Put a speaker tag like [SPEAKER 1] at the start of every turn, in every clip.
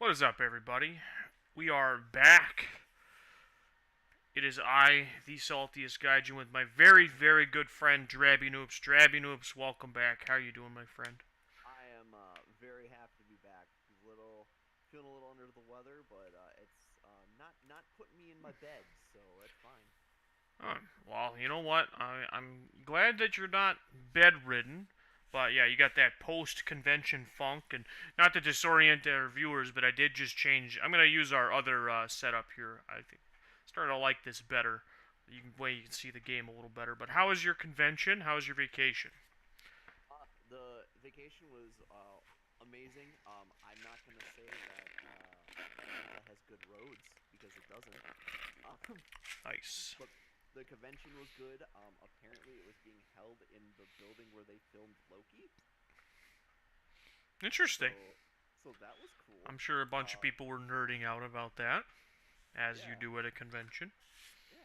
[SPEAKER 1] What is up, everybody? We are back. It is I, the saltiest gaijin, with my very, very good friend Drabby Noobs. Drabby Noobs, welcome back. How are you doing, my friend?
[SPEAKER 2] I am very happy to be back. Feeling a little under the weather, but it's not putting me in my bed, so that's fine.
[SPEAKER 1] Oh, well, you know what? I'm glad that you're not bedridden. But yeah, you got that post-convention funk, and not to disorient our viewers, but I did just change. I'm gonna use our other setup here. I think starting to like this better. You can see the game a little better. But how was your convention? How was your vacation?
[SPEAKER 2] The vacation was amazing. I'm not gonna say that Atlanta has good roads because it doesn't. Um,
[SPEAKER 1] Nice.
[SPEAKER 2] but the convention was good. Apparently, it was being held in the building where they filmed Loki,
[SPEAKER 1] Interesting.
[SPEAKER 2] so that was cool.
[SPEAKER 1] I'm sure a bunch of people were nerding out about that, as you
[SPEAKER 2] Yeah,
[SPEAKER 1] do at a convention.
[SPEAKER 2] yeah.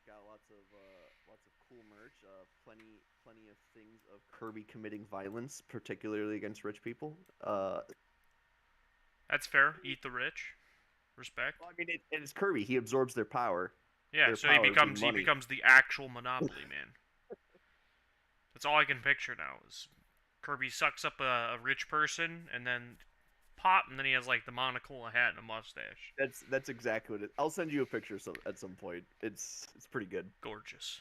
[SPEAKER 2] Got lots of cool merch. Plenty of things of Kirby committing violence, particularly against rich people.
[SPEAKER 1] That's fair. Eat the rich. Respect.
[SPEAKER 2] Well, I mean, it's Kirby. He absorbs their power.
[SPEAKER 1] Yeah,
[SPEAKER 2] Their
[SPEAKER 1] so he
[SPEAKER 2] power being
[SPEAKER 1] becomes he
[SPEAKER 2] money.
[SPEAKER 1] becomes the actual Monopoly man. That's all I can picture now. Is Kirby sucks up a rich person and then pop, and then he has like the monocle, a hat, and a mustache.
[SPEAKER 2] That's exactly what it. I'll send you a picture at some point. It's pretty good.
[SPEAKER 1] Gorgeous.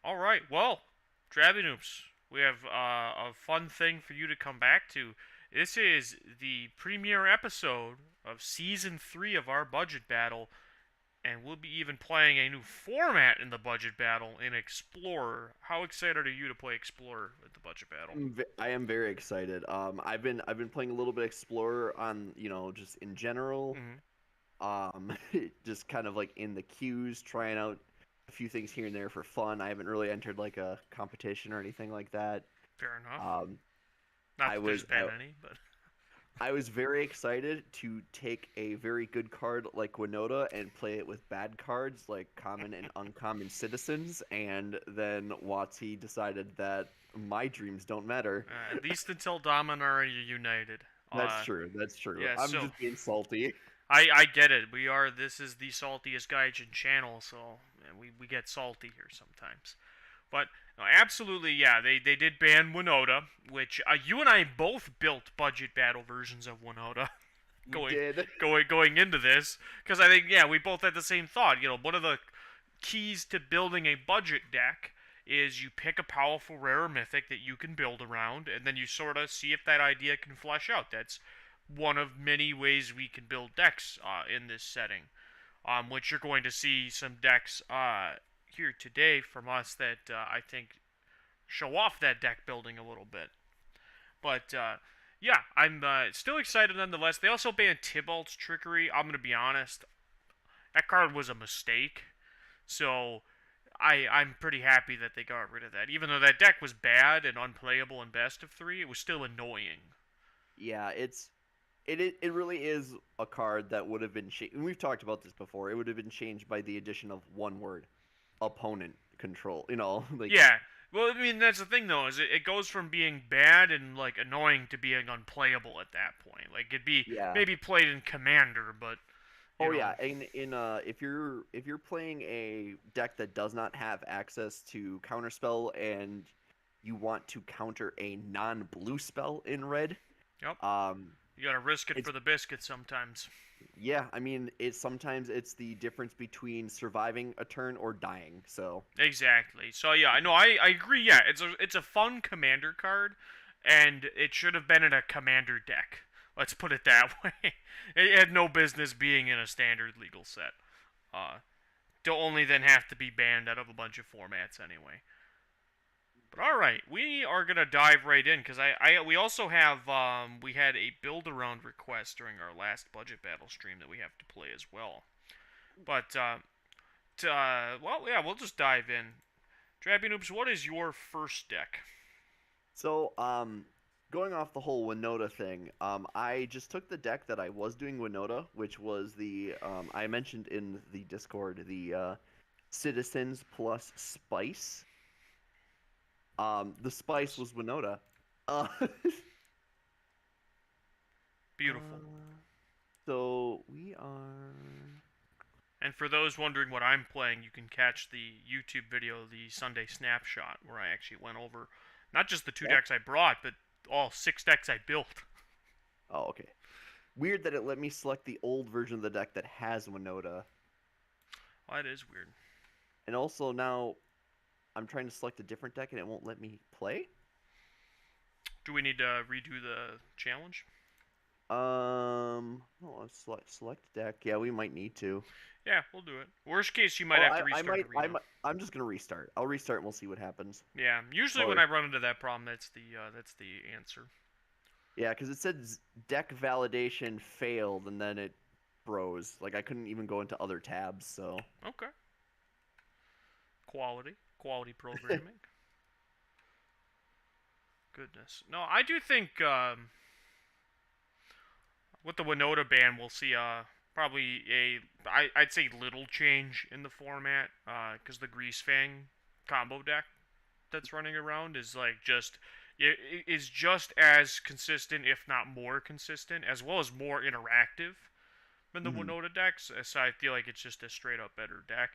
[SPEAKER 1] All right. Well, Drabby Noobs, we have a fun thing for you to come back to. This is the premiere episode of season 3 of our budget battle, and we'll be even playing a new format in the budget battle in Explorer. How excited are you to play Explorer with the budget battle?
[SPEAKER 2] I am very excited. I've been playing a little bit Explorer on just in general.
[SPEAKER 1] Mm-hmm.
[SPEAKER 2] Um, just kind of like in the queues, trying out a few things here and there for fun. I haven't really entered like a competition or anything like that.
[SPEAKER 1] Fair enough.
[SPEAKER 2] Um,
[SPEAKER 1] Not
[SPEAKER 2] I
[SPEAKER 1] that there's
[SPEAKER 2] was
[SPEAKER 1] been any, but
[SPEAKER 2] I was very excited to take a very good card like Winota and play it with bad cards like common and uncommon citizens, and then Watsy decided that my dreams don't matter.
[SPEAKER 1] at least until Dominar are united.
[SPEAKER 2] That's true. That's true.
[SPEAKER 1] Yeah.
[SPEAKER 2] I'm
[SPEAKER 1] So
[SPEAKER 2] just being salty.
[SPEAKER 1] I get it. We are. This is the saltiest gaijin channel, so we get salty here sometimes. But no, absolutely, yeah. They did ban Winota, which you and I both built budget battle versions of Winota.
[SPEAKER 2] We
[SPEAKER 1] going
[SPEAKER 2] did.
[SPEAKER 1] going into this because I think yeah we both had the same thought. You know, one of the keys to building a budget deck is you pick a powerful rare or mythic that you can build around, and then you sort of see if that idea can flesh out. That's one of many ways we can build decks in this setting. Which you're going to see some decks here today from us that I think show off that deck building a little bit. But yeah, I'm still excited nonetheless. They also banned Tybalt's Trickery. I'm gonna be honest, that card was a mistake. So I'm pretty happy that they got rid of that. Even though that deck was bad and unplayable in best of three, it was still annoying.
[SPEAKER 2] Yeah, it really is a card that would have been changed. And we've talked about this before. It would have been changed by the addition of one word, opponent control. Like
[SPEAKER 1] Yeah. Well, I mean that's the thing though, is it goes from being bad and like annoying to being unplayable at that point. Like it'd be
[SPEAKER 2] yeah.
[SPEAKER 1] maybe played in Commander, but you
[SPEAKER 2] Oh
[SPEAKER 1] know,
[SPEAKER 2] yeah, in if you're playing a deck that does not have access to counterspell and you want to counter a non-blue spell in red,
[SPEAKER 1] yep,
[SPEAKER 2] um,
[SPEAKER 1] you gotta risk it
[SPEAKER 2] it's
[SPEAKER 1] for the biscuit sometimes.
[SPEAKER 2] yeah. I mean, it's the difference between surviving a turn or dying. So
[SPEAKER 1] Exactly. So yeah, I know. I agree. Yeah, it's a fun commander card, and it should have been in a commander deck. Let's put it that way. It had no business being in a standard legal set. Uh, to only then have to be banned out of a bunch of formats anyway. But all right, we are gonna dive right in because we also have we had a build around request during our last budget battle stream that we have to play as well. But well, yeah, we'll just dive in. Drabby Noobs, what is your first deck?
[SPEAKER 2] so going off the whole Winota thing, I just took the deck that I was doing Winota, which was the I mentioned in the Discord the Citizens plus Spice. The Spice was Winota. Uh,
[SPEAKER 1] Beautiful.
[SPEAKER 2] So we are.
[SPEAKER 1] And for those wondering what I'm playing, you can catch the YouTube video, the Sunday Snapshot, where I actually went over not just the two
[SPEAKER 2] Deck?
[SPEAKER 1] decks I brought, but all 6 decks I built.
[SPEAKER 2] Oh, okay. Weird that it let me select the old version of the deck that has Winota.
[SPEAKER 1] Well, that is weird.
[SPEAKER 2] And also now I'm trying to select a different deck and it won't let me play?
[SPEAKER 1] Do we need to redo the challenge?
[SPEAKER 2] No, select deck. Yeah, we might need to.
[SPEAKER 1] Yeah, we'll do it. Worst case, you might
[SPEAKER 2] Well,
[SPEAKER 1] have to restart arena.
[SPEAKER 2] I'm just gonna restart. I'll restart and we'll see what happens.
[SPEAKER 1] Yeah, usually when I run into that problem, that's the answer.
[SPEAKER 2] Yeah, because it said deck validation failed and then it froze. Like I couldn't even go into other tabs. So
[SPEAKER 1] Okay. Quality programming. Goodness. No, I do think with the Winota ban, we'll see probably I'd say little change in the format because the Grease Fang combo deck that's running around is like is just as consistent, if not more consistent, as well as more interactive than the Winota decks. So I feel like it's just a straight up better deck.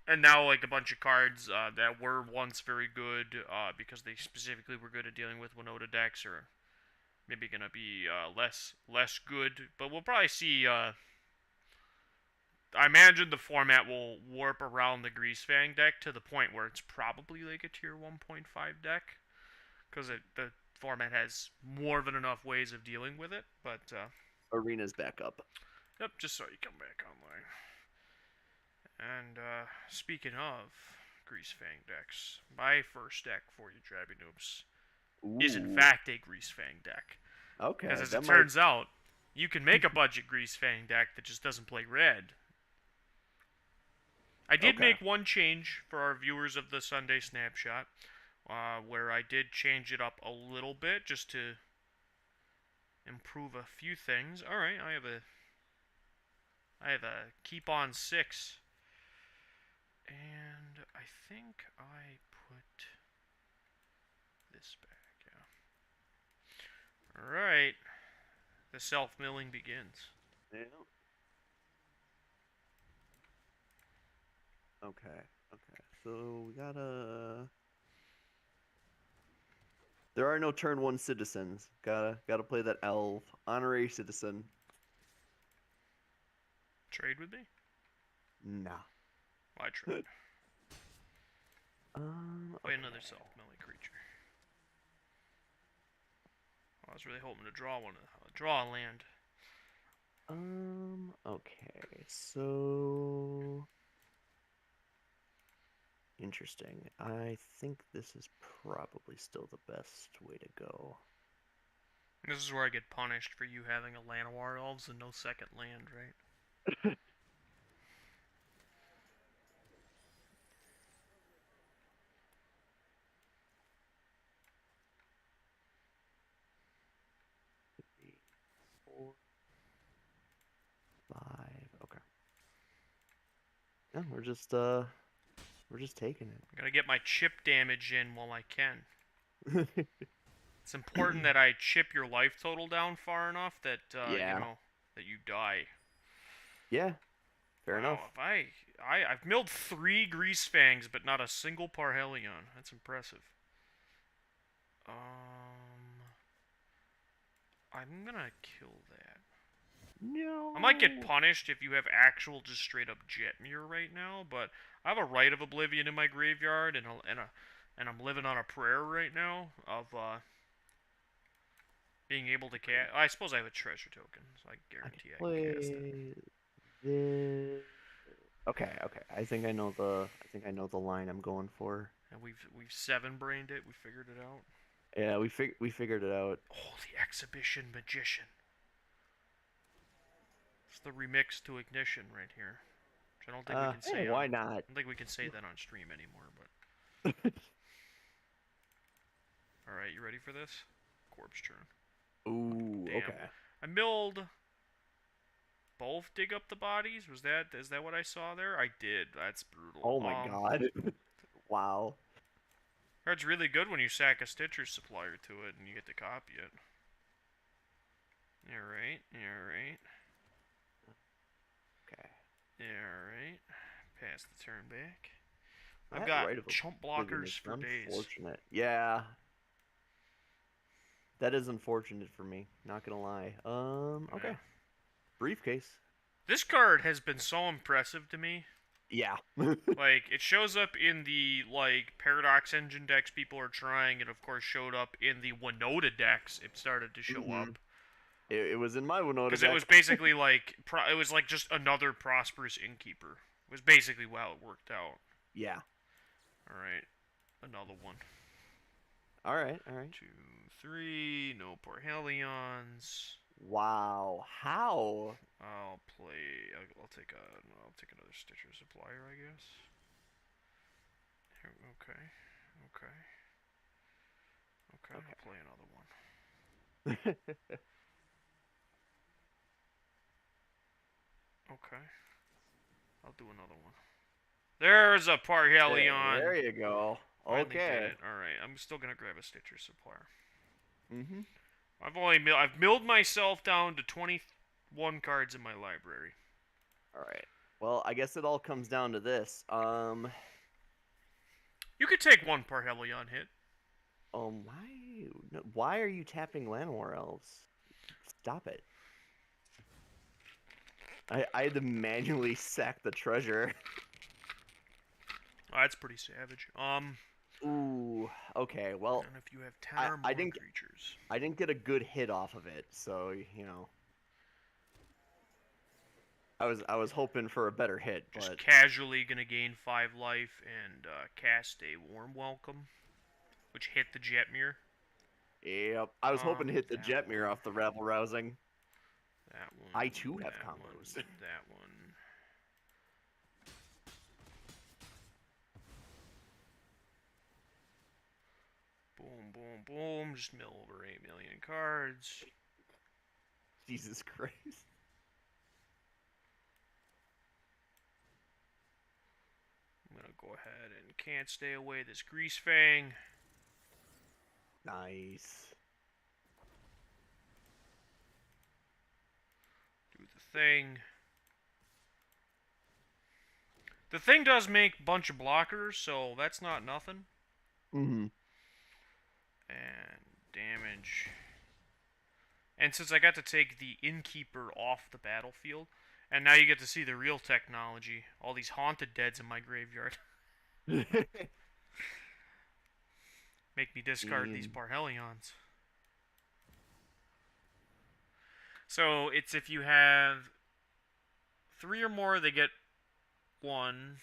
[SPEAKER 1] And now like a bunch of cards that were once very good because they specifically were good at dealing with Winota decks are maybe gonna be less good. But we'll probably see. I imagine the format will warp around the Greasefang deck to the point where it's probably like a tier 1.5 deck because the format has more than enough ways of dealing with it. But
[SPEAKER 2] arena's back up.
[SPEAKER 1] Yep, just so you come back online. And speaking of Greasefang decks, my first deck for you, Drabby Noobs, is in fact a Greasefang deck.
[SPEAKER 2] Okay.
[SPEAKER 1] Because as it turns out, you can make a budget Greasefang deck that just doesn't play red. I did make one change for our viewers of the Sunday Snapshot, where I did change it up a little bit just to improve a few things. All right, I have a Keep On 6. And I think I put this back, yeah. Alright. The self-milling begins.
[SPEAKER 2] Yeah. Okay. So we gotta. There are no turn 1 citizens. Gotta play that elf. Honorary citizen.
[SPEAKER 1] Trade with me?
[SPEAKER 2] Nah.
[SPEAKER 1] Why trade? Play
[SPEAKER 2] okay.
[SPEAKER 1] another self-milling creature. I was really hoping to draw draw a land.
[SPEAKER 2] Okay, so interesting. I think this is probably still the best way to go.
[SPEAKER 1] This is where I get punished for you having a Llanowar Elves and no second land, right?
[SPEAKER 2] Okay. Yeah, we're just taking it.
[SPEAKER 1] I gotta get my chip damage in while I can. It's important that I chip your life total down far enough that
[SPEAKER 2] yeah.
[SPEAKER 1] you know that you die.
[SPEAKER 2] Yeah. Fair enough.
[SPEAKER 1] I've milled 3 Greasefangs, but not a single Parhelion. That's impressive. I'm gonna kill that.
[SPEAKER 2] No.
[SPEAKER 1] I might get punished if you have actual just straight up Jetmir right now, but I have a Rite of Oblivion in my graveyard, and I'm living on a prayer right now of being able to cast. I suppose I have a treasure token, so I guarantee I can cast it.
[SPEAKER 2] This. Okay. I think I know the line I'm going for.
[SPEAKER 1] And we've 7-brained it. We figured it out.
[SPEAKER 2] Yeah, we figured it out.
[SPEAKER 1] Oh, the Exhibition Magician. It's the remix to Ignition right here. Which I don't think we can say.
[SPEAKER 2] Why not?
[SPEAKER 1] I don't think we can say that on stream anymore, but. Alright, you ready for this? Corpse turn.
[SPEAKER 2] Ooh,
[SPEAKER 1] damn.
[SPEAKER 2] okay.
[SPEAKER 1] I milled both dig up the bodies. Is that what I saw there? I did. That's brutal.
[SPEAKER 2] Oh my god. Wow.
[SPEAKER 1] It's really good when you sack a Stitcher supplier to it and you get to copy it. Alright, alright,
[SPEAKER 2] Okay.
[SPEAKER 1] alright. Pass the turn back. I've
[SPEAKER 2] That
[SPEAKER 1] got
[SPEAKER 2] right of a
[SPEAKER 1] chump
[SPEAKER 2] Oblivion
[SPEAKER 1] blockers
[SPEAKER 2] is
[SPEAKER 1] for days.
[SPEAKER 2] unfortunate. Yeah. That is unfortunate for me, not gonna lie. Okay.
[SPEAKER 1] Yeah.
[SPEAKER 2] Briefcase.
[SPEAKER 1] This card has been so impressive to me.
[SPEAKER 2] Yeah.
[SPEAKER 1] Like, it shows up in the, like, Paradox Engine decks people are trying. It, of course, showed up in the Winota decks. It started to show up.
[SPEAKER 2] It was in my Winota
[SPEAKER 1] Because
[SPEAKER 2] deck.
[SPEAKER 1] it was basically, like, it was, like, just another Prosperous Innkeeper. It was basically how it worked out.
[SPEAKER 2] Yeah.
[SPEAKER 1] Alright. Another one.
[SPEAKER 2] Alright.
[SPEAKER 1] 2, 3. No Parhelions.
[SPEAKER 2] Wow. How?
[SPEAKER 1] I'll take another Stitcher Supplier, I guess. Okay. I'll play another one. Okay. I'll do another one. There's a Parhelion.
[SPEAKER 2] There you go.
[SPEAKER 1] Finally did
[SPEAKER 2] Okay.
[SPEAKER 1] it. All right. I'm still gonna grab a Stitcher Supplier.
[SPEAKER 2] Mhm.
[SPEAKER 1] I've milled myself down to 21 cards in my library.
[SPEAKER 2] All right. Well, I guess it all comes down to this.
[SPEAKER 1] You could take one Parhelion hit.
[SPEAKER 2] Why? Why are you tapping Llanowar Elves? Stop it. I had to manually sack the treasure.
[SPEAKER 1] Oh, that's pretty savage.
[SPEAKER 2] Ooh. Okay. Well,
[SPEAKER 1] And if you have 10 or more creatures.
[SPEAKER 2] I didn't get a good hit off of it, so you know. I was hoping for a better hit,
[SPEAKER 1] Just
[SPEAKER 2] but
[SPEAKER 1] casually gonna gain 5 life and cast a Warm Welcome, which hit the Jetmir.
[SPEAKER 2] yep. I was hoping to hit the Jetmir off the Rabble Rousing.
[SPEAKER 1] That one.
[SPEAKER 2] I too have combos.
[SPEAKER 1] That one. Boom, boom, boom. Just mill over 8 million cards.
[SPEAKER 2] Jesus Christ.
[SPEAKER 1] I'm gonna go ahead and can't stay away this Grease Fang.
[SPEAKER 2] Nice.
[SPEAKER 1] Do the thing. The thing does make a bunch of blockers, so that's not nothing.
[SPEAKER 2] Mm-hmm.
[SPEAKER 1] And damage. And since I got to take the Innkeeper off the battlefield, and now you get to see the real technology. All these haunted deads in my graveyard. Make me discard these Parhelions. So it's if you have 3 or more, they get 1.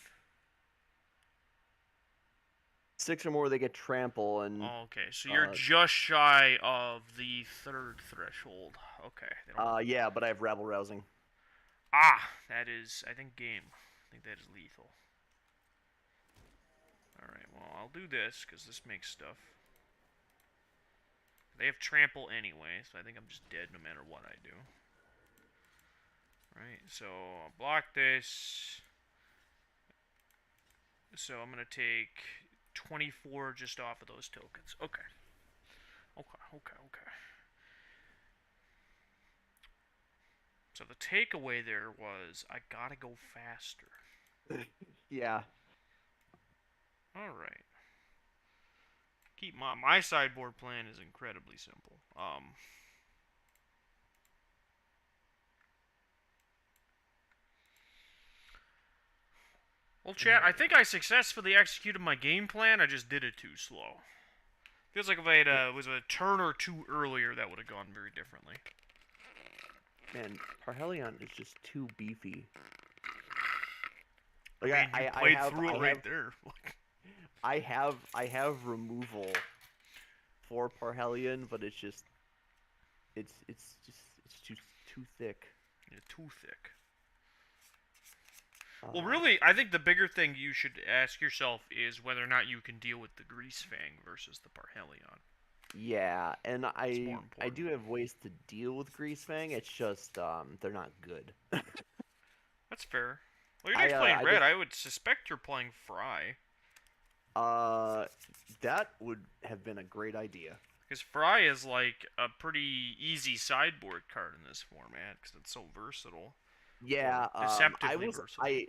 [SPEAKER 2] 6 or more, they get trample, and
[SPEAKER 1] Oh, okay, so you're just shy of the 3rd threshold. Okay.
[SPEAKER 2] yeah, but I have Rabble Rousing.
[SPEAKER 1] Ah, that is, I think, game. I think that is lethal. Alright, well, I'll do this, because this makes stuff. They have trample anyway, so I think I'm just dead no matter what I do. Right, so I'll block this. So I'm going to take 24 just off of those tokens. Okay. So the takeaway there was, I gotta go faster.
[SPEAKER 2] Yeah.
[SPEAKER 1] Alright. Keep my sideboard plan is incredibly simple. Well, chat, I think I successfully executed my game plan. I just did it too slow. Feels like if I had was a turn or two earlier, that would have gone very differently.
[SPEAKER 2] Man, Parhelion is just too beefy. Like
[SPEAKER 1] I played through it right there.
[SPEAKER 2] I have removal for Parhelion, but it's too thick.
[SPEAKER 1] Yeah, too thick. Well, really, I think the bigger thing you should ask yourself is whether or not you can deal with the Grease Fang versus the Parhelion.
[SPEAKER 2] Yeah, and I do have ways to deal with Grease Fang. It's just they're not good.
[SPEAKER 1] That's fair. Well, you're playing red. I would suspect you're playing Fry.
[SPEAKER 2] That would have been a great idea.
[SPEAKER 1] Because Fry is like a pretty easy sideboard card in this format because it's so versatile, or
[SPEAKER 2] Yeah,
[SPEAKER 1] deceptively versatile.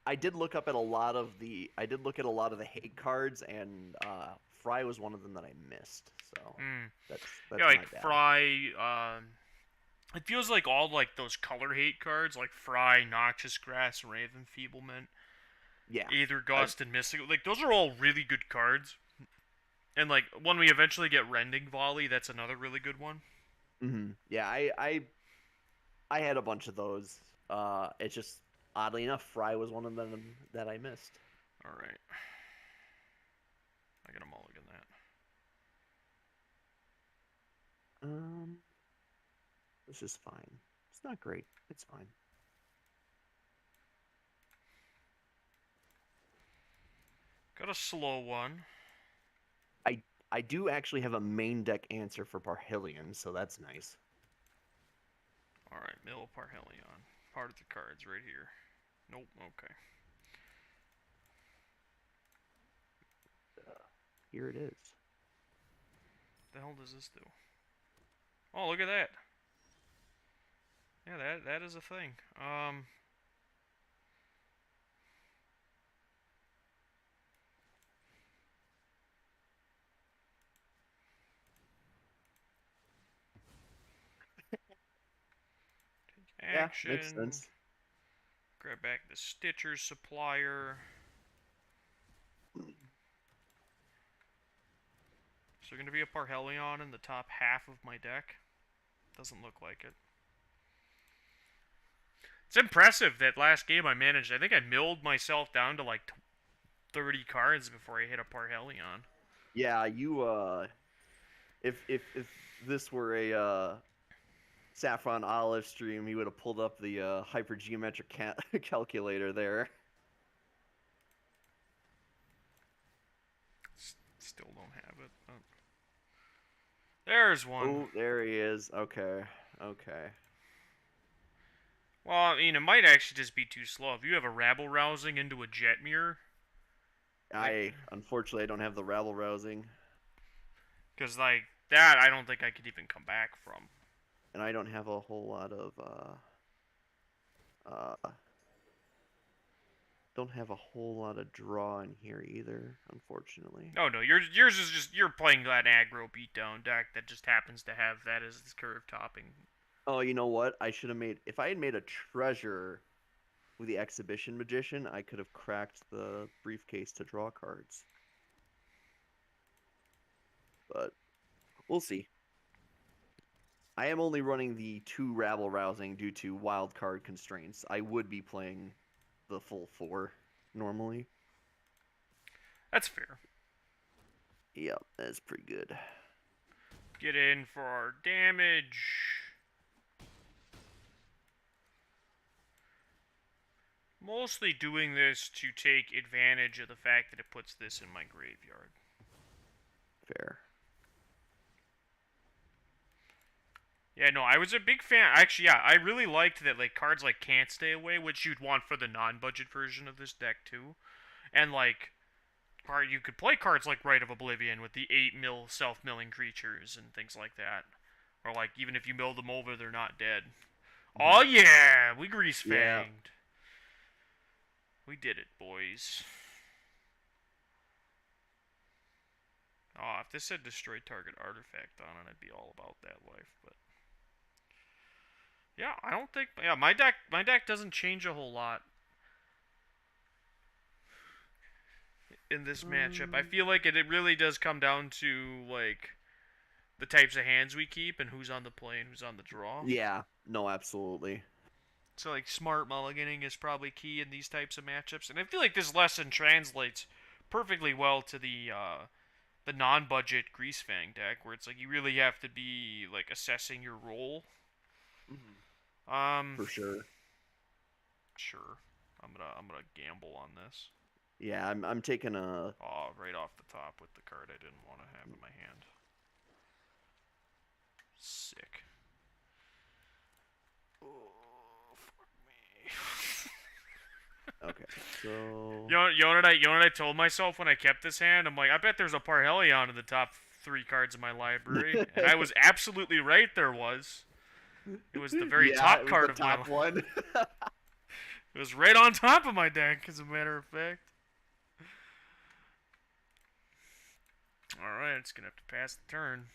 [SPEAKER 2] I did look up at a lot of the I did look at a lot of the hate cards, and Fry was one of them that I missed. So
[SPEAKER 1] Hmm. Yeah,
[SPEAKER 2] that's my
[SPEAKER 1] like
[SPEAKER 2] bad.
[SPEAKER 1] Fry. It feels like all like those color hate cards, like Fry, Noxious Grass, Raven Feeblement,
[SPEAKER 2] Yeah,
[SPEAKER 1] Aether
[SPEAKER 2] I,
[SPEAKER 1] Gust, and Mystic. Like those are all really good cards. And like when we eventually get Rending Volley, that's another really good one.
[SPEAKER 2] yeah, I had a bunch of those. It's just oddly enough, Fry was one of them that I missed.
[SPEAKER 1] All right, I got a mulligan that.
[SPEAKER 2] Um, this is fine. It's not great. It's fine.
[SPEAKER 1] Got a slow one.
[SPEAKER 2] I do actually have a main deck answer for Parhelion, so that's nice.
[SPEAKER 1] All right, Mill Parhelion. Part of the cards right here. Nope. Okay.
[SPEAKER 2] Here it is.
[SPEAKER 1] What the hell does this do? Oh, look at that. Yeah, that is a thing.
[SPEAKER 2] Yeah, makes
[SPEAKER 1] Action.
[SPEAKER 2] sense.
[SPEAKER 1] Grab back the Stitcher Supplier. Is there going to be a Parhelion in the top half of my deck? Doesn't look like it. It's impressive that last game I managed. I think I milled myself down to like 30 cards before I hit a Parhelion.
[SPEAKER 2] Yeah, you if this were a Saffron Olive stream, he would have pulled up the hypergeometric calculator there.
[SPEAKER 1] Still don't have it. Oh. There's one.
[SPEAKER 2] Oh, there he is. Okay. Okay.
[SPEAKER 1] Well, I mean, it might actually just be too slow. If you have a Rabble Rousing into a Jet Mirror, like,
[SPEAKER 2] I unfortunately I don't have the rabble rousing,
[SPEAKER 1] because like that, I don't think I could even come back from.
[SPEAKER 2] and I don't have a whole lot of don't have a whole lot of draw in here either, unfortunately.
[SPEAKER 1] Oh no, yours is just you're playing that aggro beatdown deck that just happens to have that as its curve topping.
[SPEAKER 2] Oh, you know what? I should have made if I had made a treasure with the exhibition magician, I could have cracked the briefcase to draw cards. But we'll see. I am only running the 2 rabble rousing due to wild card constraints. I would be playing the full 4 normally.
[SPEAKER 1] That's fair.
[SPEAKER 2] Yep, that's pretty good.
[SPEAKER 1] Get in for our damage. Mostly doing this to take advantage of the fact that it puts this in my graveyard.
[SPEAKER 2] Fair.
[SPEAKER 1] Yeah, no, I was a big fan. Actually, yeah, I really liked that like cards like Can't Stay Away, which you'd want for the non-budget version of this deck too, and like you could play cards like Rite of Oblivion with the 8 mil self-milling creatures and things like that, or like even if you mill them over, they're not dead. Oh yeah, we grease
[SPEAKER 2] Yeah.
[SPEAKER 1] fanged. We did it, boys. Oh, if this said destroy target artifact on it, I'd be all about that life. But yeah, I don't think. Yeah, my deck doesn't change a whole lot in this matchup. I feel like it really does come down to like the types of hands we keep and who's on the play and who's on the draw.
[SPEAKER 2] Yeah. No, absolutely.
[SPEAKER 1] So like smart mulliganing is probably key in these types of matchups, and I feel like this lesson translates perfectly well to the non-budget Greasefang deck, where it's like you really have to be like assessing your role.
[SPEAKER 2] For sure.
[SPEAKER 1] Sure. I'm gonna gamble on this.
[SPEAKER 2] Yeah, I'm taking a
[SPEAKER 1] Oh, right off the top with the card I didn't want to have in my hand. Sick. Oh, fuck me.
[SPEAKER 2] okay. So
[SPEAKER 1] You know what I told myself when I kept this hand? I'm like, I bet there's a Parhelion in the top 3 cards in my library, and I was absolutely right. There was. It was the very
[SPEAKER 2] Yeah,
[SPEAKER 1] top
[SPEAKER 2] it was
[SPEAKER 1] card
[SPEAKER 2] the
[SPEAKER 1] of my.
[SPEAKER 2] top one.
[SPEAKER 1] It was right on top of my deck, as a matter of fact. All right, it's gonna have to pass the turn.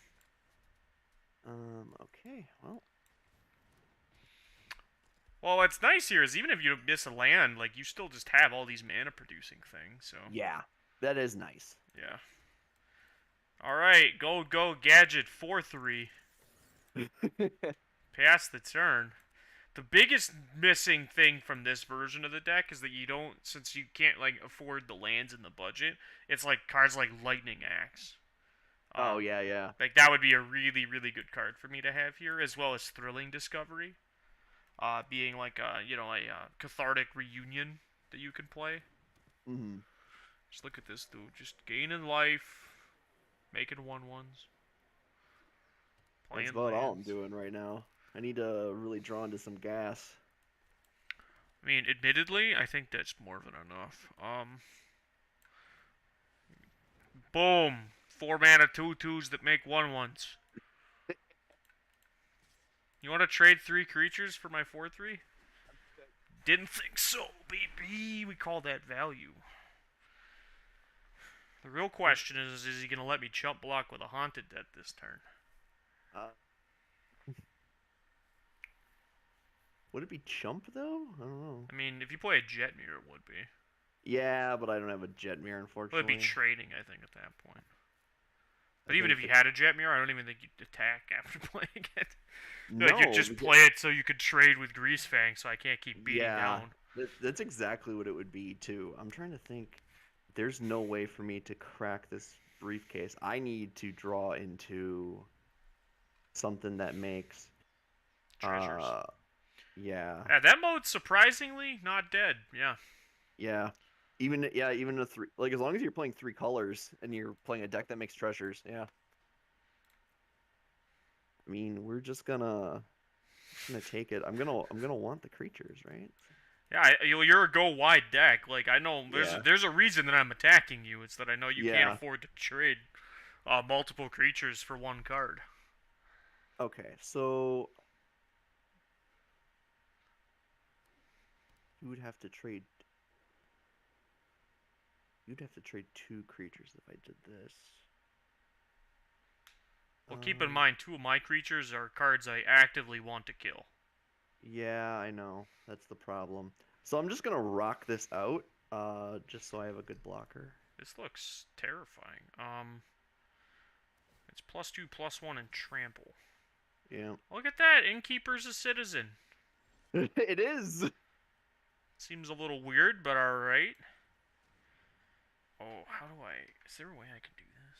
[SPEAKER 2] Okay, well.
[SPEAKER 1] Well, what's nice here is even if you miss a land, like you still just have all these mana producing things. So
[SPEAKER 2] Yeah, that is nice.
[SPEAKER 1] yeah. All right, go gadget 4/3. Pass the turn. The biggest missing thing from this version of the deck is that you don't, since you can't like afford the lands in the budget. It's like cards like Lightning Axe.
[SPEAKER 2] Oh yeah, yeah.
[SPEAKER 1] Like that would be a really really good card for me to have here, as well as Thrilling Discovery. Being like a cathartic reunion that you can play.
[SPEAKER 2] Mm-hmm.
[SPEAKER 1] Just look at this dude, just gaining life, making 1/1s.
[SPEAKER 2] That's about all I'm doing right now. I need to really draw into some gas.
[SPEAKER 1] I mean, admittedly, I think that's more than enough. Boom! 4 mana 2/2s that make 1/1s. You want to trade 3 creatures for my 4/3? Didn't think so, baby. We call that value. The real question is he going to let me chump block with a Haunted Debt this turn?
[SPEAKER 2] Would it be chump though? I don't know.
[SPEAKER 1] I mean, if you play a Jetmir, it would be.
[SPEAKER 2] Yeah, but I don't have a Jetmir, unfortunately.
[SPEAKER 1] Well, it'd be trading, I think, at that point. But
[SPEAKER 2] I
[SPEAKER 1] even if
[SPEAKER 2] think
[SPEAKER 1] you had a Jetmir, I don't even think you'd attack after playing it.
[SPEAKER 2] No,
[SPEAKER 1] Like, you'd just play it so you could trade with Greasefang, so I can't keep beating down.
[SPEAKER 2] That's exactly what it would be, too. I'm trying to think. There's no way for me to crack this briefcase. I need to draw into something that makes...
[SPEAKER 1] Treasures.
[SPEAKER 2] Yeah.
[SPEAKER 1] Yeah, that mode's surprisingly not dead. Yeah.
[SPEAKER 2] Yeah. Even a 3... Like, as long as you're playing 3 colors and you're playing a deck that makes treasures, yeah. I mean, we're just gonna take it. I'm gonna want the creatures, right?
[SPEAKER 1] Yeah, you're a go wide deck. Like, I know there's a reason that I'm attacking you. It's that I know you can't afford to trade multiple creatures for 1 card.
[SPEAKER 2] Okay, so you would have to trade. You'd have to trade 2 creatures if I did this.
[SPEAKER 1] Well, keep in mind, 2 of my creatures are cards I actively want to kill.
[SPEAKER 2] Yeah, I know. That's the problem. So I'm just gonna rock this out, just so I have a good blocker.
[SPEAKER 1] This looks terrifying. It's +2/+1 and trample.
[SPEAKER 2] Yeah.
[SPEAKER 1] Look at that! Innkeeper's a citizen.
[SPEAKER 2] It is!
[SPEAKER 1] Seems a little weird, but alright. Oh, is there a way I can do this?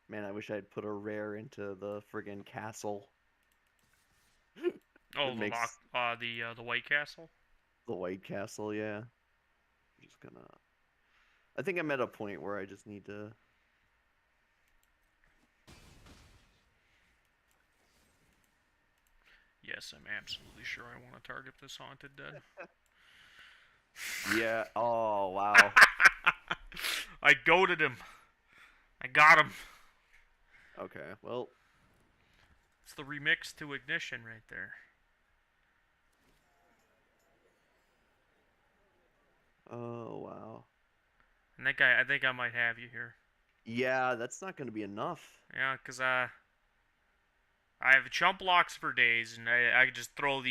[SPEAKER 2] Man, I wish I'd put a rare into the friggin' castle.
[SPEAKER 1] Oh, the White Castle?
[SPEAKER 2] The White Castle, yeah. I'm just gonna... I think I'm at a point where I just need to...
[SPEAKER 1] Yes, I'm absolutely sure I want to target this Haunted Dead.
[SPEAKER 2] Yeah, oh, wow.
[SPEAKER 1] I goaded him. I got him.
[SPEAKER 2] Okay, well...
[SPEAKER 1] It's the remix to Ignition right there.
[SPEAKER 2] Oh, wow.
[SPEAKER 1] I think I might have you here.
[SPEAKER 2] Yeah, that's not going to be enough.
[SPEAKER 1] Yeah, because I have chump blocks for days, and I can just throw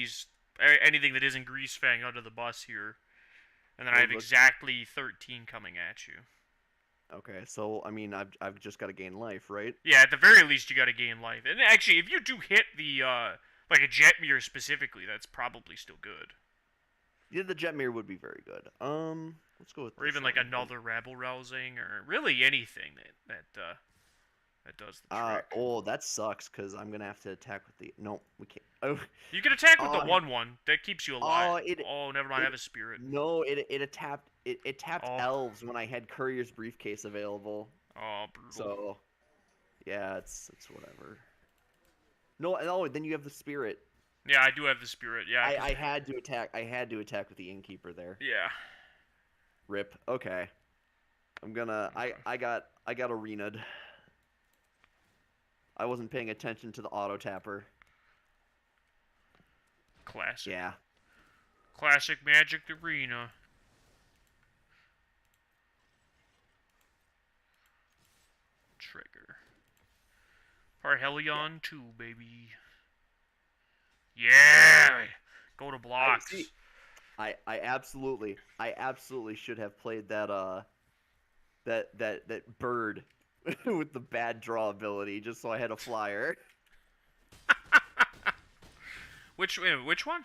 [SPEAKER 1] anything that isn't Greasefang under the bus here. And then I have exactly 13 coming at you.
[SPEAKER 2] Okay, so, I mean, I've just got to gain life, right?
[SPEAKER 1] Yeah, at the very least, you got to gain life. And actually, if you do hit the, like a Jetmir specifically, that's probably still good.
[SPEAKER 2] Yeah, the Jetmir would be very good. Let's go with
[SPEAKER 1] or even like another Rabble Rousing, or really anything that does the trick.
[SPEAKER 2] Oh, that sucks, because I'm going to have to attack with the... No, we can't. Oh.
[SPEAKER 1] You can attack with the 1/1. That keeps you alive. Never mind, I have a spirit.
[SPEAKER 2] No, it tapped elves when I had Courier's Briefcase available.
[SPEAKER 1] Oh, brutal.
[SPEAKER 2] So, yeah, it's whatever. No, then you have the spirit.
[SPEAKER 1] Yeah, I do have the spirit. Yeah,
[SPEAKER 2] I had to attack. I had to attack with the Innkeeper there.
[SPEAKER 1] Yeah.
[SPEAKER 2] Rip. Okay. I'm gonna.
[SPEAKER 1] Okay.
[SPEAKER 2] I got arena'd. I wasn't paying attention to the auto tapper.
[SPEAKER 1] Classic.
[SPEAKER 2] Yeah.
[SPEAKER 1] Classic Magic Arena. Trigger.
[SPEAKER 2] Yeah.
[SPEAKER 1] Parhelion 2, baby. Yeah! Go to
[SPEAKER 2] I
[SPEAKER 1] blocks.
[SPEAKER 2] see. I absolutely should have played that that bird with the bad draw ability just so I had a flyer.
[SPEAKER 1] Which one?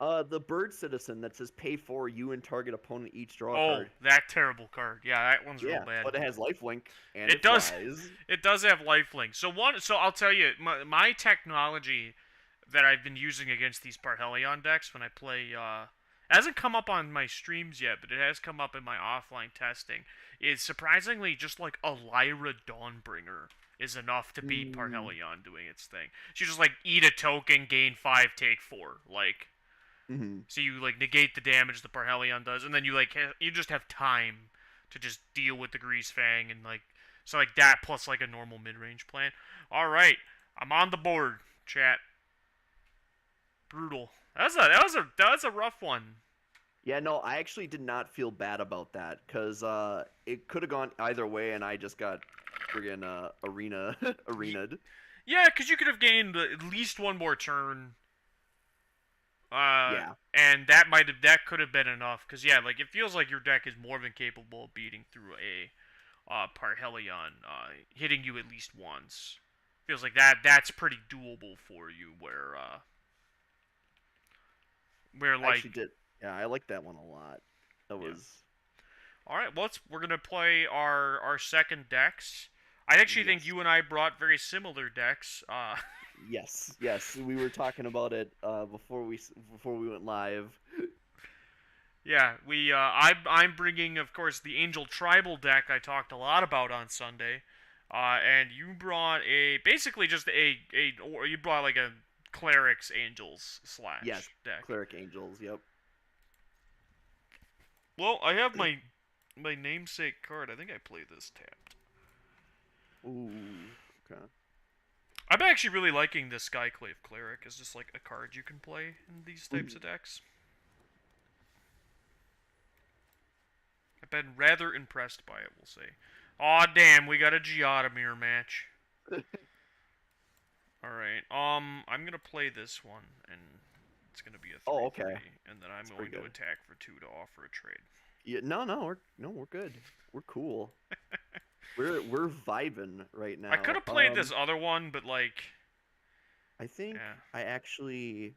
[SPEAKER 2] The bird citizen that says pay 4, you and target opponent each draw a
[SPEAKER 1] Oh,
[SPEAKER 2] card.
[SPEAKER 1] that terrible card. Yeah, that one's real
[SPEAKER 2] Yeah,
[SPEAKER 1] bad.
[SPEAKER 2] but it has lifelink and
[SPEAKER 1] It
[SPEAKER 2] it
[SPEAKER 1] does.
[SPEAKER 2] flies.
[SPEAKER 1] It does have lifelink. So I'll tell you, my technology that I've been using against these Parhelion decks when I play, it hasn't come up on my streams yet, but it has come up in my offline testing. Is surprisingly just like a Lyra Dawnbringer is enough to beat
[SPEAKER 2] Mm.
[SPEAKER 1] Parhelion doing its thing. So you just like eat a token, gain 5, take 4, like.
[SPEAKER 2] Mm-hmm.
[SPEAKER 1] So you like negate the damage the Parhelion does, and then you like you just have time to just deal with the Grease Fang and like so like that plus like a normal mid range plan. All right, I'm on the board, chat. Brutal. That was a rough one.
[SPEAKER 2] Yeah, no, I actually did not feel bad about that because it could have gone either way, and I just got friggin' arena'd.
[SPEAKER 1] Yeah, because you could have gained at least one more turn.
[SPEAKER 2] Yeah.
[SPEAKER 1] And that could have been enough. Because yeah, like it feels like your deck is more than capable of beating through a Parhelion, hitting you at least once. Feels like that's pretty doable for you. Where
[SPEAKER 2] I actually
[SPEAKER 1] like
[SPEAKER 2] did. Yeah, I like that one a lot. That
[SPEAKER 1] yeah.
[SPEAKER 2] was
[SPEAKER 1] All right, we're gonna play our second decks. I actually think
[SPEAKER 2] yes,
[SPEAKER 1] you and I brought very similar decks.
[SPEAKER 2] yes. We were talking about it before we went live.
[SPEAKER 1] Yeah, I'm bringing, of course, the Angel Tribal deck I talked a lot about on Sunday, and you brought basically just or you brought like a Clerics Angels
[SPEAKER 2] Yes,
[SPEAKER 1] slash deck.
[SPEAKER 2] cleric angels. Yep.
[SPEAKER 1] Well, I have my namesake card. I think I play this tapped.
[SPEAKER 2] Ooh. Okay.
[SPEAKER 1] I'm actually really liking this Skyclave Cleric as just like a card you can play in these types of
[SPEAKER 2] Mhm.
[SPEAKER 1] decks. I've been rather impressed by it, we'll say. Aw, damn, we got a Giada mirror match. Alright, I'm gonna play this one, and it's gonna be a
[SPEAKER 2] Oh,
[SPEAKER 1] 3-3,
[SPEAKER 2] okay.
[SPEAKER 1] and then I'm
[SPEAKER 2] That's
[SPEAKER 1] going
[SPEAKER 2] pretty
[SPEAKER 1] to
[SPEAKER 2] good.
[SPEAKER 1] attack for 2 to offer a trade.
[SPEAKER 2] Yeah. We're good. We're cool. We're vibing right
[SPEAKER 1] I could
[SPEAKER 2] now.
[SPEAKER 1] have played this other one, but like,
[SPEAKER 2] I think
[SPEAKER 1] yeah.
[SPEAKER 2] I'm actually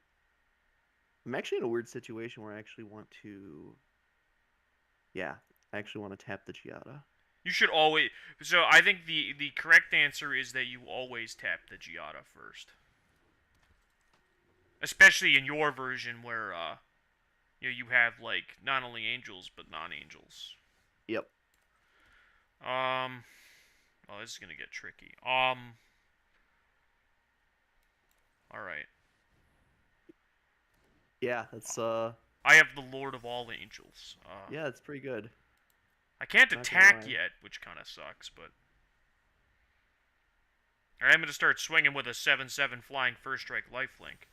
[SPEAKER 2] in a weird situation where I actually want to. Yeah, I actually want to tap the Giada.
[SPEAKER 1] You should always. So I think the correct answer is that you always tap the Giada first. Especially in your version where, you have, like, not only angels, but non-angels.
[SPEAKER 2] Yep.
[SPEAKER 1] Oh, this is gonna get tricky. Alright.
[SPEAKER 2] Yeah, that's
[SPEAKER 1] I have the Lord of all Angels.
[SPEAKER 2] yeah, it's pretty good.
[SPEAKER 1] I can't
[SPEAKER 2] Not gonna
[SPEAKER 1] attack
[SPEAKER 2] lie.
[SPEAKER 1] yet, which kind of sucks, but... Alright, I'm gonna start swinging with a 7/7 flying first strike lifelink,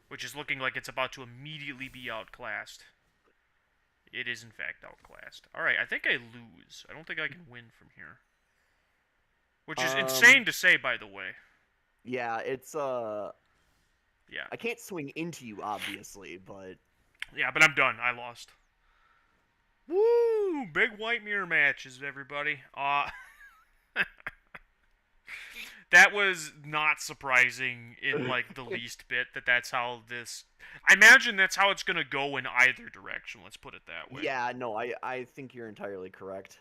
[SPEAKER 1] which is looking like it's about to immediately be outclassed. It is, in fact, outclassed. Alright, I think I lose. I don't think I can win from here. Which is insane
[SPEAKER 2] Um,
[SPEAKER 1] to say, by the way.
[SPEAKER 2] yeah, it's
[SPEAKER 1] Yeah.
[SPEAKER 2] I can't swing into you obviously, but
[SPEAKER 1] Yeah, but I'm done. I lost. Woo! Big white mirror matches, everybody. That was not surprising in, like, the least bit that that's how this... I imagine that's how it's gonna go in either direction, let's put it that way.
[SPEAKER 2] yeah, no, I think you're entirely correct.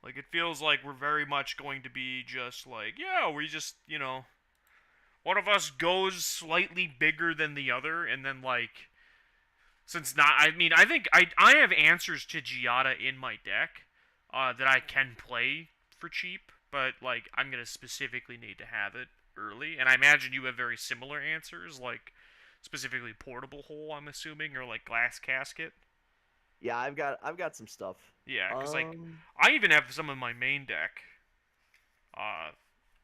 [SPEAKER 1] Like, it feels like we're very much going to be just like, yeah, we just, one of us goes slightly bigger than the other, and then, like, since not... I mean, I think I have answers to Giada in my deck that I can play for cheap, but, like, I'm going to specifically need to have it early. And I imagine you have very similar answers, like, specifically Portable Hole, I'm assuming, or, like, Glass Casket.
[SPEAKER 2] Yeah, I've got some stuff.
[SPEAKER 1] Yeah, because like
[SPEAKER 2] Um,
[SPEAKER 1] I even have some in my main deck. Uh,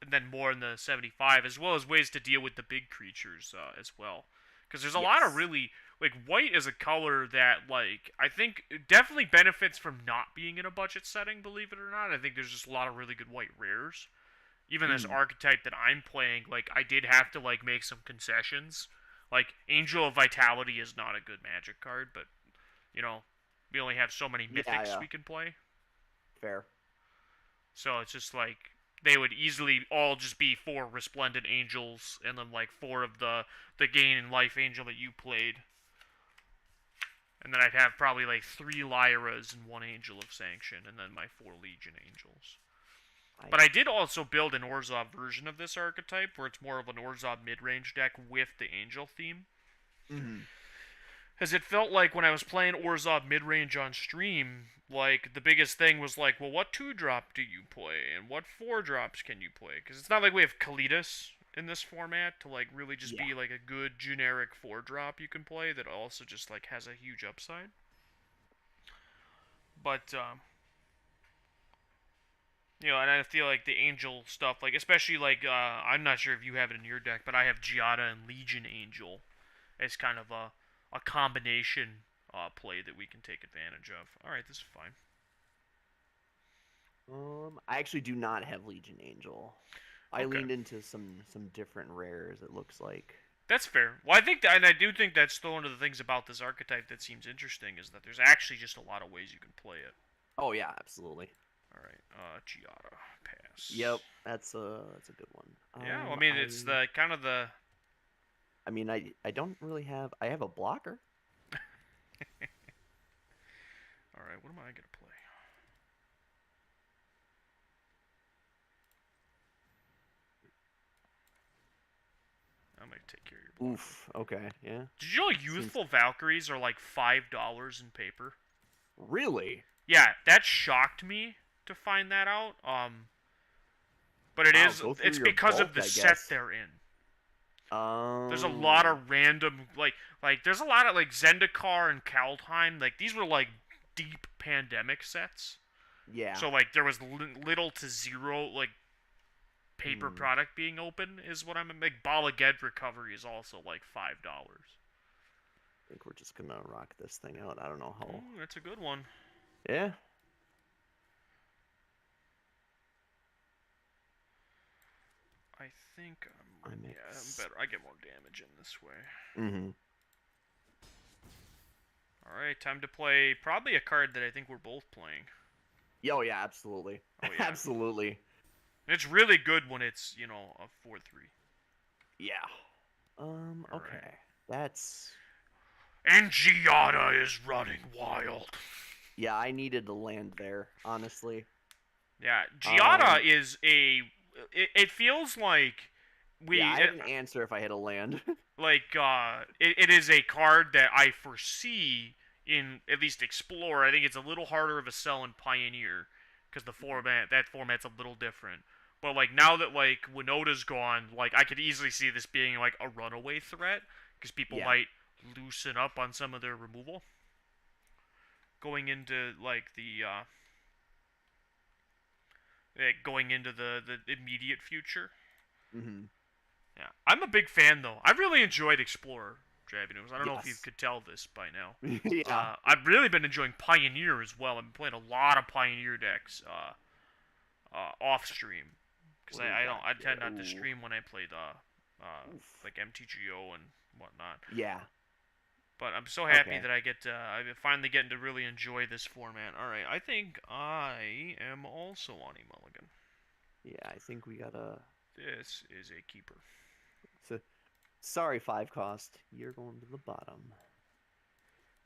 [SPEAKER 1] and then more in the 75, as well as ways to deal with the big creatures as well. Because there's a lot of
[SPEAKER 2] yes.
[SPEAKER 1] really like white is a color that like I think definitely benefits from not being in a budget setting. Believe it or not, I think there's just a lot of really good white rares. Even this
[SPEAKER 2] Mm,
[SPEAKER 1] archetype that I'm playing, like I did have to like make some concessions. Like Angel of Vitality is not a good Magic card, but you know we only have so many
[SPEAKER 2] yeah,
[SPEAKER 1] mythics
[SPEAKER 2] yeah,
[SPEAKER 1] we can play.
[SPEAKER 2] fair.
[SPEAKER 1] So it's just like they would easily all just be four resplendent angels, and then like four of the gain in life angel that you played, and then I'd have probably like three Lyras and one angel of sanction, and then my four legion angels.
[SPEAKER 2] I
[SPEAKER 1] But I did also build an Orzhov version of this archetype, where it's more of an Orzhov mid-range deck with the angel theme.
[SPEAKER 2] mhm.
[SPEAKER 1] As it felt like when I was playing Orzhov mid-range on stream, like the biggest thing was like, well, what 2-drop do you play, and what 4-drops can you play? Because it's not like we have Kalidas in this format to like really just
[SPEAKER 2] Yeah.
[SPEAKER 1] be like a good generic 4-drop you can play that also just like has a huge upside. But and I feel like the angel stuff, like especially like I'm not sure if you have it in your deck, but I have Giada and Legion Angel as kind of a combination play that we can take advantage of. All right, this is fine.
[SPEAKER 2] I actually do not have Legion Angel. I
[SPEAKER 1] Okay,
[SPEAKER 2] leaned into some different rares. It looks like.
[SPEAKER 1] that's fair. Well, I think that, and I do think that's still one of the things about this archetype that seems interesting is that there's actually just a lot of ways you can play it.
[SPEAKER 2] Oh yeah, absolutely.
[SPEAKER 1] All right, Giada
[SPEAKER 2] Yep,
[SPEAKER 1] pass.
[SPEAKER 2] that's a good one.
[SPEAKER 1] Yeah, well, I mean it's the kind of the.
[SPEAKER 2] I mean I don't really have I have a blocker.
[SPEAKER 1] All right, what am I gonna play? I'm gonna take care of your blocker.
[SPEAKER 2] Oof. Okay. Yeah.
[SPEAKER 1] Did you know
[SPEAKER 2] Seems
[SPEAKER 1] youthful Valkyries are like $5 in paper?
[SPEAKER 2] really.
[SPEAKER 1] Yeah, that shocked me to find that out. But it
[SPEAKER 2] Wow.
[SPEAKER 1] is
[SPEAKER 2] Go through
[SPEAKER 1] it's
[SPEAKER 2] your
[SPEAKER 1] because of
[SPEAKER 2] bulk,
[SPEAKER 1] the
[SPEAKER 2] I
[SPEAKER 1] set
[SPEAKER 2] guess.
[SPEAKER 1] they're in. There's a lot
[SPEAKER 2] Um.
[SPEAKER 1] of random like there's a lot of like Zendikar and Kaldheim. Like these were like deep pandemic sets.
[SPEAKER 2] Yeah.
[SPEAKER 1] So like there was little to zero like paper
[SPEAKER 2] Hmm.
[SPEAKER 1] product being open is what I'm like. Bala Ged recovery is also like $5.
[SPEAKER 2] I think we're just gonna rock this thing out. I don't know how.
[SPEAKER 1] That's a good one.
[SPEAKER 2] Yeah.
[SPEAKER 1] I think
[SPEAKER 2] I
[SPEAKER 1] yeah, I'm
[SPEAKER 2] mix.
[SPEAKER 1] better. I get more damage in this way.
[SPEAKER 2] Mm-hmm.
[SPEAKER 1] All right, time to play probably a card that I think we're both playing.
[SPEAKER 2] Oh yeah, absolutely.
[SPEAKER 1] Oh yeah,
[SPEAKER 2] Absolutely.
[SPEAKER 1] it's really good when it's a 4/3.
[SPEAKER 2] Yeah.
[SPEAKER 1] All right,
[SPEAKER 2] Okay. That's.
[SPEAKER 1] and Giada is running wild.
[SPEAKER 2] Yeah, I needed to land there, honestly.
[SPEAKER 1] Yeah, Giada
[SPEAKER 2] Um.
[SPEAKER 1] is a. It feels like
[SPEAKER 2] Yeah,
[SPEAKER 1] we
[SPEAKER 2] I had an answer if I had a land.
[SPEAKER 1] it is a card that I foresee in at least Explore. I think it's a little harder of a sell in Pioneer because the format's a little different. But like now that like Winota's gone, like I could easily see this being like a runaway threat because people
[SPEAKER 2] Yeah.
[SPEAKER 1] might loosen up on some of their removal going into like going into the immediate future.
[SPEAKER 2] Mm-hmm.
[SPEAKER 1] Yeah, I'm a big fan though. I really enjoyed Explorer, Dravenus. I don't know if you
[SPEAKER 2] Yes.
[SPEAKER 1] could tell this by now.
[SPEAKER 2] Yeah.
[SPEAKER 1] I've really been enjoying Pioneer as well. I've been playing a lot of Pioneer decks off stream because
[SPEAKER 2] What do we
[SPEAKER 1] I don't
[SPEAKER 2] got
[SPEAKER 1] I
[SPEAKER 2] here?
[SPEAKER 1] tend not to
[SPEAKER 2] Ooh.
[SPEAKER 1] stream when I play the
[SPEAKER 2] Oof.
[SPEAKER 1] like MTGO and whatnot.
[SPEAKER 2] Yeah.
[SPEAKER 1] But I'm so happy
[SPEAKER 2] Okay.
[SPEAKER 1] that I'm finally getting to really enjoy this format. All right, I think I am also on E Mulligan.
[SPEAKER 2] Yeah, I think we gotta.
[SPEAKER 1] This is a keeper.
[SPEAKER 2] So, sorry, 5 cost. You're going to the bottom.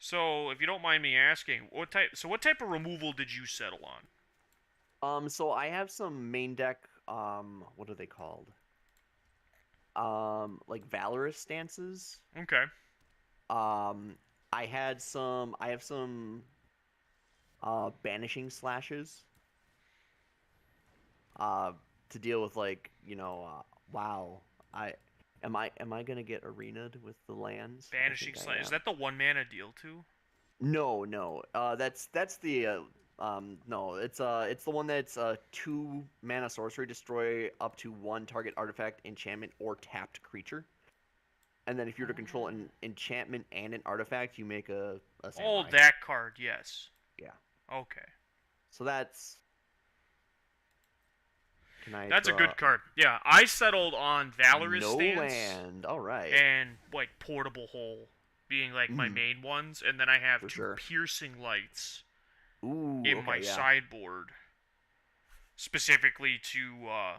[SPEAKER 1] So, if you don't mind me asking, what type of removal did you settle on?
[SPEAKER 2] So I have some main deck. What are they called? Like Valorous stances.
[SPEAKER 1] Okay.
[SPEAKER 2] Um, I had some. I have some. Banishing slashes. Uh, to deal with like wow. I am I gonna get arenaed with the lands? I
[SPEAKER 1] Banishing
[SPEAKER 2] think I
[SPEAKER 1] Slash. Is
[SPEAKER 2] am.
[SPEAKER 1] that the 1 mana deal too?
[SPEAKER 2] No, no. That's the no. It's the one that's 2 mana sorcery, destroy up to 1 target artifact, enchantment, or tapped creature. And then if you're to control an enchantment and an artifact, you make a
[SPEAKER 1] Oh,
[SPEAKER 2] samurai.
[SPEAKER 1] that card, yes.
[SPEAKER 2] Yeah.
[SPEAKER 1] Okay.
[SPEAKER 2] So that's. Can I
[SPEAKER 1] That's a
[SPEAKER 2] draw
[SPEAKER 1] good card. Yeah, I settled on Valorous
[SPEAKER 2] no
[SPEAKER 1] Stance
[SPEAKER 2] land? All right.
[SPEAKER 1] and like Portable Hole being like my
[SPEAKER 2] Mm,
[SPEAKER 1] main ones, and then I have
[SPEAKER 2] for
[SPEAKER 1] 2
[SPEAKER 2] sure.
[SPEAKER 1] Piercing Lights
[SPEAKER 2] Ooh.
[SPEAKER 1] in my
[SPEAKER 2] Okay. Yeah.
[SPEAKER 1] sideboard specifically to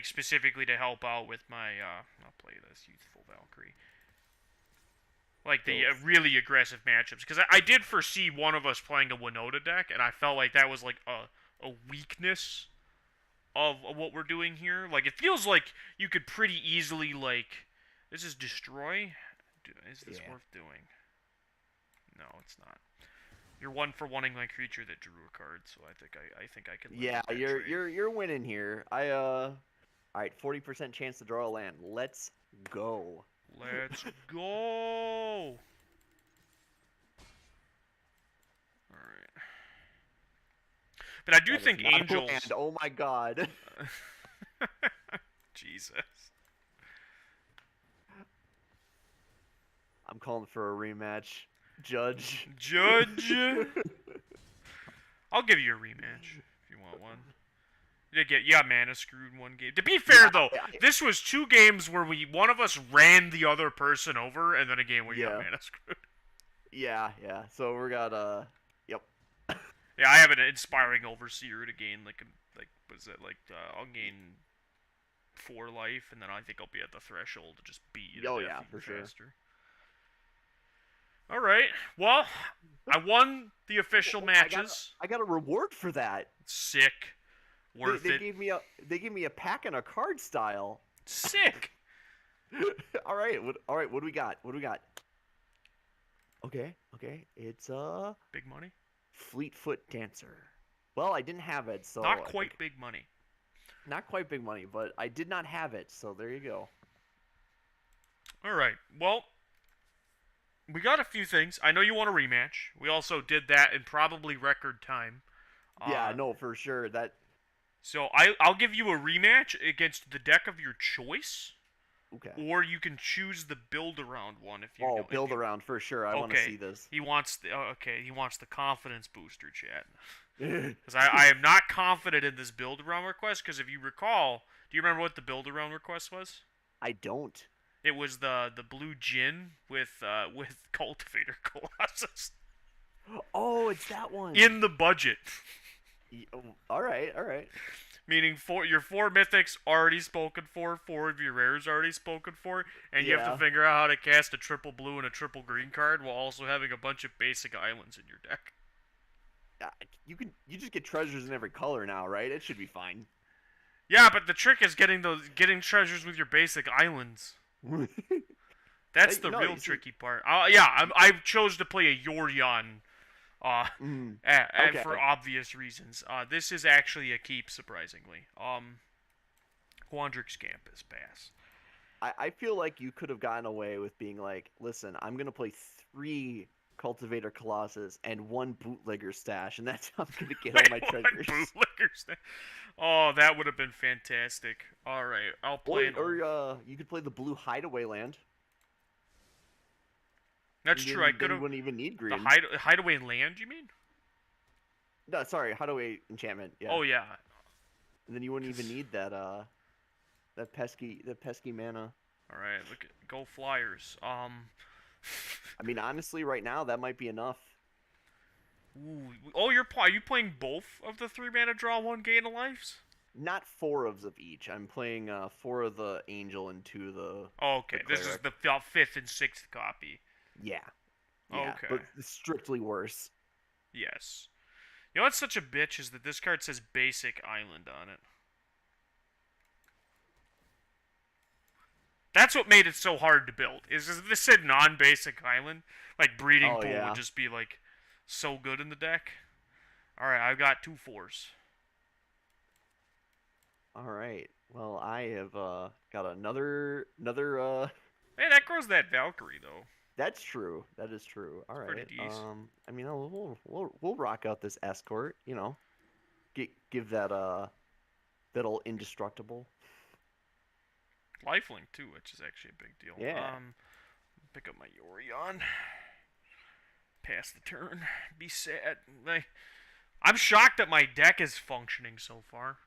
[SPEAKER 1] specifically to help out with my I'll play this Youthful Valkyrie. Like the
[SPEAKER 2] So
[SPEAKER 1] really aggressive matchups, because I did foresee one of us playing a Winota deck, and I felt like that was like a weakness of what we're doing here. Like, it feels like you could pretty easily, like, this is destroy. Is this
[SPEAKER 2] yeah.
[SPEAKER 1] worth doing? No, it's not. You're one for wanting my creature that drew a card, so I think I can live
[SPEAKER 2] Yeah.
[SPEAKER 1] with that
[SPEAKER 2] You're
[SPEAKER 1] trade.
[SPEAKER 2] you're you're winning here. All right. 40% chance to draw a land. Let's go.
[SPEAKER 1] Let's go. All right. But I do
[SPEAKER 2] That is
[SPEAKER 1] think
[SPEAKER 2] not a
[SPEAKER 1] Angels.
[SPEAKER 2] land. Oh my god.
[SPEAKER 1] Jesus.
[SPEAKER 2] I'm calling for a rematch. Judge.
[SPEAKER 1] Judge. I'll give you a rematch if you want one. You got mana screwed in one game. To be fair,
[SPEAKER 2] Yeah,
[SPEAKER 1] though, this was 2 games where one of us ran the other person over, and then a game where you got
[SPEAKER 2] Yeah.
[SPEAKER 1] mana screwed.
[SPEAKER 2] Yeah, yeah. So we got yep.
[SPEAKER 1] Yeah, I have an Inspiring Overseer to gain was it I'll gain 4 life, and then I think I'll be at the threshold to just beat you to
[SPEAKER 2] Oh
[SPEAKER 1] death
[SPEAKER 2] yeah,
[SPEAKER 1] even
[SPEAKER 2] for sure.
[SPEAKER 1] faster. All right. Well, I won the official matches.
[SPEAKER 2] I got a reward for that.
[SPEAKER 1] Sick. Worth
[SPEAKER 2] They
[SPEAKER 1] it.
[SPEAKER 2] gave me a pack and a card style.
[SPEAKER 1] Sick.
[SPEAKER 2] All right, what do we got? What do we got? Okay, okay. It's
[SPEAKER 1] Big money.
[SPEAKER 2] Fleetfoot Dancer. Well, I didn't have it, so
[SPEAKER 1] Not quite big money.
[SPEAKER 2] not quite big money, but I did not have it, so there you go.
[SPEAKER 1] All right. Well, we got a few things. I know you want a rematch. We also did that in probably record time.
[SPEAKER 2] Yeah, no, for sure. That
[SPEAKER 1] So I'll give you a rematch against the deck of your choice,
[SPEAKER 2] okay.
[SPEAKER 1] or you can choose the build around one if you.
[SPEAKER 2] Oh,
[SPEAKER 1] know, if
[SPEAKER 2] build
[SPEAKER 1] you,
[SPEAKER 2] around for sure. I want to
[SPEAKER 1] Okay.
[SPEAKER 2] see this.
[SPEAKER 1] He wants the he wants the confidence booster, chat. Because I am not confident in this build around request. Because if you recall, do you remember what the build around request was?
[SPEAKER 2] I don't.
[SPEAKER 1] It was the blue Jin with Cultivator Colossus
[SPEAKER 2] Oh, it's that one.
[SPEAKER 1] in the budget.
[SPEAKER 2] Oh, all right, all right.
[SPEAKER 1] Meaning your 4 mythics already spoken for, 4 of your rares already spoken for, and you have
[SPEAKER 2] Yeah.
[SPEAKER 1] to figure out how to cast a triple blue and a triple green card while also having a bunch of basic islands in your deck.
[SPEAKER 2] You just get treasures in every color now, right? It should be fine.
[SPEAKER 1] Yeah, but the trick is getting treasures with your basic islands. That's the
[SPEAKER 2] No,
[SPEAKER 1] real
[SPEAKER 2] you see-
[SPEAKER 1] tricky part. I chose to play a Yorion,
[SPEAKER 2] Mm,
[SPEAKER 1] and
[SPEAKER 2] okay.
[SPEAKER 1] for obvious reasons. This is actually a keep, surprisingly. Quandrix Campus pass.
[SPEAKER 2] I feel like you could have gotten away with being like, listen, I'm gonna play 3 Cultivator Colossus and 1 Bootlegger Stash, and that's how I'm gonna get all my treasures.
[SPEAKER 1] Bootlickers. Oh, that would have been fantastic. All right, I'll play.
[SPEAKER 2] Or you could play the blue Hideaway Land.
[SPEAKER 1] That's true. I could
[SPEAKER 2] You
[SPEAKER 1] have
[SPEAKER 2] wouldn't even need
[SPEAKER 1] the
[SPEAKER 2] green.
[SPEAKER 1] hideaway land. You mean?
[SPEAKER 2] No, sorry, Hideaway enchantment. Yeah.
[SPEAKER 1] Oh yeah.
[SPEAKER 2] And then you wouldn't even need that pesky mana.
[SPEAKER 1] All right. Go Flyers.
[SPEAKER 2] I mean, honestly, right now that might be enough.
[SPEAKER 1] Ooh. Oh, are you playing both of the 3 mana draw 1 gain of lives?
[SPEAKER 2] Not 4 of each. I'm playing 4 of the Angel and 2 of the.
[SPEAKER 1] Oh, okay.
[SPEAKER 2] The
[SPEAKER 1] This is
[SPEAKER 2] Cleric.
[SPEAKER 1] the 5th and 6th copy.
[SPEAKER 2] Yeah. Yeah.
[SPEAKER 1] Okay.
[SPEAKER 2] But strictly worse.
[SPEAKER 1] Yes. You know what's such a bitch is that this card says basic island on it. That's what made it so hard to build. Is if this said non-basic island, like Breeding
[SPEAKER 2] Oh,
[SPEAKER 1] Pool
[SPEAKER 2] yeah.
[SPEAKER 1] would just be like so good in the deck. All right, I've got 2 4s.
[SPEAKER 2] All right. Well, I have got another
[SPEAKER 1] Hey, that grows that Valkyrie though.
[SPEAKER 2] That's true. That is true. All
[SPEAKER 1] It's pretty
[SPEAKER 2] right.
[SPEAKER 1] decent.
[SPEAKER 2] I mean, we'll rock out this escort. You know, give that that old indestructible.
[SPEAKER 1] Lifelink too, which is actually a big deal.
[SPEAKER 2] Yeah.
[SPEAKER 1] Pick up my Yorion. Pass the turn. Be sad. I'm shocked that my deck is functioning so far.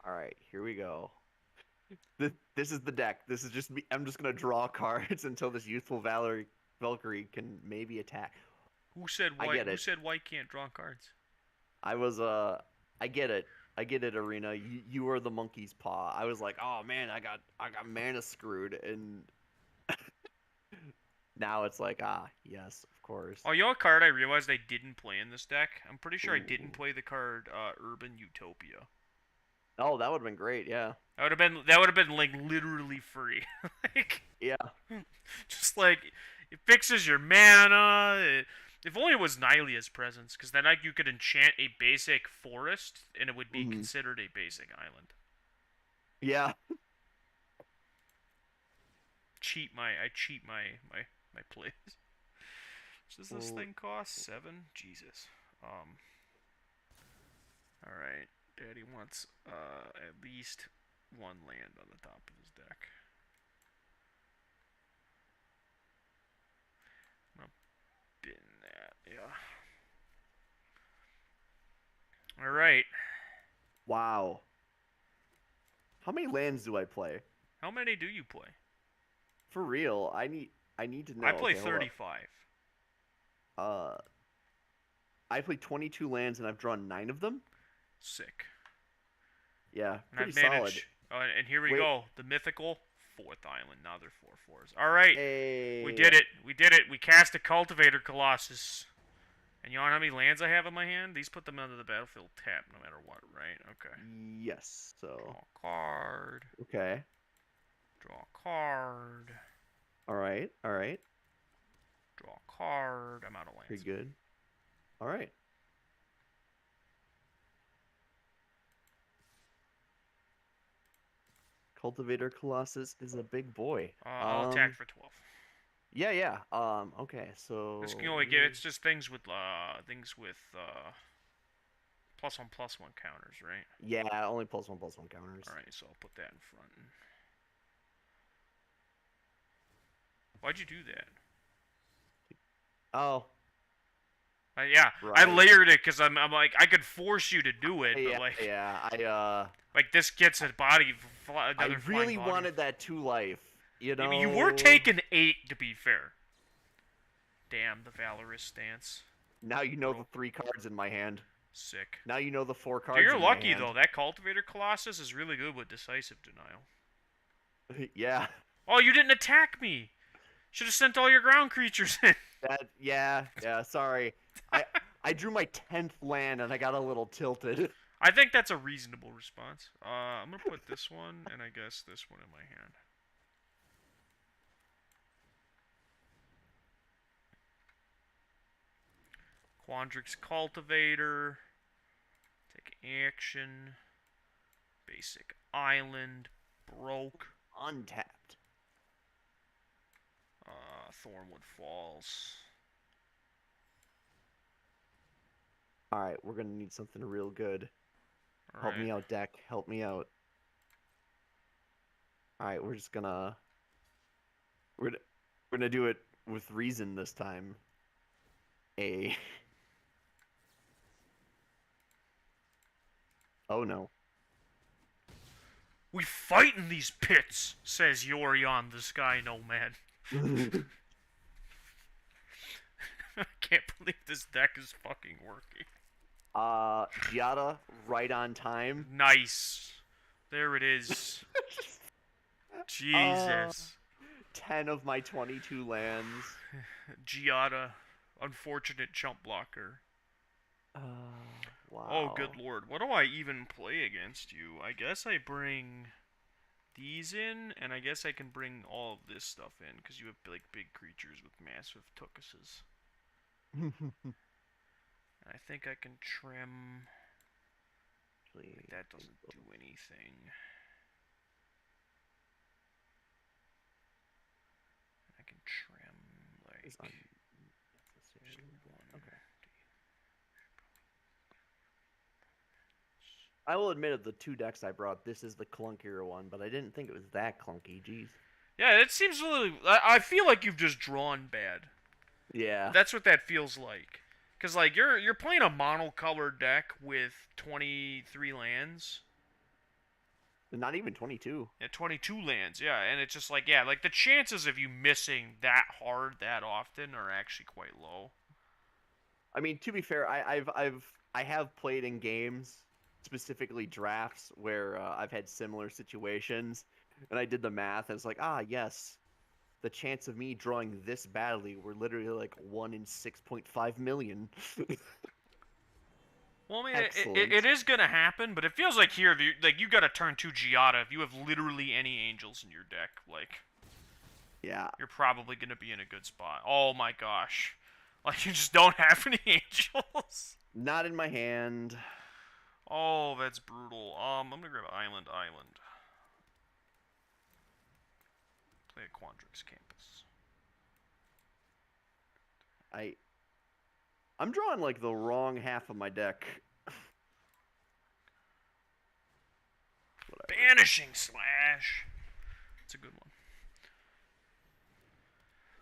[SPEAKER 2] All right. Here we go. This is the deck. This is just me. I'm just gonna draw cards until this youthful Valkyrie can maybe attack.
[SPEAKER 1] Who said
[SPEAKER 2] I
[SPEAKER 1] white?
[SPEAKER 2] get
[SPEAKER 1] Who
[SPEAKER 2] it.
[SPEAKER 1] said white can't draw cards?
[SPEAKER 2] I was I get it. I get it, Arena. You were the monkey's paw. I was like, oh man, I got mana screwed, and now it's like, yes, of course.
[SPEAKER 1] Oh, you know what card I realized I didn't play in this deck? I'm pretty sure I didn't
[SPEAKER 2] Ooh.
[SPEAKER 1] play the card Urban Utopia.
[SPEAKER 2] Oh, that would have been great. Yeah.
[SPEAKER 1] That would have been like literally free. Like
[SPEAKER 2] Yeah.
[SPEAKER 1] just like it fixes your mana. If only it was Nylie's presence, because then you could enchant a basic forest and it would be
[SPEAKER 2] Mhm.
[SPEAKER 1] considered a basic island.
[SPEAKER 2] Yeah.
[SPEAKER 1] I cheat my plays. Does this
[SPEAKER 2] Well,
[SPEAKER 1] thing cost 7? Jesus. All right. Daddy wants at least one land on the top of his deck. I'm gonna bin that. Yeah. All right.
[SPEAKER 2] wow. How many lands do I play?
[SPEAKER 1] How many do you play?
[SPEAKER 2] For real, I need to know.
[SPEAKER 1] I play
[SPEAKER 2] Okay, hold up.
[SPEAKER 1] 35.
[SPEAKER 2] I played 22 lands and I've drawn 9 of them.
[SPEAKER 1] Sick.
[SPEAKER 2] Yeah,
[SPEAKER 1] And
[SPEAKER 2] pretty
[SPEAKER 1] I've
[SPEAKER 2] solid.
[SPEAKER 1] managed. And here we
[SPEAKER 2] Wait.
[SPEAKER 1] go. The mythical fourth island. Now they're 4/4s. All right.
[SPEAKER 2] Hey.
[SPEAKER 1] We did it. We did it. We cast a Cultivator Colossus. And you know how many lands I have in my hand? These put them under the battlefield tap no matter what, right? Okay.
[SPEAKER 2] Yes.
[SPEAKER 1] Draw
[SPEAKER 2] So.
[SPEAKER 1] a card.
[SPEAKER 2] Okay.
[SPEAKER 1] Draw a card.
[SPEAKER 2] All right. All right.
[SPEAKER 1] Draw a card. I'm out of lands.
[SPEAKER 2] Pretty good. All right. Cultivator Colossus is a big boy.
[SPEAKER 1] I'll attack for 12.
[SPEAKER 2] Yeah, yeah. Okay, so
[SPEAKER 1] This can only get. It's just things with +1/+1 counters, right?
[SPEAKER 2] yeah, only +1/+1 counters.
[SPEAKER 1] All right, so I'll put that in front. Why'd you do that?
[SPEAKER 2] Oh,
[SPEAKER 1] Yeah, I
[SPEAKER 2] right.
[SPEAKER 1] layered it because I'm like I could force you to do it,
[SPEAKER 2] Yeah,
[SPEAKER 1] but like
[SPEAKER 2] yeah.
[SPEAKER 1] like this gets a body
[SPEAKER 2] I
[SPEAKER 1] another flying
[SPEAKER 2] really
[SPEAKER 1] body.
[SPEAKER 2] wanted that 2 life. You
[SPEAKER 1] I
[SPEAKER 2] know.
[SPEAKER 1] mean, you were taking 8 to be fair. Damn the Valorous stance.
[SPEAKER 2] Now you know the 3 cards in my hand.
[SPEAKER 1] Sick.
[SPEAKER 2] Now you know the 4 cards.
[SPEAKER 1] Dude, you're
[SPEAKER 2] in my
[SPEAKER 1] lucky
[SPEAKER 2] hand.
[SPEAKER 1] though. That Cultivator Colossus is really good with decisive denial.
[SPEAKER 2] Yeah.
[SPEAKER 1] Oh, you didn't attack me. Should have sent all your ground creatures in.
[SPEAKER 2] Yeah. Sorry. I drew my 10th land and I got a little tilted.
[SPEAKER 1] I think that's a reasonable response. I'm gonna put this one and I guess this one in my hand. Quandrix Cultivator. Take action. Basic Island. Broke.
[SPEAKER 2] Untapped.
[SPEAKER 1] Thornwood Falls.
[SPEAKER 2] All right, we're gonna need something real good.
[SPEAKER 1] All
[SPEAKER 2] Help
[SPEAKER 1] right.
[SPEAKER 2] me out, deck. Help me out. All right, we're just gonna we're gonna do it with reason this time. Oh no.
[SPEAKER 1] We fight in these pits, says Yorion the Sky Nomad. I can't believe this deck is fucking working.
[SPEAKER 2] Giada, right on time.
[SPEAKER 1] Nice. There it is. Jesus.
[SPEAKER 2] 10 of my 22 lands.
[SPEAKER 1] Giada. Unfortunate chump blocker.
[SPEAKER 2] Wow.
[SPEAKER 1] Oh, good lord. What do I even play against you? I guess I bring these in, and I guess I can bring all of this stuff in, because you have like big creatures with massive tukuses. I think I can trim. That doesn't do anything. I can trim
[SPEAKER 2] is unnecessarily bad. Okay. I will admit of the 2 decks I brought, this is the clunkier one, but I didn't think it was that clunky. Jeez.
[SPEAKER 1] Yeah, it seems really. I feel like you've just drawn bad.
[SPEAKER 2] Yeah.
[SPEAKER 1] That's what that feels like. Cause like you're playing a monocolored deck with 23 lands.
[SPEAKER 2] Not even 22.
[SPEAKER 1] Yeah, 22 lands. Yeah, and it's just like like the chances of you missing that hard that often are actually quite low.
[SPEAKER 2] I mean, to be fair, I have played in games, specifically drafts, where I've had similar situations, and I did the math, and it's like, yes, the chance of me drawing this badly were literally like 1 in 6.5 million.
[SPEAKER 1] Well, I mean,
[SPEAKER 2] Excellent.
[SPEAKER 1] it is gonna happen, but it feels like here, like you gotta turn to Giada if you have literally any angels in your deck. Like,
[SPEAKER 2] Yeah.
[SPEAKER 1] you're probably gonna be in a good spot. Oh my gosh, like you just don't have any angels.
[SPEAKER 2] Not in my hand.
[SPEAKER 1] Oh, that's brutal. I'm gonna grab Island. Play a Quandrix Campus.
[SPEAKER 2] I'm drawing like the wrong half of my deck.
[SPEAKER 1] Banishing Slash. It's a good one.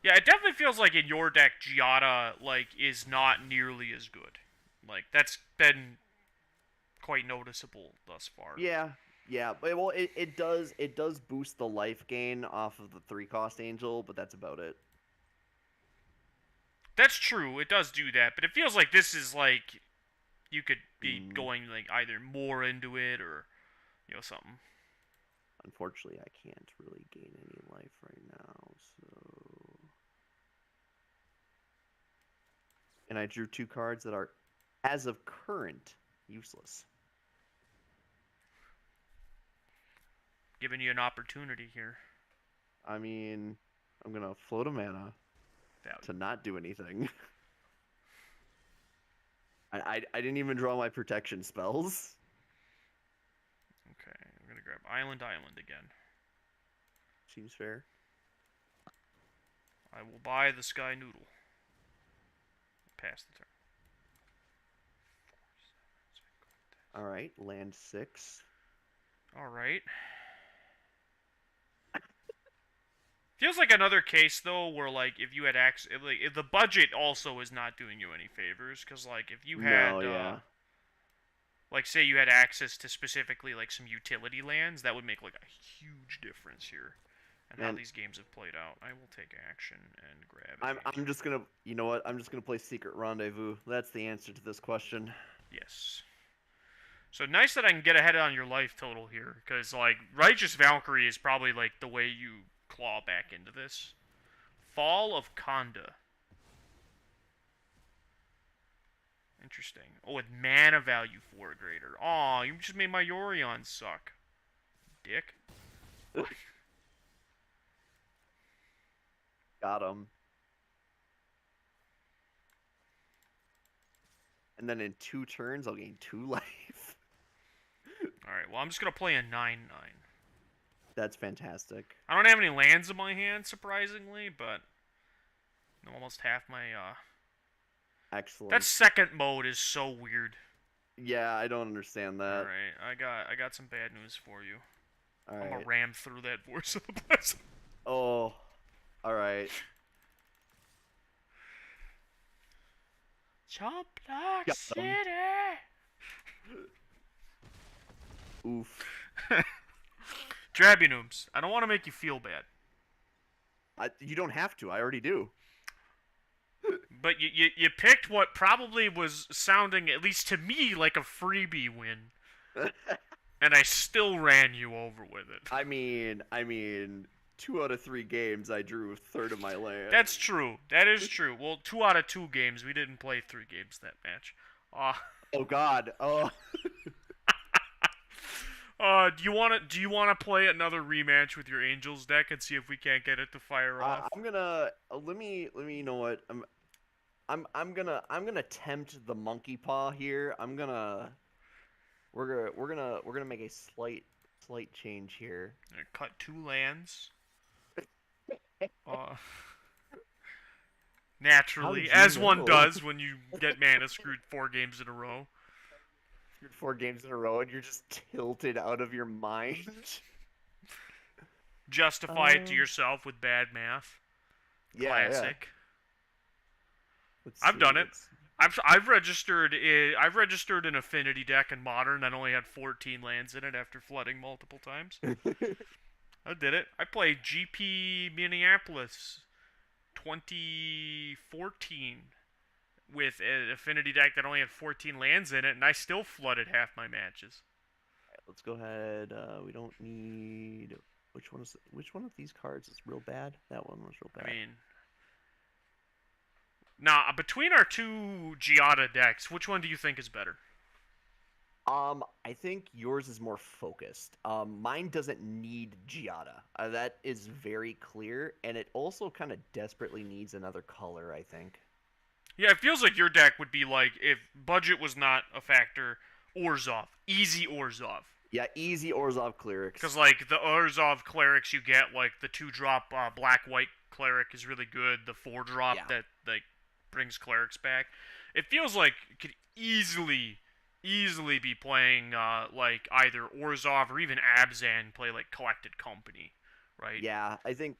[SPEAKER 1] Yeah, it definitely feels like in your deck, Giada like is not nearly as good. Like that's been quite noticeable thus far.
[SPEAKER 2] Yeah, but well, it does boost the life gain off of the 3-cost angel, but that's about it.
[SPEAKER 1] That's true. It does do that, but it feels like this is like you could be going like either more into it or something.
[SPEAKER 2] Unfortunately, I can't really gain any life right now, so. And I drew 2 cards that are, as of current, useless.
[SPEAKER 1] Giving you an opportunity here.
[SPEAKER 2] I mean, I'm gonna float a mana to not do anything. I didn't even draw my protection spells.
[SPEAKER 1] Okay, I'm gonna grab Island again.
[SPEAKER 2] Seems fair.
[SPEAKER 1] I will buy the Sky Noodle. Pass the turn.
[SPEAKER 2] Alright, land 6.
[SPEAKER 1] Alright. Feels like another case though, where like if you had access, if the budget also is not doing you any favors, because like if you had, like say you had access to specifically like some utility lands, that would make like a huge difference here, and how these games have played out. I will take action and grab.
[SPEAKER 2] I'm just gonna, you know what? I'm just gonna play Secret Rendezvous. That's the answer to this question.
[SPEAKER 1] Yes. So nice that I can get ahead on your life total here, because like Righteous Valkyrie is probably like the way you claw back into this. Fall of Khanda. Interesting. Oh, with mana value 4 greater. Aw, you just made my Yorion suck. Dick.
[SPEAKER 2] Got him. And then in 2 turns, I'll gain 2 life.
[SPEAKER 1] Alright, well, I'm just going to play a 9/9.
[SPEAKER 2] That's fantastic.
[SPEAKER 1] I don't have any lands in my hand, surprisingly, but almost half my,
[SPEAKER 2] Excellent.
[SPEAKER 1] That second mode is so weird.
[SPEAKER 2] Yeah, I don't understand that.
[SPEAKER 1] Alright, I got some bad news for you.
[SPEAKER 2] All right.
[SPEAKER 1] I'm gonna ram through that Voice of the Blessed.
[SPEAKER 2] Oh, alright.
[SPEAKER 1] Chop Block City!
[SPEAKER 2] Oof.
[SPEAKER 1] Drabunums, I don't want to make you feel bad.
[SPEAKER 2] You don't have to. I already do.
[SPEAKER 1] But you picked what probably was sounding, at least to me, like a freebie win. And I still ran you over with it.
[SPEAKER 2] I mean, 2 out of 3 games I drew a third of my land.
[SPEAKER 1] That's true. That is true. Well, 2 out of 2 games. We didn't play 3 games that match.
[SPEAKER 2] Oh God. Oh.
[SPEAKER 1] Do you want to play another rematch with your Angels deck and see if we can't get it to fire off?
[SPEAKER 2] I'm gonna let me you know what I'm gonna tempt the monkey paw here. We're gonna make a slight change here.
[SPEAKER 1] Cut 2 lands.
[SPEAKER 2] How
[SPEAKER 1] Naturally,
[SPEAKER 2] did you
[SPEAKER 1] as one
[SPEAKER 2] know?
[SPEAKER 1] does when you get mana screwed 4 games in a row.
[SPEAKER 2] You're 4 games in a row and you're just tilted out of your mind.
[SPEAKER 1] Justify it to
[SPEAKER 2] Um,
[SPEAKER 1] yourself with bad math.
[SPEAKER 2] yeah, yeah.
[SPEAKER 1] Classic.
[SPEAKER 2] Let's
[SPEAKER 1] I've
[SPEAKER 2] see.
[SPEAKER 1] done it.
[SPEAKER 2] Let's.
[SPEAKER 1] I've registered an Affinity deck in Modern that only had 14 lands in it after flooding multiple times. I did it. I played GP Minneapolis 2014 with an Affinity deck that only had 14 lands in it, and I still flooded half my matches.
[SPEAKER 2] Let's go ahead. We don't need. Which one of these cards is real bad? That one was real
[SPEAKER 1] I
[SPEAKER 2] bad.
[SPEAKER 1] mean, now between our two Giada decks, which one do you think is better?
[SPEAKER 2] I think yours is more focused. Mine doesn't need Giada. That is very clear, and it also kind of desperately needs another color, I think.
[SPEAKER 1] Yeah, it feels like your deck would be like if budget was not a factor, Orzhov, easy Orzhov.
[SPEAKER 2] Yeah, easy Orzhov clerics.
[SPEAKER 1] Because like the Orzhov clerics you get, like the 2-drop black white cleric is really good. The 4-drop
[SPEAKER 2] Yeah.
[SPEAKER 1] that like brings clerics back. It feels like it could easily be playing like either Orzhov or even Abzan play like Collected Company, right?
[SPEAKER 2] Yeah, I think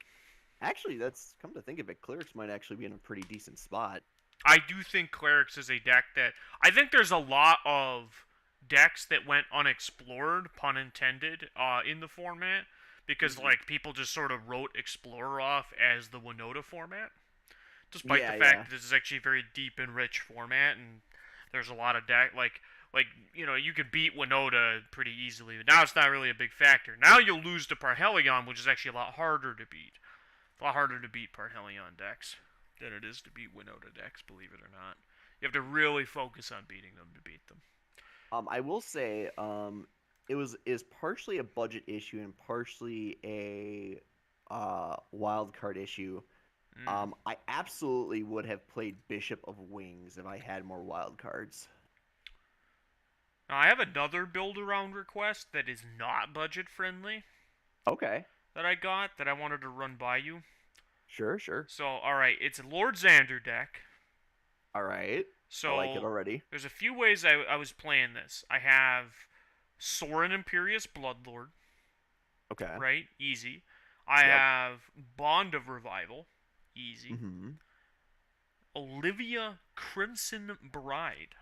[SPEAKER 2] actually that's come to think of it, clerics might actually be in a pretty decent spot.
[SPEAKER 1] I do think Clerics is a deck that I think there's a lot of decks that went unexplored, pun intended, in the format because like people just sort of wrote Explorer off as the Winota format, despite
[SPEAKER 2] Yeah,
[SPEAKER 1] the fact
[SPEAKER 2] yeah.
[SPEAKER 1] that this is actually a very deep and rich format, and there's a lot of deck like you could beat Winota pretty easily. But now it's not really a big factor. Now you'll lose to Parhelion, which is actually a lot harder to beat. A lot harder to beat Parhelion decks than it is to beat Winota decks, believe it or not. You have to really focus on beating them to beat them.
[SPEAKER 2] I will say, it is partially a budget issue and partially a wild card issue.
[SPEAKER 1] Mm.
[SPEAKER 2] I absolutely would have played Bishop of Wings if I had more wild cards.
[SPEAKER 1] Now, I have another build around request that is not budget friendly
[SPEAKER 2] Okay.
[SPEAKER 1] that I got that I wanted to run by you.
[SPEAKER 2] Sure, sure.
[SPEAKER 1] So, alright, it's a Lord Xander deck.
[SPEAKER 2] All right. I like it
[SPEAKER 1] So,
[SPEAKER 2] already.
[SPEAKER 1] there's a few ways I was playing this. I have Sorin Imperious Bloodlord,
[SPEAKER 2] Okay.
[SPEAKER 1] right? Easy. I
[SPEAKER 2] Yep.
[SPEAKER 1] have Bond of Revival, easy.
[SPEAKER 2] Mm-hmm.
[SPEAKER 1] Olivia Crimson Bride.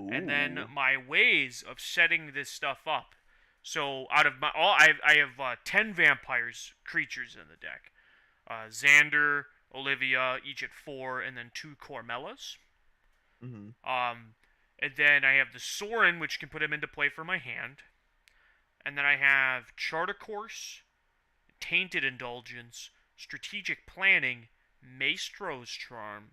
[SPEAKER 2] Ooh.
[SPEAKER 1] And then my ways of setting this stuff up. So out of my I have 10 vampires creatures in the deck. Xander, Olivia, each at 4, and then 2 Cormellas.
[SPEAKER 2] Mm-hmm.
[SPEAKER 1] And then I have the Sorin, which can put him into play for my hand. And then I have Chartercourse, Tainted Indulgence, Strategic Planning, Maestro's Charm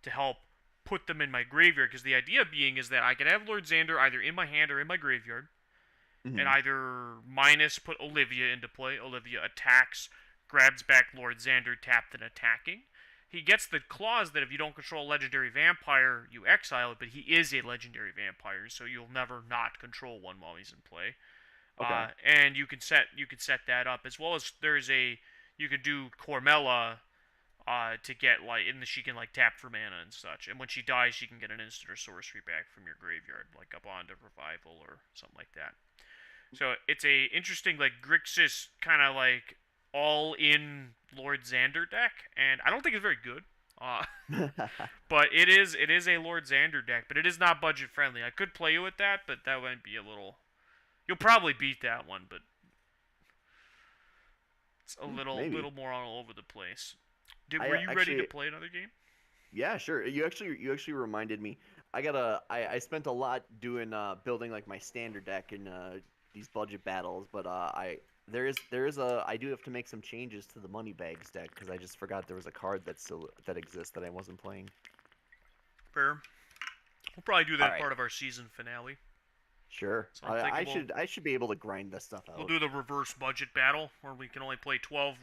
[SPEAKER 1] to help put them in my graveyard. Because the idea being is that I can have Lord Xander either in my hand or in my graveyard,
[SPEAKER 2] Mm-hmm.
[SPEAKER 1] and either minus put Olivia into play. Olivia attacks, grabs back Lord Xander, tapped and attacking. He gets the clause that if you don't control a legendary vampire, you exile it, but he is a legendary vampire, so you'll never not control one while he's in play.
[SPEAKER 2] Okay.
[SPEAKER 1] And you can set that up as well as you could do Cormella to get like she can like tap for mana and such, and when she dies she can get an instant or sorcery back from your graveyard, like a Bond of Revival or something like that. So it's a interesting like Grixis kind of like all in Lord Xander deck, and I don't think it's very good. But it is a Lord Xander deck, but it is not budget friendly. I could play you with that, but that might be a little. You'll probably beat that one, but it's a
[SPEAKER 2] Maybe.
[SPEAKER 1] little more all over the place.
[SPEAKER 2] I
[SPEAKER 1] Were you ready to
[SPEAKER 2] actually-
[SPEAKER 1] play another game?
[SPEAKER 2] Yeah, sure. You actually reminded me. I spent a lot doing building like my standard deck in these budget battles, but I do have to make some changes to the Moneybags deck because I just forgot there was a card that exists that I wasn't playing.
[SPEAKER 1] Fair. We'll probably do that
[SPEAKER 2] Alright.
[SPEAKER 1] part of our season finale.
[SPEAKER 2] Sure.
[SPEAKER 1] So I'm thinking
[SPEAKER 2] I should be able to grind this stuff out.
[SPEAKER 1] We'll do the reverse budget battle, where we can only play 12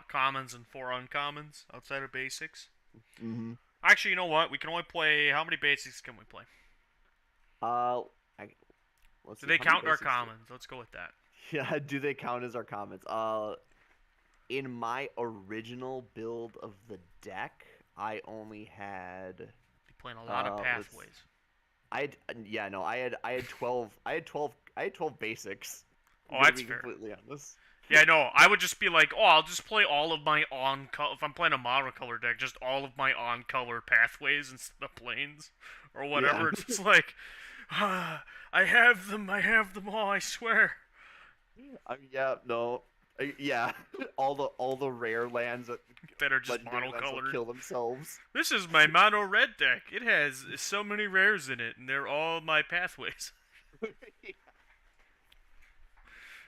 [SPEAKER 1] commons and 4 uncommons outside of basics.
[SPEAKER 2] Mm-hmm.
[SPEAKER 1] Actually, you know what? We can only play. How many basics can we play?
[SPEAKER 2] Let's
[SPEAKER 1] Do
[SPEAKER 2] see,
[SPEAKER 1] they
[SPEAKER 2] how many
[SPEAKER 1] count our
[SPEAKER 2] basics do-
[SPEAKER 1] commons? Let's go with that.
[SPEAKER 2] Yeah, do they count as our comments? In my original build of the deck, I only had
[SPEAKER 1] You're playing a lot of
[SPEAKER 2] let's
[SPEAKER 1] pathways.
[SPEAKER 2] I had yeah, no, I had 12 I had 12 basics. I'm
[SPEAKER 1] Oh,
[SPEAKER 2] gonna
[SPEAKER 1] that's
[SPEAKER 2] be
[SPEAKER 1] fair.
[SPEAKER 2] completely honest.
[SPEAKER 1] Yeah, no, I would just be like, oh, I'll just play all of my on color. If I'm playing a monocolor deck, just all of my on color pathways instead of planes or
[SPEAKER 2] Yeah.
[SPEAKER 1] whatever. It's just like, I have them. I have them all. I swear.
[SPEAKER 2] Yeah, no. Yeah, all the rare lands that
[SPEAKER 1] That are just
[SPEAKER 2] legendary lands will
[SPEAKER 1] monocolored.
[SPEAKER 2] kill themselves.
[SPEAKER 1] This is my mono red deck. It has so many rares in it, and they're all my pathways.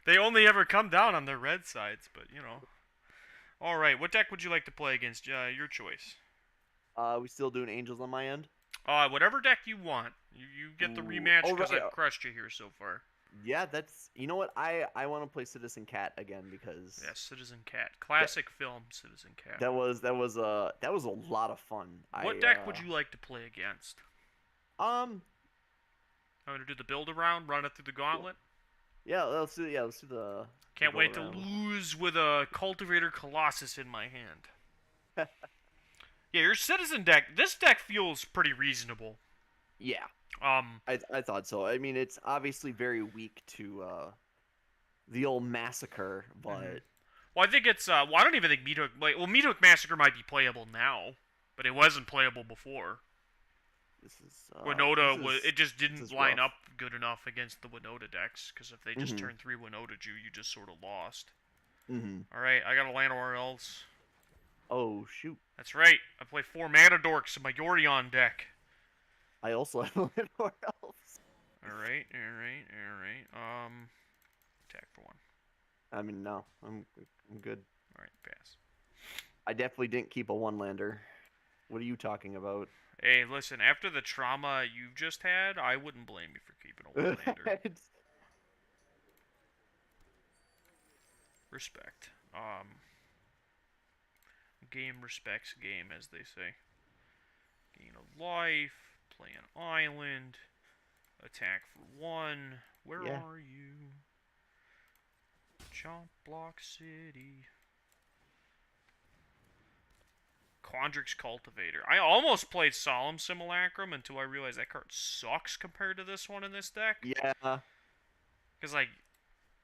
[SPEAKER 1] They only ever come down on their red sides, but you know. All right, what deck would you like to play against? Your choice.
[SPEAKER 2] We still doing angels on my end?
[SPEAKER 1] Whatever deck you want. You get the
[SPEAKER 2] Ooh.
[SPEAKER 1] rematch
[SPEAKER 2] Oh
[SPEAKER 1] because
[SPEAKER 2] right.
[SPEAKER 1] I've crushed you here so far.
[SPEAKER 2] Yeah, that's you know what I want to play Citizen Cat again because
[SPEAKER 1] Yes, Citizen Cat, classic film, Citizen Cat.
[SPEAKER 2] that was a lot of fun.
[SPEAKER 1] What deck would you like to play against?
[SPEAKER 2] Um
[SPEAKER 1] I'm gonna do the build around, run it through the gauntlet.
[SPEAKER 2] let's do the
[SPEAKER 1] Can't
[SPEAKER 2] build
[SPEAKER 1] wait to
[SPEAKER 2] around.
[SPEAKER 1] lose with a Cultivator Colossus in my hand. Yeah, your Citizen deck. This deck feels pretty reasonable.
[SPEAKER 2] Yeah,
[SPEAKER 1] Um,
[SPEAKER 2] I thought so. I mean, it's obviously very weak to the old massacre,
[SPEAKER 1] mhm.
[SPEAKER 2] but
[SPEAKER 1] Well, I think it's. Well, I don't even think Meat Hook. Like, well, Meat Hook Massacre might be playable now, but it wasn't playable before.
[SPEAKER 2] this is
[SPEAKER 1] Winota was. It just
[SPEAKER 2] this
[SPEAKER 1] didn't
[SPEAKER 2] is
[SPEAKER 1] line
[SPEAKER 2] rough.
[SPEAKER 1] up good enough against the Winota decks. Because if they just
[SPEAKER 2] Mhm.
[SPEAKER 1] turned 3 Winota you, you just sort of lost.
[SPEAKER 2] Mhm.
[SPEAKER 1] All right, I got a Llanowar Elves.
[SPEAKER 2] Oh shoot.
[SPEAKER 1] That's right. I play 4 Mana Dorks in my Yorion deck.
[SPEAKER 2] I also have Lenore Elves.
[SPEAKER 1] All right, all right, all right. Attack for 1.
[SPEAKER 2] I mean, no, I'm good.
[SPEAKER 1] All right, pass.
[SPEAKER 2] I definitely didn't keep a one lander. What are you talking about?
[SPEAKER 1] Hey, listen. After the trauma you've just had, I wouldn't blame you for keeping a one-lander. Respect. Game respects game, as they say. Gain a life. Play an island. Attack for 1. Where
[SPEAKER 2] Yeah.
[SPEAKER 1] are you? Chomp Block City. Quandrix Cultivator. I almost played Solemn Simulacrum until I realized that card sucks compared to this one in this deck.
[SPEAKER 2] Yeah.
[SPEAKER 1] Because, like,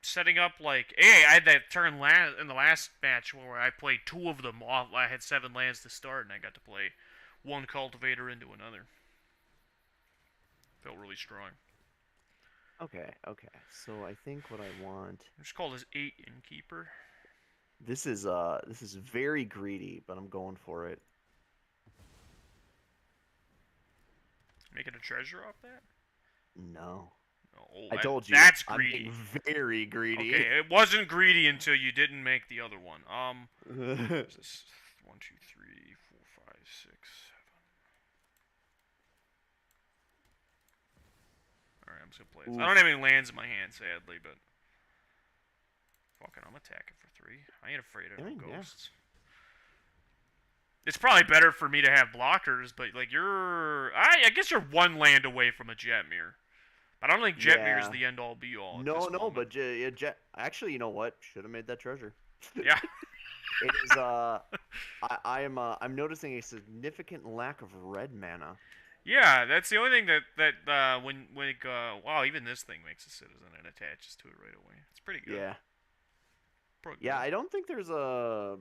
[SPEAKER 1] setting up, like, hey, I had that turn in the last match where I played 2 of them off. I had 7 lands to start, and I got to play 1 Cultivator into another. Felt really strong.
[SPEAKER 2] Okay. So I think what I want.
[SPEAKER 1] I'm just call this 8 Innkeeper.
[SPEAKER 2] This is very greedy, but I'm going for it.
[SPEAKER 1] Making a treasure off that?
[SPEAKER 2] No.
[SPEAKER 1] Oh,
[SPEAKER 2] I told you.
[SPEAKER 1] That's
[SPEAKER 2] I'm
[SPEAKER 1] greedy.
[SPEAKER 2] being very greedy.
[SPEAKER 1] Okay, it wasn't greedy until you didn't make the other one. Is this 1, 2, 3, 4, 5, 6, 7. Alright, I'm just gonna play this. I don't have any lands in my hand, sadly, but fucking, I'm attacking for 3. I ain't afraid of no ghosts. It's probably better for me to have blockers, but like I guess you're 1 land away from a Jetmir. But I don't think Jetmir is the end all be all.
[SPEAKER 2] No, but actually, you know what? Should have made that treasure.
[SPEAKER 1] Yeah.
[SPEAKER 2] It is I'm noticing a significant lack of red mana.
[SPEAKER 1] Yeah, that's the only thing that when it wow, even this thing makes a citizen and attaches to it right away. It's pretty good.
[SPEAKER 2] Yeah.
[SPEAKER 1] Pretty
[SPEAKER 2] Yeah,
[SPEAKER 1] good.
[SPEAKER 2] I don't think there's other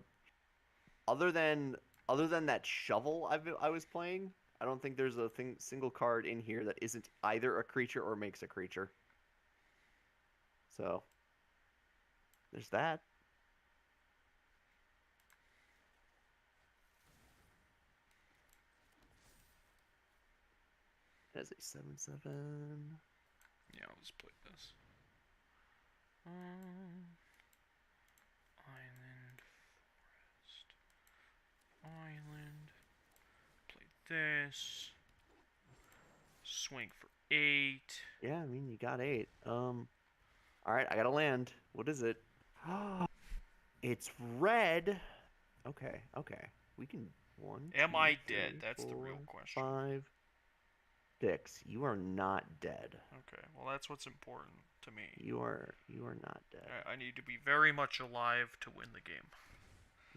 [SPEAKER 2] than that shovel I was playing. I don't think there's a single card in here that isn't either a creature or makes a creature. So there's that. That's a 7/7.
[SPEAKER 1] Yeah, I'll just play this. Island, forest, island. Play this. Swing for 8.
[SPEAKER 2] Yeah, I mean you got 8. All right, I got to land. What is it? It's red. Okay. We can 1.
[SPEAKER 1] Am
[SPEAKER 2] 2,
[SPEAKER 1] I
[SPEAKER 2] 3,
[SPEAKER 1] dead? That's the
[SPEAKER 2] 4,
[SPEAKER 1] real question.
[SPEAKER 2] 5, 6. You are not dead.
[SPEAKER 1] Okay, well that's what's important to me.
[SPEAKER 2] You are not dead.
[SPEAKER 1] I need to be very much alive to win the game.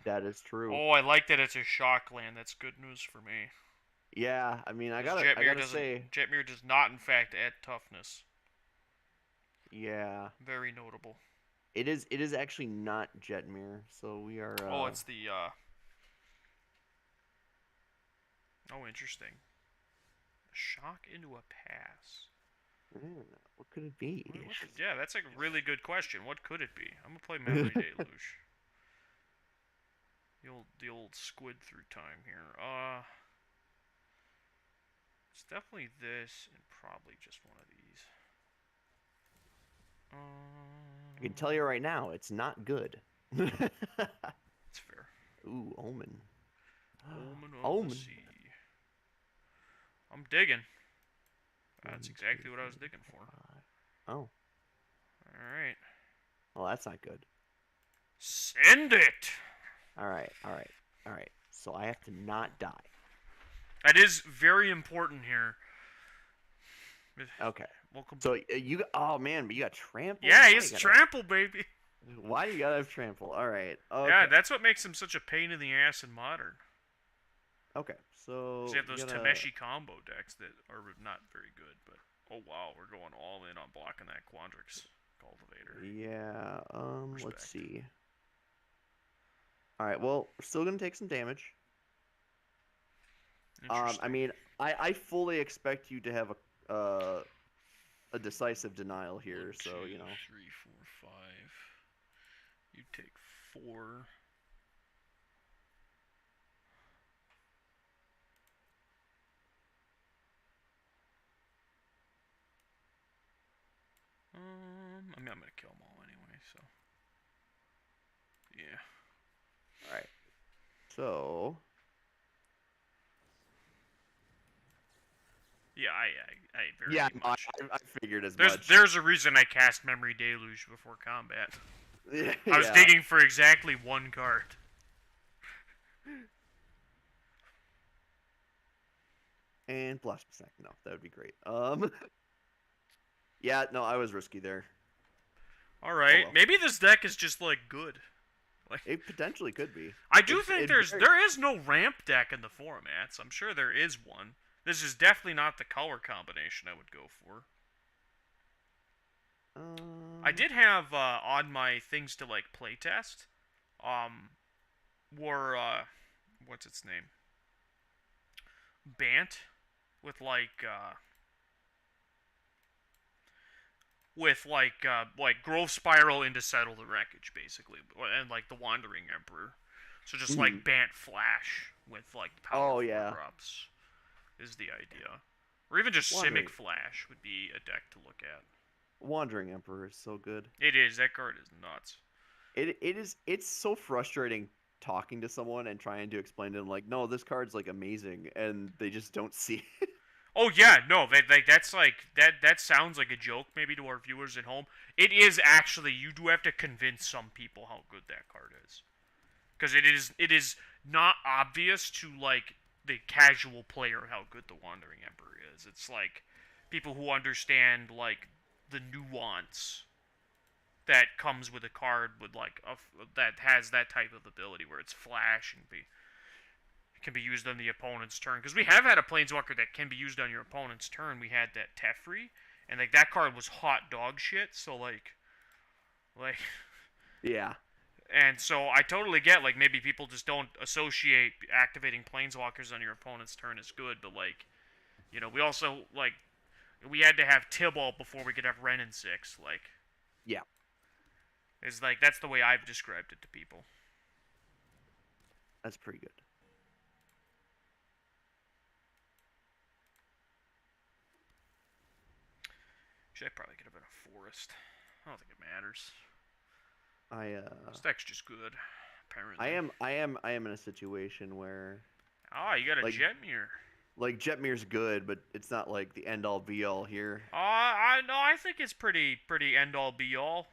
[SPEAKER 2] That is true.
[SPEAKER 1] Oh, I like that it's a shock land. That's good news for me.
[SPEAKER 2] Yeah, I mean,
[SPEAKER 1] Because
[SPEAKER 2] I gotta say,
[SPEAKER 1] Jetmir does not in fact add toughness.
[SPEAKER 2] yeah,
[SPEAKER 1] Very notable.
[SPEAKER 2] it is actually not Jetmir, so we are
[SPEAKER 1] Oh, it's the oh, interesting. Shock into a pass.
[SPEAKER 2] what could it be?
[SPEAKER 1] Yeah, that's a really good question. What could it be? I'm gonna play Memory Deluge. The old squid through time here. It's definitely this and probably just one of these.
[SPEAKER 2] I can tell you right now, it's not good.
[SPEAKER 1] That's fair.
[SPEAKER 2] Ooh, Omen.
[SPEAKER 1] Omen of
[SPEAKER 2] Omen.
[SPEAKER 1] the Sea. I'm digging. That's exactly what I was digging for.
[SPEAKER 2] Oh.
[SPEAKER 1] Alright.
[SPEAKER 2] Well, that's not good.
[SPEAKER 1] Send it!
[SPEAKER 2] Alright. So I have to not die.
[SPEAKER 1] That is very important here.
[SPEAKER 2] Okay.
[SPEAKER 1] Welcome.
[SPEAKER 2] So you, oh man, but you got trample.
[SPEAKER 1] Yeah, he's trample, baby.
[SPEAKER 2] Why do you gotta have trample? All right. Okay.
[SPEAKER 1] Yeah, that's what makes him such a pain in the ass in modern.
[SPEAKER 2] Okay, so
[SPEAKER 1] You have those Tameshi combo decks that are not very good, but oh wow, we're going all in on blocking that Quandrix Cultivator.
[SPEAKER 2] Yeah. Let's see. All right. Well, we're still gonna take some damage. I mean, I fully expect you to have a decisive denial here,
[SPEAKER 1] 1, 2,
[SPEAKER 2] so you know.
[SPEAKER 1] 3, 4, 5. You take 4. I mean, I'm gonna kill them all anyway, so yeah.
[SPEAKER 2] All right. So.
[SPEAKER 1] Yeah, I very much.
[SPEAKER 2] I figured as much.
[SPEAKER 1] There's a reason I cast Memory Deluge before combat.
[SPEAKER 2] Yeah.
[SPEAKER 1] I was digging for exactly one card.
[SPEAKER 2] And Blast Snack. No, that would be great. Yeah, no, I was risky there.
[SPEAKER 1] All right,
[SPEAKER 2] well.
[SPEAKER 1] Maybe this deck is just like good. Like
[SPEAKER 2] it potentially could be.
[SPEAKER 1] I do think there is no ramp deck in the formats. I'm sure there is one. This is definitely not the color combination I would go for. I did have on my things to like playtest. Were what's its name? Bant with like Growth Spiral into Settle the Wreckage, basically, and like the Wandering Emperor. So just like Bant Flash with like power drops is the idea, or even just Simic Flash would be a deck to look at.
[SPEAKER 2] Wandering Emperor is so good.
[SPEAKER 1] It is. That card is nuts.
[SPEAKER 2] It's so frustrating talking to someone and trying to explain to them like, no, this card's like amazing, and they just don't see it.
[SPEAKER 1] Oh yeah, no, that's like that sounds like a joke maybe to our viewers at home. It is actually, you do have to convince some people how good that card is. Because it is not obvious to like the casual player how good the Wandering Emperor is. It's like people who understand like the nuance that comes with a card with like that has that type of ability where it's flash and can be used on the opponent's turn. Because we have had a Planeswalker that can be used on your opponent's turn. We had that Teferi, and like that card was hot dog shit. So like
[SPEAKER 2] yeah.
[SPEAKER 1] And so I totally get like maybe people just don't associate activating Planeswalkers on your opponent's turn as good, but like, you know, we also like we had to have Tibalt before we could have Wrenn and 6. Like,
[SPEAKER 2] yeah,
[SPEAKER 1] it's like that's the way I've described it to people.
[SPEAKER 2] That's pretty good.
[SPEAKER 1] Actually, I probably could have been a Forest. I don't think it matters. This deck's just good, apparently.
[SPEAKER 2] I am in a situation where.
[SPEAKER 1] Ah, you got a Jetmir.
[SPEAKER 2] Like Jetmir's good, but it's not like the end all be all here.
[SPEAKER 1] I think it's pretty end all be all.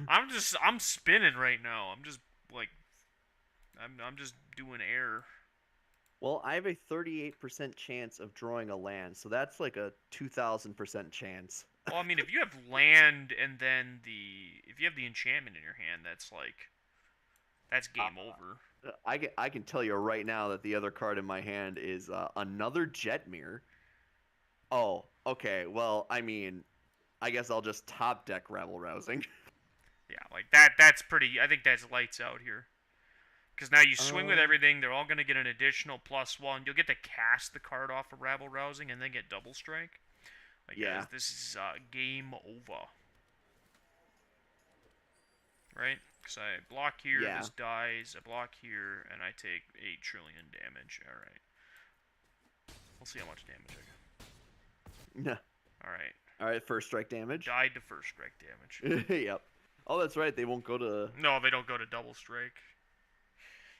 [SPEAKER 1] I'm spinning right now. I'm just like, I'm just doing air.
[SPEAKER 2] Well, I have a 38% chance of drawing a land, so that's like a 2,000% chance.
[SPEAKER 1] Well, I mean, if you have land and then if you have the enchantment in your hand, that's like That's
[SPEAKER 2] Uh,
[SPEAKER 1] game over.
[SPEAKER 2] I can tell you right now that the other card in my hand is another Jetmir. Oh, okay. Well, I mean, I guess I'll just top deck Rabble Rousing.
[SPEAKER 1] Yeah, like that's pretty. I think that's lights out here. Because now you swing with
[SPEAKER 2] Um,
[SPEAKER 1] everything. They're all going to get an additional +1. You'll get to cast the card off of Rabble Rousing and then get double strike. Like,
[SPEAKER 2] yeah,
[SPEAKER 1] guys, this is game over. Right? Because I block here,
[SPEAKER 2] yeah.
[SPEAKER 1] this dies, I block here, and I take 8 trillion damage. Alright. We'll see how much damage I
[SPEAKER 2] Nah.
[SPEAKER 1] get. Alright.
[SPEAKER 2] All right, first strike damage.
[SPEAKER 1] Died to first strike damage.
[SPEAKER 2] Yep. Oh, that's right. They won't go to.
[SPEAKER 1] No, they don't go to double strike.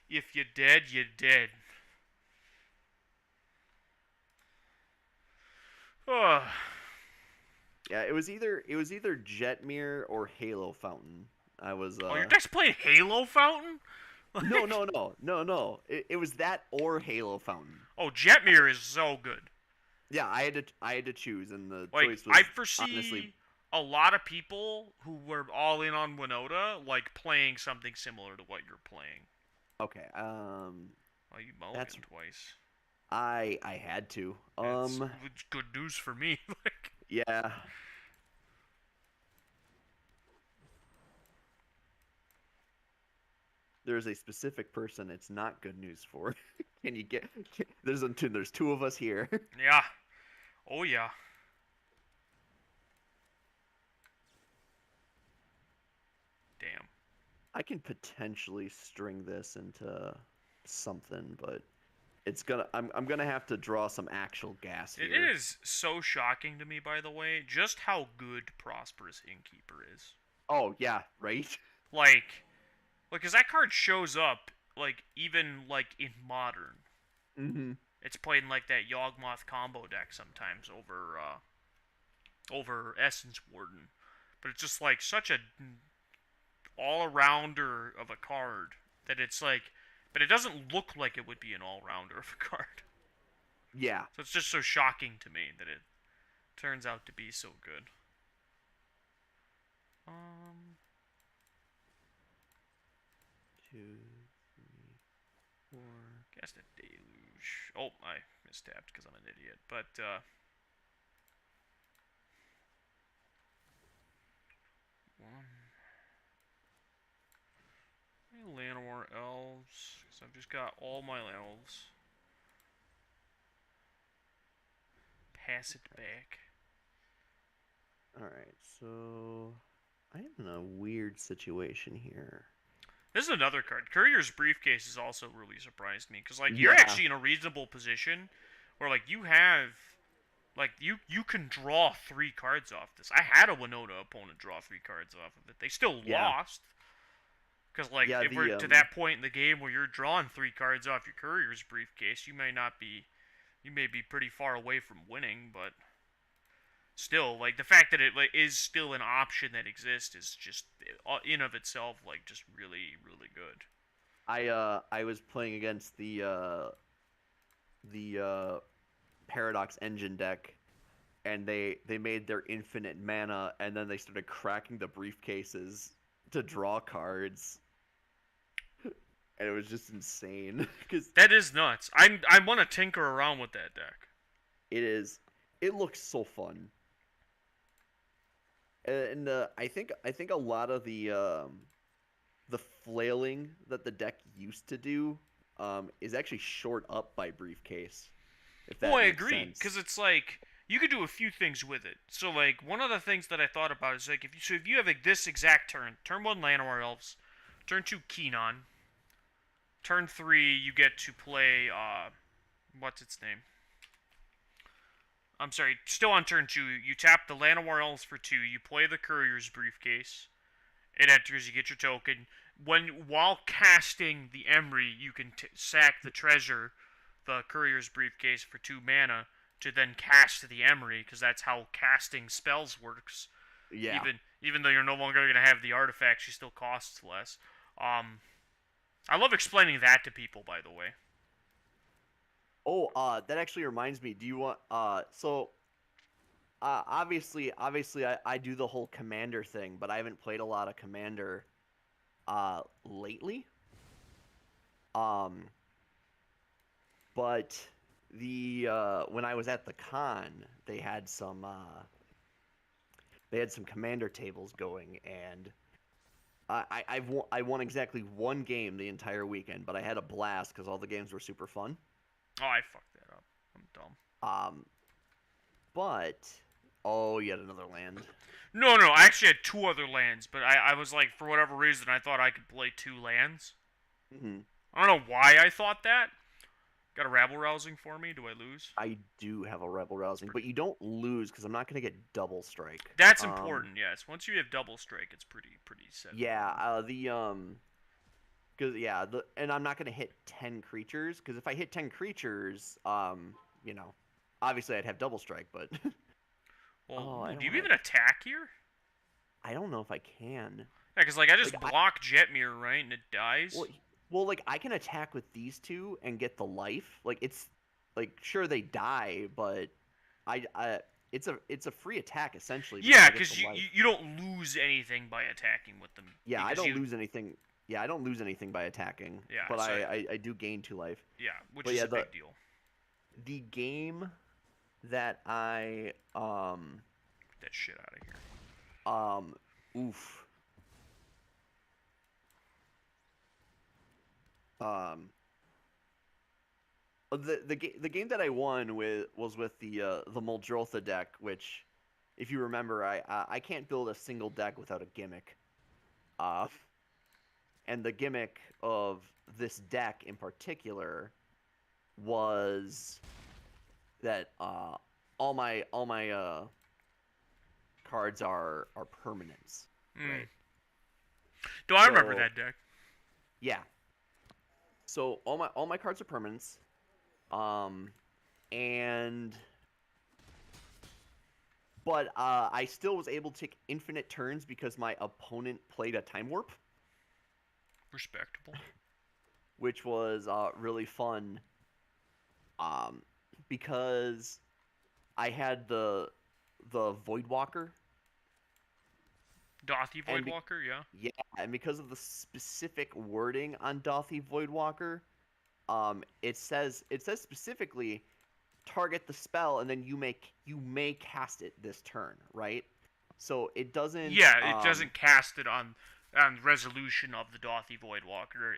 [SPEAKER 1] If you're dead, you're dead. Oh.
[SPEAKER 2] Yeah, it was either Jetmir or Halo Fountain. I was
[SPEAKER 1] Oh, your deck's playing Halo Fountain?
[SPEAKER 2] No, no, no, no, no. It was that or Halo Fountain.
[SPEAKER 1] Oh, Jetmir is so good.
[SPEAKER 2] Yeah, I had to choose, and the
[SPEAKER 1] Like,
[SPEAKER 2] choice was
[SPEAKER 1] I foresee
[SPEAKER 2] honestly.
[SPEAKER 1] a lot of people who were all in on Winota, like, playing something similar to what you're playing.
[SPEAKER 2] Okay.
[SPEAKER 1] Well, you mulliganed
[SPEAKER 2] That's
[SPEAKER 1] twice.
[SPEAKER 2] I had to.
[SPEAKER 1] It's good news for me. Like,
[SPEAKER 2] Yeah. There's a specific person it's not good news for. Can you get? There's two of us here.
[SPEAKER 1] yeah. Oh, yeah. Damn.
[SPEAKER 2] I can potentially string this into something, but I'm gonna have to draw some actual gas
[SPEAKER 1] It
[SPEAKER 2] here.
[SPEAKER 1] is so shocking to me, by the way, just how good Prosperous Innkeeper is.
[SPEAKER 2] Oh yeah, right.
[SPEAKER 1] Because that card shows up, like, even, like, in Modern.
[SPEAKER 2] Mm-hmm.
[SPEAKER 1] It's played in, like, that Yawgmoth combo deck sometimes over Essence Warden. But it's just, like, such a all-arounder of a card that it's, like... But it doesn't look like it would be an all-rounder of a card.
[SPEAKER 2] Yeah.
[SPEAKER 1] So it's just so shocking to me that it turns out to be so good.
[SPEAKER 2] Two, three, four.
[SPEAKER 1] Cast a Deluge. Oh, I mistapped because I'm an idiot. But, one. Llanowar Elves. So I've just got all my elves. Pass it back.
[SPEAKER 2] All right. So I am in a weird situation here.
[SPEAKER 1] This is another card. Courier's Briefcase has also really surprised me because, like, you're
[SPEAKER 2] Yeah.
[SPEAKER 1] actually in a reasonable position where, like, you have, like, you can draw 3 cards off this. I had a Winota opponent draw 3 cards off of it. They still
[SPEAKER 2] Yeah.
[SPEAKER 1] lost because, like,
[SPEAKER 2] Yeah,
[SPEAKER 1] if
[SPEAKER 2] the,
[SPEAKER 1] we're to that point in the game where you're drawing 3 cards off your Courier's Briefcase, you may be pretty far away from winning, but still, like, the fact that it, like, is still an option that exists is just in of itself, like, just really, really good.
[SPEAKER 2] I was playing against the Paradox Engine deck, and they made their infinite mana, and then they started cracking the briefcases to draw cards, and it was just insane because
[SPEAKER 1] That is nuts. I want to tinker around with that deck.
[SPEAKER 2] it looks so fun. And I think a lot of the flailing that the deck used to do is actually short up by briefcase. If that
[SPEAKER 1] Oh, I
[SPEAKER 2] makes
[SPEAKER 1] agree,
[SPEAKER 2] sense.
[SPEAKER 1] because it's like you could do a few things with it. So, like, one of the things that I thought about is, like, if you have, like, this exact turn 1 Llanowar Elves, turn 2 Keenon, turn 3 you get to play what's its name? I'm sorry, still on turn 2, you tap the Llanowar Elves for 2, you play the Courier's Briefcase, it enters, you get your token. While casting the Emry, you can sack the treasure, the Courier's Briefcase, for 2 mana to then cast the Emry, because that's how casting spells works.
[SPEAKER 2] Yeah.
[SPEAKER 1] Even though you're no longer going to have the artifact, she still costs less. I love explaining that to people, by the way.
[SPEAKER 2] Oh, that actually reminds me. Do you want obviously I do the whole commander thing, but I haven't played a lot of commander lately. Um, but the when I was at the con, they had some commander tables going, and I won exactly one game the entire weekend, but I had a blast because all the games were super fun.
[SPEAKER 1] Oh, I fucked that up. I'm dumb.
[SPEAKER 2] Um, but oh, yet another land.
[SPEAKER 1] No, no, I actually had two other lands, but I was like, for whatever reason, I thought I could play two lands.
[SPEAKER 2] Hmm.
[SPEAKER 1] I don't know why I thought that. Got a rabble rousing for me? Do I lose?
[SPEAKER 2] I do have a rebel rousing, but you don't lose because I'm not gonna get double strike.
[SPEAKER 1] That's important, yes. Once you have double strike, it's pretty set.
[SPEAKER 2] Yeah, because and I'm not gonna hit 10 creatures because if I hit 10 creatures, you know, obviously I'd have double strike, but
[SPEAKER 1] Well,
[SPEAKER 2] I
[SPEAKER 1] do you
[SPEAKER 2] don't
[SPEAKER 1] even attack here?
[SPEAKER 2] I don't know if I can.
[SPEAKER 1] Yeah, because like I just
[SPEAKER 2] Like,
[SPEAKER 1] block Jetmir, right, and it dies.
[SPEAKER 2] Well, like I can attack with these two and get the life. Like it's like sure they die, but I it's a free attack essentially.
[SPEAKER 1] Yeah,
[SPEAKER 2] I get
[SPEAKER 1] because
[SPEAKER 2] the life.
[SPEAKER 1] you don't lose anything by attacking with them.
[SPEAKER 2] Yeah, I
[SPEAKER 1] because
[SPEAKER 2] don't lose anything. Yeah, I don't lose anything by attacking.
[SPEAKER 1] Yeah,
[SPEAKER 2] but
[SPEAKER 1] so-
[SPEAKER 2] I do gain 2 life.
[SPEAKER 1] Yeah, which
[SPEAKER 2] But
[SPEAKER 1] is
[SPEAKER 2] yeah,
[SPEAKER 1] a big deal.
[SPEAKER 2] The game that I
[SPEAKER 1] Get that shit out of here.
[SPEAKER 2] oof. The game that I won was with the Muldrotha deck, which, if you remember, I can't build a single deck without a gimmick. And the gimmick of this deck in particular was that all my cards are permanents. Right.
[SPEAKER 1] Do I remember
[SPEAKER 2] So-
[SPEAKER 1] that deck?
[SPEAKER 2] Yeah. So all my cards are permanents. And but I still was able to take infinite turns because my opponent played a time warp,
[SPEAKER 1] Respectable.
[SPEAKER 2] which was really fun. Because I had the Voidwalker.
[SPEAKER 1] Dothy
[SPEAKER 2] And be-
[SPEAKER 1] Voidwalker, yeah.
[SPEAKER 2] Yeah, and because of the specific wording on Dothy Voidwalker, it says specifically target the spell and then you may cast it this turn, right? So it doesn't.
[SPEAKER 1] Yeah, it doesn't cast it on resolution of the Dothy Voidwalker.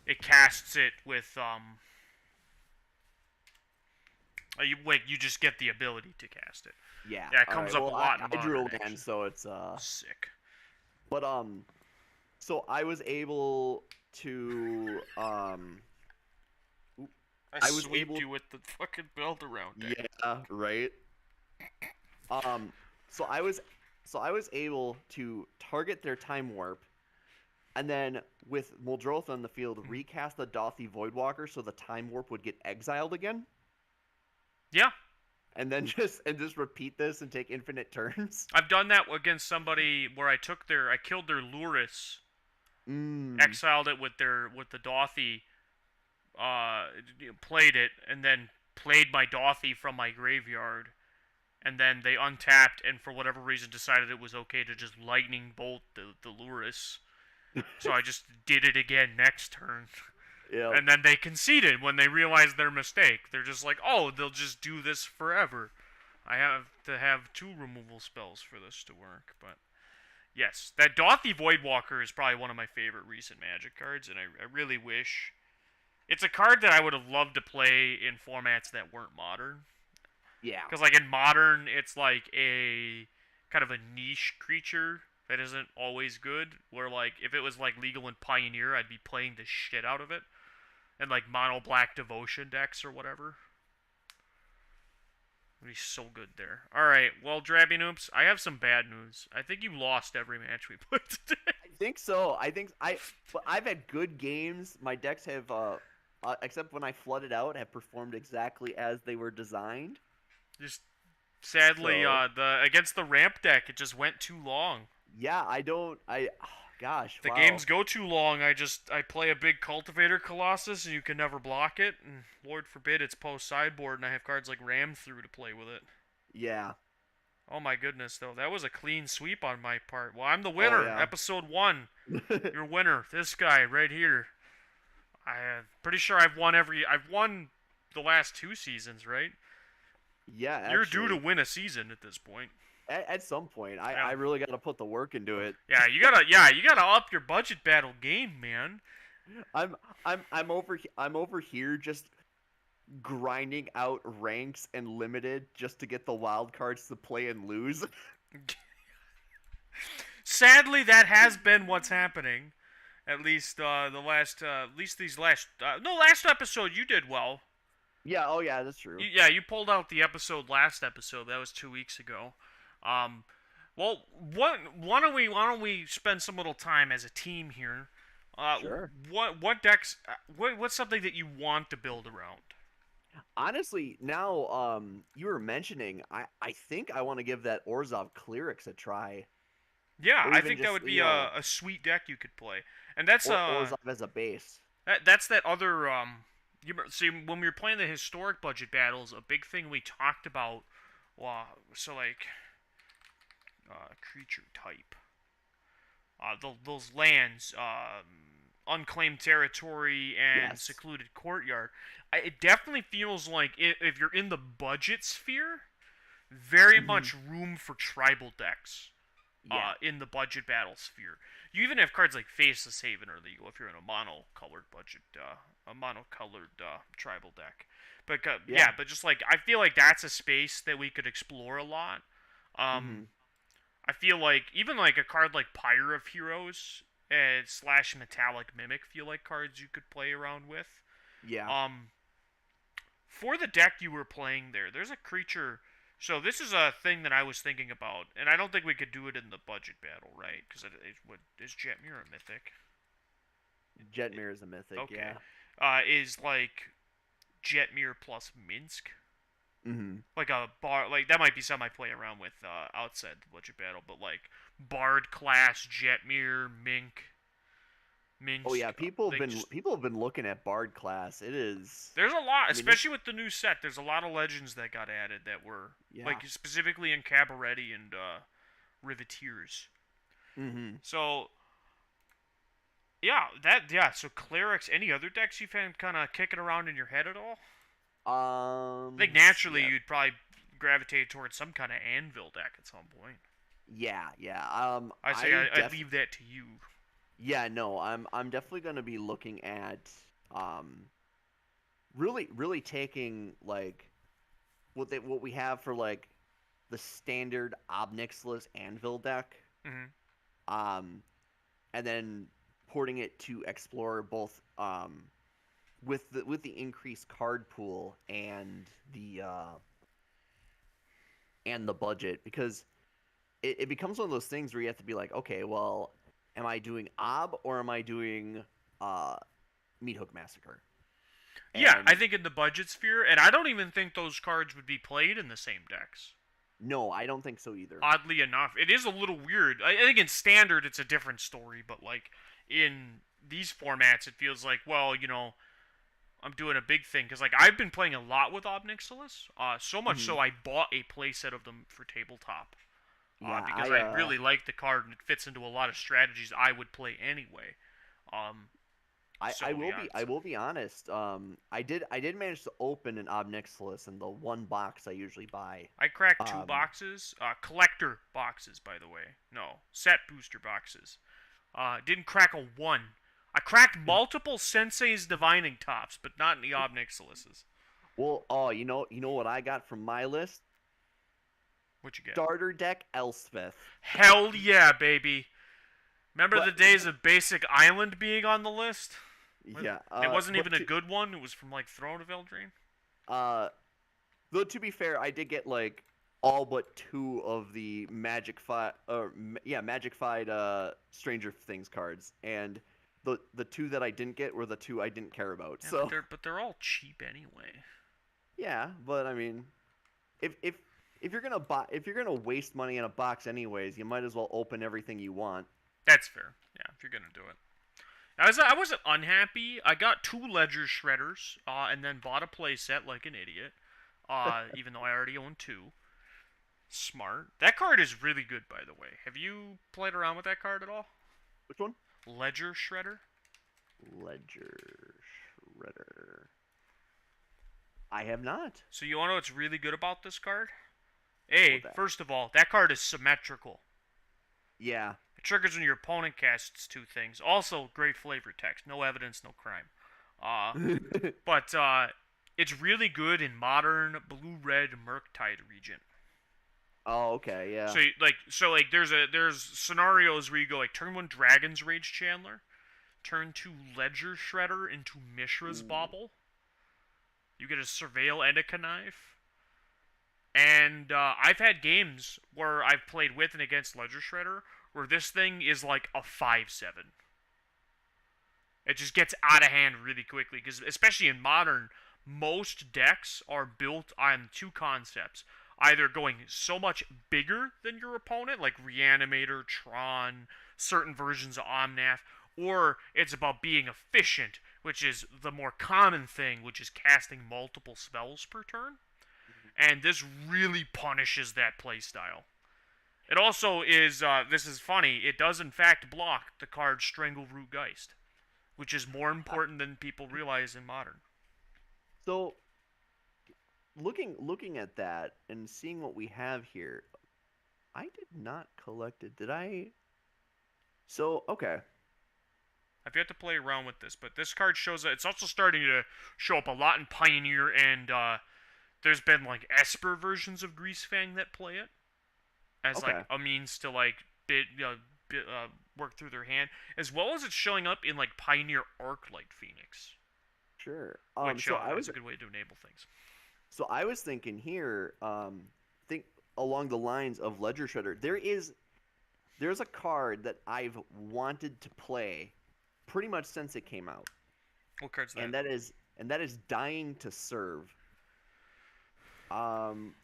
[SPEAKER 1] It casts it with you just get the ability to cast it.
[SPEAKER 2] Yeah.
[SPEAKER 1] Yeah, it comes
[SPEAKER 2] alright,
[SPEAKER 1] up a
[SPEAKER 2] well,
[SPEAKER 1] lot in
[SPEAKER 2] I drew
[SPEAKER 1] Modern,
[SPEAKER 2] again,
[SPEAKER 1] actually.
[SPEAKER 2] so it's
[SPEAKER 1] Sick.
[SPEAKER 2] But so I was able to
[SPEAKER 1] I
[SPEAKER 2] was
[SPEAKER 1] sweeped
[SPEAKER 2] able-
[SPEAKER 1] you with the fucking belt around deck.
[SPEAKER 2] Yeah, right. So I was able to target their time warp, and then with Muldrotha on the field, recast the Dothy Voidwalker so the time warp would get exiled again,
[SPEAKER 1] Yeah,
[SPEAKER 2] and then just repeat this and take infinite turns.
[SPEAKER 1] I've done that against somebody where I killed their Luris, exiled it with the Dothy, played it, and then played my Dothy from my graveyard, and then they untapped and for whatever reason decided it was okay to just lightning bolt the Luris. So I just did it again next turn.
[SPEAKER 2] Yeah.
[SPEAKER 1] And then they conceded when they realized their mistake. They're just like, oh, they'll just do this forever. I have to have 2 removal spells for this to work. But yes, that Dothy Voidwalker is probably one of my favorite recent Magic cards, and I really wish... It's a card that I would have loved to play in formats that weren't Modern.
[SPEAKER 2] Yeah.
[SPEAKER 1] Because like in Modern, it's like a kind of a niche creature that isn't always good. Where like if it was like legal in Pioneer, I'd be playing the shit out of it, and like mono black devotion decks or whatever. It'd be so good there. All right, well, Drabby Noops, I have some bad news. I think you lost every match we played today.
[SPEAKER 2] I think so. But I've had good games. My decks have, except when I flooded out, have performed exactly as they were designed.
[SPEAKER 1] Just sadly,
[SPEAKER 2] So-
[SPEAKER 1] the against the ramp deck, it just went too long.
[SPEAKER 2] Yeah, gosh.
[SPEAKER 1] The
[SPEAKER 2] wow.
[SPEAKER 1] games go too long. I play a big Cultivator Colossus, and you can never block it. And Lord forbid it's post sideboard, and I have cards like Ram Through to play with it.
[SPEAKER 2] Yeah.
[SPEAKER 1] Oh my goodness, though, that was a clean sweep on my part. Well, I'm the winner.
[SPEAKER 2] yeah.
[SPEAKER 1] Episode 1, your winner. This guy right here. I'm pretty sure I've won the last 2 seasons, right?
[SPEAKER 2] Yeah,
[SPEAKER 1] You're due to
[SPEAKER 2] actually,
[SPEAKER 1] win a season at this point.
[SPEAKER 2] at some point,
[SPEAKER 1] Yeah.
[SPEAKER 2] I really got to put the work into it.
[SPEAKER 1] Yeah, you gotta up your budget battle game, man.
[SPEAKER 2] I'm I'm over here just grinding out ranks and limited just to get the wild cards to play and lose.
[SPEAKER 1] Sadly, that has been what's happening. At least at least these last, no, last episode you did well.
[SPEAKER 2] Yeah, oh yeah, that's true.
[SPEAKER 1] Yeah, you pulled out the last episode. That was 2 weeks ago. Um, well, why don't we spend some little time as a team here?
[SPEAKER 2] Sure.
[SPEAKER 1] What decks? What's something that you want to build around?
[SPEAKER 2] Honestly, now you were mentioning, I think I want to give that Orzhov Clerics a try,
[SPEAKER 1] Yeah,
[SPEAKER 2] or
[SPEAKER 1] I
[SPEAKER 2] even
[SPEAKER 1] think that
[SPEAKER 2] just
[SPEAKER 1] would be a sweet deck you could play, and that's
[SPEAKER 2] Orzhov as a base.
[SPEAKER 1] that's that other see, when we were playing the historic budget battles, a big thing we talked about, so like creature type, those lands, unclaimed territory and
[SPEAKER 2] Yes.
[SPEAKER 1] secluded courtyard. It definitely feels like if you're in the budget sphere, very
[SPEAKER 2] Hmm.
[SPEAKER 1] much room for tribal decks.
[SPEAKER 2] Yeah.
[SPEAKER 1] In the budget battle sphere. You even have cards like Faceless Haven are legal if you're in a monocolored tribal deck. But
[SPEAKER 2] Yeah.
[SPEAKER 1] but just like I feel like that's a space that we could explore a lot.
[SPEAKER 2] Hmm.
[SPEAKER 1] Um, I feel like even like a card like Pyre of Heroes and slash Metallic Mimic feel like cards you could play around with.
[SPEAKER 2] Yeah.
[SPEAKER 1] Um, for the deck you were playing there, there's a creature. So this is a thing that I was thinking about, and I don't think we could do it in the budget battle, right? Because is Jetmir a mythic?
[SPEAKER 2] Jetmir is a mythic.
[SPEAKER 1] Okay,
[SPEAKER 2] Yeah.
[SPEAKER 1] is like Jetmir plus Minsk,
[SPEAKER 2] Hmm.
[SPEAKER 1] like a bar, like that might be something I play around with outside the budget battle, but like Bard class Jetmir,
[SPEAKER 2] Oh
[SPEAKER 1] Minsk,
[SPEAKER 2] yeah,
[SPEAKER 1] they just
[SPEAKER 2] people have been looking at Bard class. It is.
[SPEAKER 1] there's a lot,
[SPEAKER 2] I mean, it,
[SPEAKER 1] especially with the new set. There's a lot of legends that got added that were
[SPEAKER 2] yeah.
[SPEAKER 1] like specifically in Cabaretti and Riveteers.
[SPEAKER 2] Hmm.
[SPEAKER 1] So so clerics. Any other decks you've had kind of kicking around in your head at all? I think naturally
[SPEAKER 2] Yeah.
[SPEAKER 1] you'd probably gravitate towards some kind of anvil deck at some point.
[SPEAKER 2] Yeah. Yeah.
[SPEAKER 1] I say I'd leave that to you.
[SPEAKER 2] Yeah. No. I'm definitely gonna be looking at really taking like what we have for like the standard Obnixilis Anvil deck,
[SPEAKER 1] Hmm.
[SPEAKER 2] um, and then porting it to explore both with the increased card pool and the budget, because it becomes one of those things where you have to be like, okay, well, am I doing Ob or am I doing uh Meat Hook Massacre?
[SPEAKER 1] Yeah, I
[SPEAKER 2] And
[SPEAKER 1] think in the budget sphere, and I don't even think those cards would be played in the same decks.
[SPEAKER 2] no, I don't think so either.
[SPEAKER 1] Oddly enough, it is a little weird. I think in standard it's a different story, but like in these formats, it feels like, well, I'm doing a big thing because like I've been playing a lot with Obnixilis, so much
[SPEAKER 2] Hmm.
[SPEAKER 1] so I bought a playset of them for tabletop,
[SPEAKER 2] Yeah,
[SPEAKER 1] because I really like the card and it fits into a lot of strategies I would play anyway. Um, so yeah,
[SPEAKER 2] I will be honest. I did manage to open an Obnixilis in the one box I usually buy.
[SPEAKER 1] I cracked two
[SPEAKER 2] Um,
[SPEAKER 1] boxes, collector boxes, by the way. No, set booster boxes. Didn't crack a one. I cracked multiple Sensei's Divining Tops, but not in the Obnixilises.
[SPEAKER 2] well, oh, you know what I got from my list?
[SPEAKER 1] What you get?
[SPEAKER 2] Starter deck Elspeth.
[SPEAKER 1] Hell yeah, baby. Remember the
[SPEAKER 2] But
[SPEAKER 1] days of Basic Island being on the list?
[SPEAKER 2] yeah,
[SPEAKER 1] It wasn't
[SPEAKER 2] but
[SPEAKER 1] even a good one. It was from like Throne of Eldraine.
[SPEAKER 2] uh, though to be fair, I did get like all but two of the Magic Fight Stranger Things cards, and the two that I didn't get were the two I didn't care about.
[SPEAKER 1] Yeah,
[SPEAKER 2] So
[SPEAKER 1] but they're all cheap anyway.
[SPEAKER 2] yeah, but I mean, if you're gonna waste money in a box anyways, you might as well open everything you want.
[SPEAKER 1] That's fair. Yeah, if you're gonna do it. I wasn't unhappy. I got two Ledger Shredders, and then bought a playset like an idiot. Even though I already own two. Smart. That card is really good, by the way. Have you played around with that card at all?
[SPEAKER 2] Which one?
[SPEAKER 1] Ledger Shredder.
[SPEAKER 2] Ledger Shredder. I have not.
[SPEAKER 1] So you want to know what's really good about this card?
[SPEAKER 2] What that?
[SPEAKER 1] First of all, that card is symmetrical.
[SPEAKER 2] Yeah.
[SPEAKER 1] It triggers when your opponent casts two things. Also, great flavor text. No evidence, no crime. Uh, but it's really good in modern blue-red Murktide Regent.
[SPEAKER 2] Oh, okay, yeah.
[SPEAKER 1] So there's scenarios where you go like turn 1 Dragon's Rage Chandler, turn 2 Ledger Shredder into Mishra's
[SPEAKER 2] Ooh.
[SPEAKER 1] Bauble. You get a Surveil and a Connive. And I've had games where I've played with and against Ledger Shredder where this thing is like a 5-7. It just gets out of hand really quickly because especially in modern, most decks are built on two concepts. Either going so much bigger than your opponent, like Reanimator, Tron, certain versions of Omnath, or it's about being efficient, which is the more common thing, which is casting multiple spells per turn. And this really punishes that playstyle. It also is, this is funny, it does in fact block the card Strangleroot Geist, which is more important than people realize in Modern.
[SPEAKER 2] So, looking at that and seeing what we have here, I did not collect it. Did I? So, okay.
[SPEAKER 1] I've yet to play around with this, but this card shows that it's also starting to show up a lot in Pioneer, and there's been like Esper versions of Greasefang that play it as
[SPEAKER 2] Okay.
[SPEAKER 1] like a means to like work through their hand, as well as it's showing up in like Pioneer Arclight Phoenix,
[SPEAKER 2] Sure.
[SPEAKER 1] which
[SPEAKER 2] So I was
[SPEAKER 1] is a good way to enable things.
[SPEAKER 2] so I was thinking here, think along the lines of Ledger Shredder. There's a card that I've wanted to play pretty much since it came out,
[SPEAKER 1] What card's that?
[SPEAKER 2] and that is Dying to Serve. Um,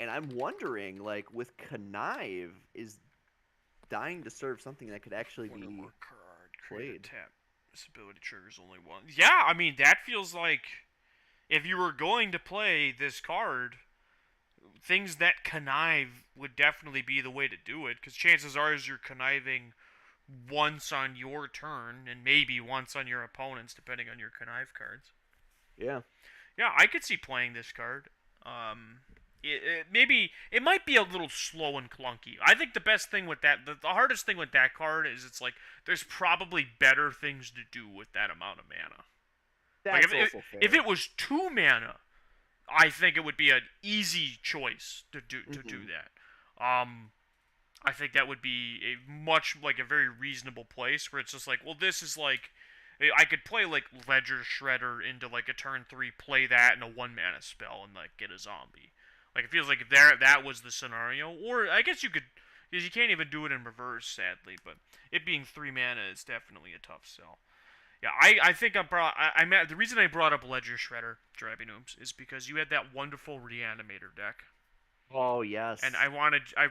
[SPEAKER 2] and I'm wondering, like with Connive, is Dying to Serve something that could actually be
[SPEAKER 1] card
[SPEAKER 2] played?
[SPEAKER 1] Tap. This ability triggers only one. Yeah, I mean that feels like if you were going to play this card, things that connive would definitely be the way to do it, because chances are is you're conniving once on your turn and maybe once on your opponent's, depending on your connive cards.
[SPEAKER 2] Yeah.
[SPEAKER 1] Yeah, I could see playing this card. Maybe it might be a little slow and clunky. I think the best thing with that, the hardest thing with that card is it's like there's probably better things to do with that amount of mana.
[SPEAKER 2] That's
[SPEAKER 1] Like
[SPEAKER 2] also fair.
[SPEAKER 1] if it was 2 mana, I think it would be an easy choice to do
[SPEAKER 2] Mhm.
[SPEAKER 1] that. I think that would be a much like a very reasonable place where it's just like, well, this is like I could play like Ledger Shredder into like a turn 3, play that in a 1 mana spell and like get a zombie. Like it feels like if that was the scenario, or I guess you could, because you can't even do it in reverse, sadly. But it being 3 mana is definitely a tough sell. Yeah, I think the reason I brought up Ledger Shredder, Drabby Noobs, is because you had that wonderful Reanimator deck,
[SPEAKER 2] Oh yes.
[SPEAKER 1] and I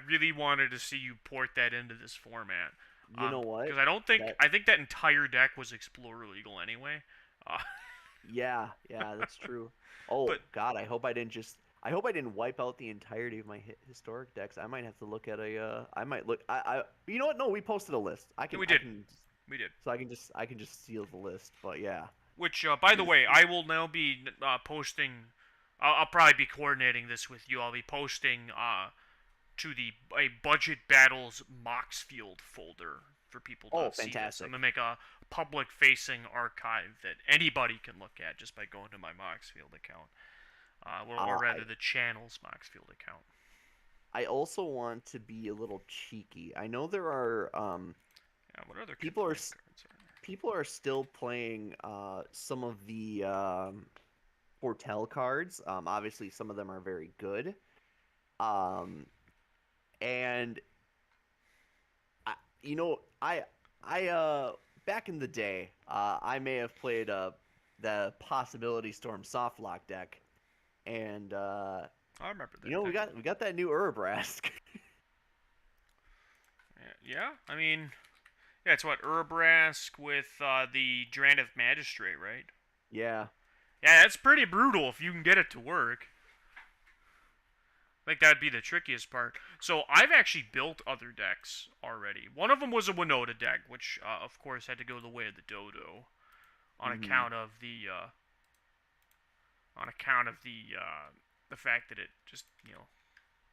[SPEAKER 1] really wanted to see you port that into this format.
[SPEAKER 2] You know what?
[SPEAKER 1] Because I think that entire deck was Explorer legal anyway. Uh,
[SPEAKER 2] Yeah, yeah, that's true. Oh
[SPEAKER 1] but
[SPEAKER 2] God, I hope I didn't wipe out the entirety of my historic decks. I might have to look at I might look. You know what? No, we posted a list.
[SPEAKER 1] we did.
[SPEAKER 2] So I can just seal the list. But yeah.
[SPEAKER 1] Which, by the way, I will now be posting. I'll probably be coordinating this with you. I'll be posting to a Budget Battles Moxfield folder for people to
[SPEAKER 2] Oh,
[SPEAKER 1] see this.
[SPEAKER 2] fantastic.
[SPEAKER 1] I'm gonna make a public-facing archive that anybody can look at just by going to my Moxfield account, or rather the channel's Moxfield account.
[SPEAKER 2] I also want to be a little cheeky. I know there are
[SPEAKER 1] Yeah, what other
[SPEAKER 2] people are
[SPEAKER 1] cards are there?
[SPEAKER 2] people are still playing some of the Fortell cards. Obviously, some of them are very good. And you know, I back in the day, I may have played the Possibility Storm Softlock deck, and
[SPEAKER 1] I remember that.
[SPEAKER 2] you know, we got that new Urabrask.
[SPEAKER 1] Yeah, I mean, yeah, it's what Urabrask with the Drannith Magistrate, right?
[SPEAKER 2] Yeah.
[SPEAKER 1] Yeah, that's pretty brutal if you can get it to work. I think that'd be the trickiest part. So I've actually built other decks already. One of them was a Winota deck, which of course had to go the way of the Dodo. on
[SPEAKER 2] Mhm.
[SPEAKER 1] account of the fact that it just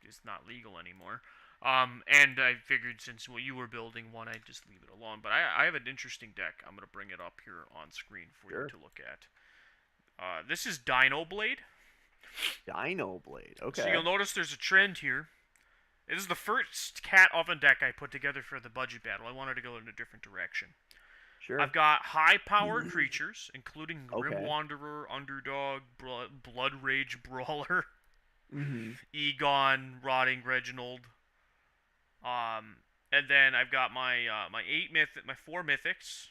[SPEAKER 1] is not legal anymore. And I figured since you were building one, I'd just leave it alone. But I have an interesting deck. I'm gonna bring it up here on screen for you
[SPEAKER 2] Sure.
[SPEAKER 1] to look at. This is Dino Blade.
[SPEAKER 2] Dino Blade.
[SPEAKER 1] So
[SPEAKER 2] Okay.
[SPEAKER 1] you'll notice there's a trend here. This is the first Cat Oven deck I put together for the budget battle. I wanted to go in a different direction.
[SPEAKER 2] Sure.
[SPEAKER 1] I've got high power creatures, including Grim
[SPEAKER 2] Okay.
[SPEAKER 1] Wanderer, Underdog, Blood Rage Brawler,
[SPEAKER 2] Mhm.
[SPEAKER 1] Egon, Rotting Reginald. And then I've got my four mythics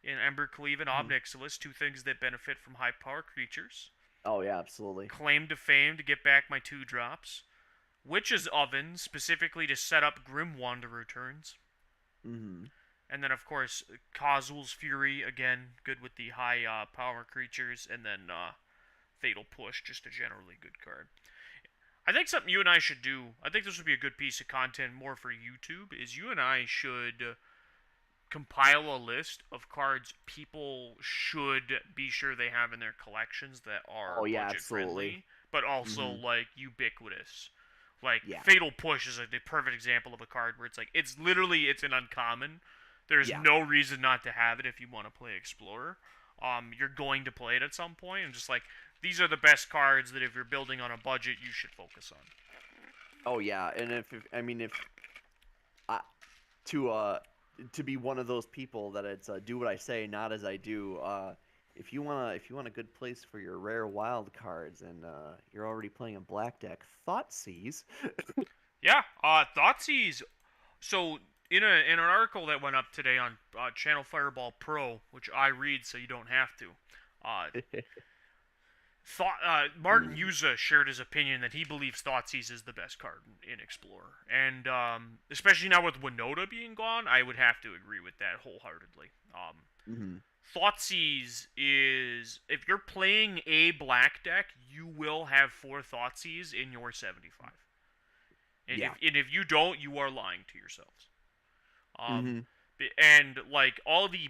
[SPEAKER 1] in Embercleave and
[SPEAKER 2] Mhm.
[SPEAKER 1] Obnixilis, two things that benefit from high power creatures.
[SPEAKER 2] Oh yeah, absolutely.
[SPEAKER 1] Claim to Fame to get back my two drops. Witch's Oven, specifically to set up Grim Wanderer turns.
[SPEAKER 2] Mhm.
[SPEAKER 1] And then, of course, Kozul's Fury, again, good with the high power creatures. And then Fatal Push, just a generally good card. I think something you and I should do, I think this would be a good piece of content more for YouTube, is you and I should compile a list of cards people should be sure they have in their collections that are
[SPEAKER 2] Oh yeah,
[SPEAKER 1] budget
[SPEAKER 2] absolutely.
[SPEAKER 1] friendly, but also
[SPEAKER 2] Mhm.
[SPEAKER 1] like ubiquitous. Like
[SPEAKER 2] Yeah.
[SPEAKER 1] Fatal Push is like the perfect example of a card where it's like it's an uncommon. There's
[SPEAKER 2] Yeah.
[SPEAKER 1] no reason not to have it if you want to play Explorer. You're going to play it at some point, and just like these are the best cards that if you're building on a budget you should focus on.
[SPEAKER 2] Oh yeah, and if I mean if I to to be one of those people that it's do what I say, not as I do. If you want a good place for your rare wild cards, and you're already playing a black deck, Thoughtseize.
[SPEAKER 1] Yeah, Thoughtseize. So in an article that went up today on Channel Fireball Pro, which I read so you don't have to, uh, Martin Yuza shared his opinion that he believes Thoughtseize is the best card in Explorer, and especially now with Winota being gone, I would have to agree with that wholeheartedly.
[SPEAKER 2] Mm-hmm.
[SPEAKER 1] Thoughtseize is if you're playing a black deck, you will have four Thoughtseize in your 75.
[SPEAKER 2] Yeah.
[SPEAKER 1] And if you don't, you are lying to yourselves. Um,
[SPEAKER 2] Mm-hmm.
[SPEAKER 1] and like all the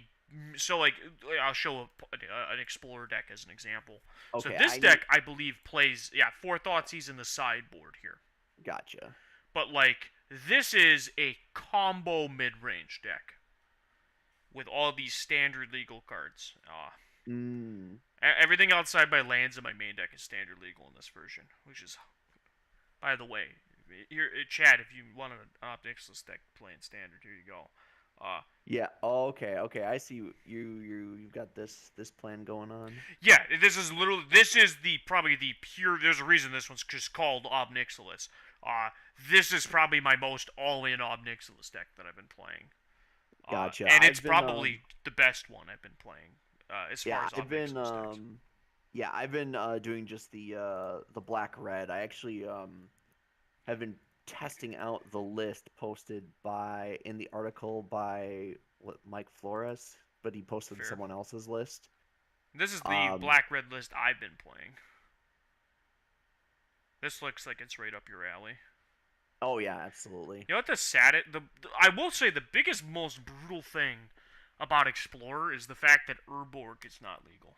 [SPEAKER 1] so like I'll show an explorer deck as an example. So
[SPEAKER 2] Okay,
[SPEAKER 1] this
[SPEAKER 2] I need.
[SPEAKER 1] deck I believe plays four Thoughtseize in the sideboard here,
[SPEAKER 2] Gotcha.
[SPEAKER 1] but like this is a combo mid range deck with all these standard legal cards.
[SPEAKER 2] Mm.
[SPEAKER 1] Everything outside my lands in my main deck is standard legal in this version, which is, by the way, here, Chad, if you want an Obnixilis deck playing standard, here you go.
[SPEAKER 2] Yeah. Oh, okay. Okay. I see. You've got this plan going on.
[SPEAKER 1] Yeah, this is the probably the pure. There's a reason this one's just called Obnixilis. This is probably my most all-in Obnixilis deck that I've been playing.
[SPEAKER 2] Gotcha.
[SPEAKER 1] And it's
[SPEAKER 2] I've been
[SPEAKER 1] probably the best one I've been playing as far
[SPEAKER 2] Yeah.
[SPEAKER 1] as Obnixilis decks.
[SPEAKER 2] I've been doing just the black red. I actually have been testing out the list posted by in the article by Mike Flores, but he posted
[SPEAKER 1] Fair.
[SPEAKER 2] someone else's list.
[SPEAKER 1] This is the
[SPEAKER 2] Um,
[SPEAKER 1] black-red list I've been playing. This looks like it's right up your alley.
[SPEAKER 2] oh yeah, absolutely.
[SPEAKER 1] You know what the sad I will say the biggest, most brutal thing about Explorer is the fact that Urborg is not legal.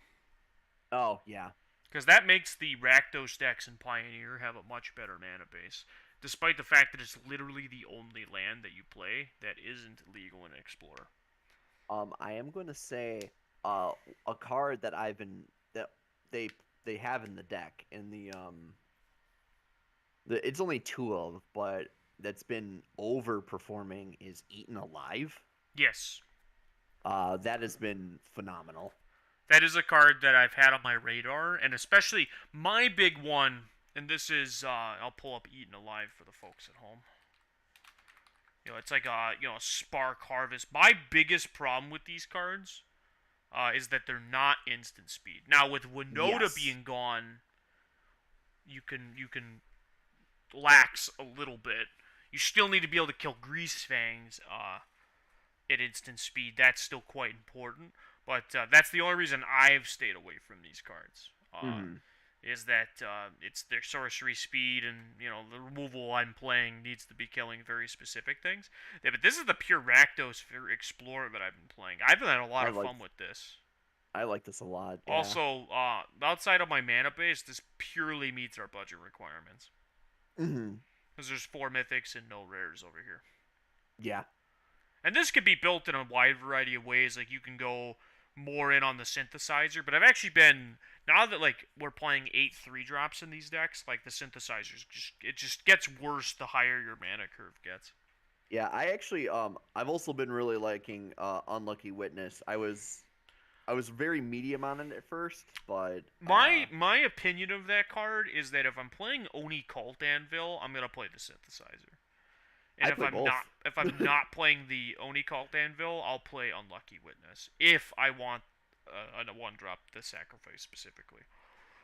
[SPEAKER 2] Oh yeah.
[SPEAKER 1] Because that makes the Rakdos decks and Pioneer have a much better mana base, despite the fact that it's literally the only land that you play that isn't legal in Explorer.
[SPEAKER 2] I am going to say a card that I've been that they they have in the deck in the it's only two of, but that's been overperforming is Eaten Alive.
[SPEAKER 1] Yes,
[SPEAKER 2] That has been phenomenal.
[SPEAKER 1] that is a card that I've had on my radar, and especially my big one, and this is, I'll pull up Eaten Alive for the folks at home. It's like a Spark Harvest. My biggest problem with these cards is that they're not instant speed. Now with Winota
[SPEAKER 2] Yes.
[SPEAKER 1] being gone, you can lax a little bit. You still need to be able to kill Grease Fangs at instant speed. That's still quite important. But that's the only reason I've stayed away from these cards.
[SPEAKER 2] Mhm.
[SPEAKER 1] Is that it's their sorcery speed, and the removal I'm playing needs to be killing very specific things. Yeah, but this is the pure Rakdos for Explorer that I've been playing. I've had a lot
[SPEAKER 2] I
[SPEAKER 1] of
[SPEAKER 2] like
[SPEAKER 1] fun with this.
[SPEAKER 2] I like this a lot. Yeah.
[SPEAKER 1] Also, outside of my mana base, this purely meets our budget requirements.
[SPEAKER 2] Hmm.
[SPEAKER 1] Because there's 4 mythics and no rares over here.
[SPEAKER 2] Yeah.
[SPEAKER 1] And this could be built in a wide variety of ways. Like, you can go more in on the synthesizer, but I've actually been, now that, like, we're playing 8 3-drops in these decks, like, the synthesizers it just gets worse the higher your mana curve gets.
[SPEAKER 2] Yeah, I actually I've also been really liking Unlucky Witness. I was very medium on it at first, but
[SPEAKER 1] My opinion of that card is that if I'm playing Oni Cult Anvil, I'm gonna play the synthesizer. And
[SPEAKER 2] I play both.
[SPEAKER 1] if I'm not playing the Oni Cult Anvil, I'll play Unlucky Witness. If I want a 1-drop the sacrifice specifically.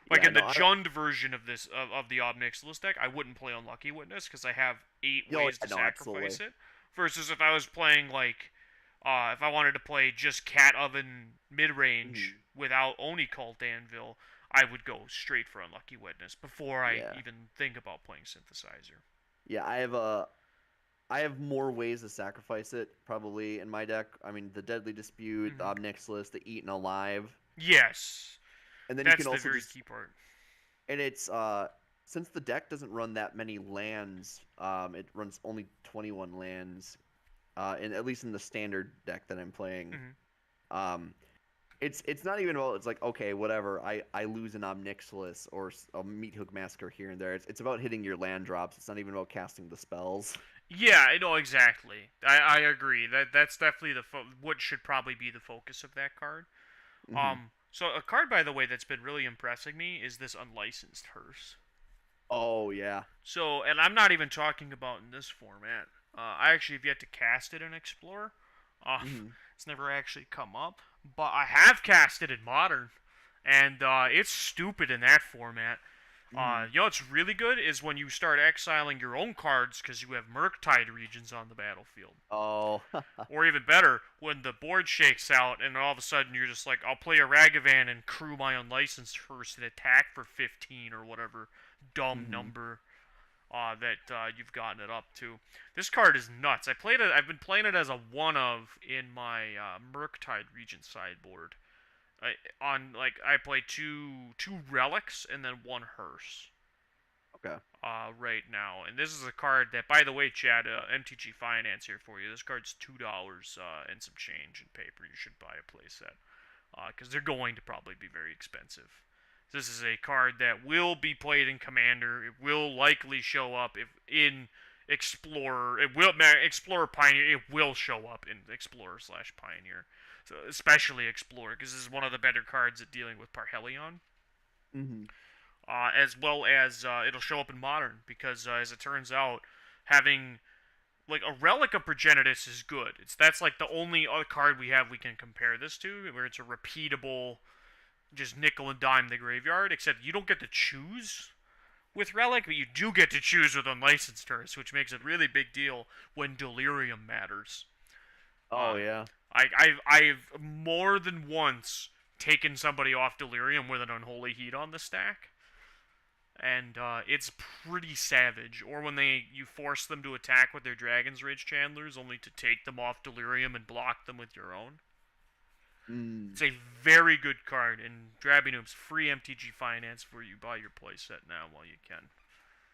[SPEAKER 1] Like
[SPEAKER 2] Yeah,
[SPEAKER 1] in the
[SPEAKER 2] no,
[SPEAKER 1] Jund version of this of the Ob Nixilis deck, I wouldn't play Unlucky Witness because I have 8
[SPEAKER 2] oh,
[SPEAKER 1] ways
[SPEAKER 2] yeah,
[SPEAKER 1] to
[SPEAKER 2] no,
[SPEAKER 1] sacrifice
[SPEAKER 2] absolutely.
[SPEAKER 1] it. Versus if I was playing like if I wanted to play just Cat Oven mid range
[SPEAKER 2] Mhm.
[SPEAKER 1] without Oni Cult Anvil, I would go straight for Unlucky Witness before I
[SPEAKER 2] Yeah.
[SPEAKER 1] even think about playing Synthesizer.
[SPEAKER 2] Yeah, I have more ways to sacrifice it probably in my deck. I mean, the Deadly Dispute, the
[SPEAKER 1] Hmm.
[SPEAKER 2] Obnixilis, the Eaten Alive,
[SPEAKER 1] Yes,
[SPEAKER 2] and then you
[SPEAKER 1] that's
[SPEAKER 2] can
[SPEAKER 1] the
[SPEAKER 2] also
[SPEAKER 1] very
[SPEAKER 2] just
[SPEAKER 1] key part.
[SPEAKER 2] and it's since the deck doesn't run that many lands, it runs only 21 lands, in at least in the standard deck that I'm playing.
[SPEAKER 1] Hmm.
[SPEAKER 2] Um, it's not even about it's like okay whatever I lose an Omnixilis or a Meat Hook Massacre here and there. It's about hitting your land drops. It's not even about casting the spells.
[SPEAKER 1] Yeah, I know exactly. I agree. That's definitely what should probably be the focus of that card.
[SPEAKER 2] Hmm.
[SPEAKER 1] So a card by the way that's been really impressing me is this Unlicensed Hearse.
[SPEAKER 2] Oh yeah.
[SPEAKER 1] So, and I'm not even talking about in this format. I actually have yet to cast it in Explorer.
[SPEAKER 2] Hmm.
[SPEAKER 1] It's never actually come up, but I have cast it in Modern, and it's stupid in that format.
[SPEAKER 2] Hmm.
[SPEAKER 1] What's really good is when you start exiling your own cards because you have Murktide regions on the battlefield.
[SPEAKER 2] Oh.
[SPEAKER 1] Or even better, when the board shakes out and all of a sudden you're just like, I'll play a Ragavan and crew my Unlicensed first and attack for 15 or whatever dumb
[SPEAKER 2] Hmm.
[SPEAKER 1] number that you've gotten it up to. This card is nuts. I've been playing it as a one of in my Murktide region sideboard. I play two relics and then one hearse
[SPEAKER 2] Okay.
[SPEAKER 1] right now. And this is a card that, by the way, Chad, MTG Finance here for you. This card's $2 and some change in paper. You should buy a playset because they're going to probably be very expensive. This is a card that will be played in Commander. It will likely show up if in Explorer. It will Explorer Pioneer. It will show up in Explorer / Pioneer. So especially Explorer because this is one of the better cards at dealing with Parhelion
[SPEAKER 2] Hmm.
[SPEAKER 1] as well as it'll show up in Modern because, as it turns out, having like a Relic of Progenitus is good. That's like the only other card we have we can compare this to, where it's a repeatable, just nickel and dime the graveyard. Except you don't get to choose with Relic, but you do get to choose with Unlicensed Hearse, which makes a really big deal when Delirium matters.
[SPEAKER 2] Oh
[SPEAKER 1] Uh,
[SPEAKER 2] yeah.
[SPEAKER 1] I've more than once taken somebody off Delirium with an Unholy Heat on the stack and it's pretty savage. Or when you force them to attack with their Dragon's Rage Chandlers, only to take them off Delirium and block them with your own.
[SPEAKER 2] Mm.
[SPEAKER 1] It's a very good card, and Drabinoom's free MTG Finance where you buy your playset now while you can.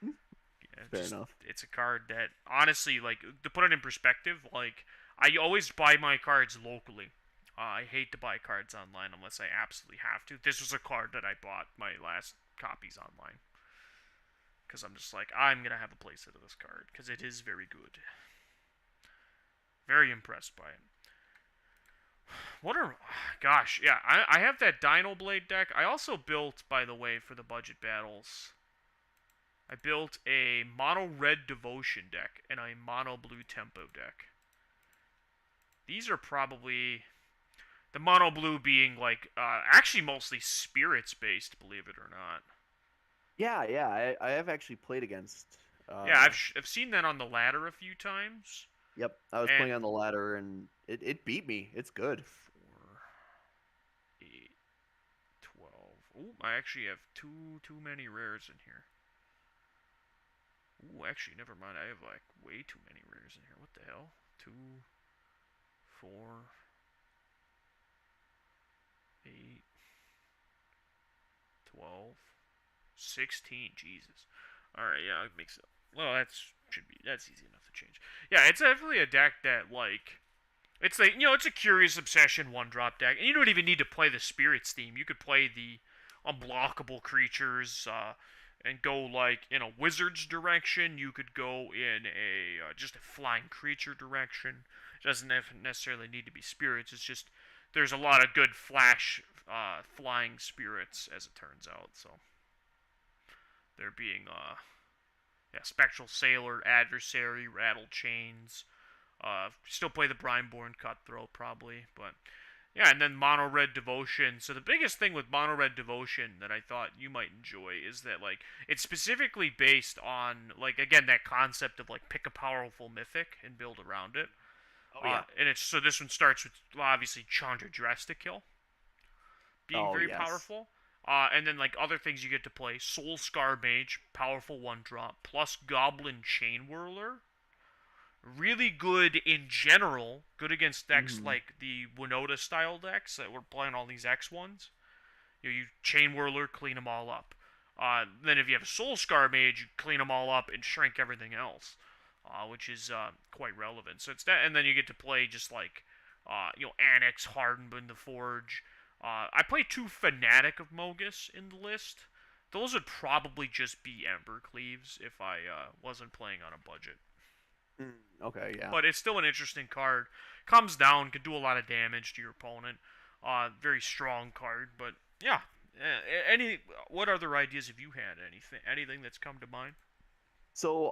[SPEAKER 1] Yeah,
[SPEAKER 2] Fair enough.
[SPEAKER 1] it's a card that honestly, like to put it in perspective, like I always buy my cards locally. I hate to buy cards online unless I absolutely have to. This was a card that I bought my last copies online. Because I'm just like, I'm going to have a playset of this card. Because it is very good. Very impressed by it. What are. Gosh, yeah. I have that Dino Blade deck. I also built, by the way, for the budget battles. I built a mono red Devotion deck and a mono blue Tempo deck. These are probably. The mono blue being like. Actually, mostly spirits based, believe it or not.
[SPEAKER 2] Yeah, yeah. I have actually played against.
[SPEAKER 1] Yeah, I've seen that on the ladder a few times.
[SPEAKER 2] Yep. I was playing
[SPEAKER 1] And
[SPEAKER 2] on the ladder and it beat me. It's good.
[SPEAKER 1] 4, 8, 12. Ooh, I actually have too many rares in here. Ooh, actually, never mind. I have like way too many rares in here. What the hell? 2, 4, 8, 12, 16. Jesus. All right, yeah, it makes it. Well, that's easy enough to change. Yeah, it's definitely a deck that like it's like it's a Curious Obsession one drop deck, and you don't even need to play the Spirits theme. You could play the unblockable creatures, and go like in a wizard's direction. You could go in a just a flying creature direction. It doesn't necessarily need to be spirits. It's just there's a lot of good flash flying spirits as it turns out. So there being yeah, Spectral Sailor, Adversary, Rattle Chains. Still play the Brineborn Cutthroat probably, but yeah, and then Mono Red Devotion. So the biggest thing with Mono Red Devotion that I thought you might enjoy is that like it's specifically based on like again that concept of like pick a powerful mythic and build around it.
[SPEAKER 2] Oh yeah.
[SPEAKER 1] And it's so this one starts with obviously Chandra Dress to kill being
[SPEAKER 2] Oh
[SPEAKER 1] very
[SPEAKER 2] yes.
[SPEAKER 1] powerful. And then like other things you get to play: Soul Scar Mage, powerful one drop, plus Goblin Chain Whirler. Really good in general. Good against decks like the Winota style decks that we're playing all these X ones. You Chain Whirler, clean them all up. Then if you have a Soul Scar Mage, you clean them all up and shrink everything else, which is quite relevant. So it's that, and then you get to play just like Annex, Hardened the Forge. I play 2 Fanatic of Mogus in the list. Those would probably just be Embercleaves if I wasn't playing on a budget.
[SPEAKER 2] Okay, yeah.
[SPEAKER 1] But it's still an interesting card. Comes down, can do a lot of damage to your opponent. Very strong card, but yeah. What other ideas have you had? Anything that's come to mind?
[SPEAKER 2] So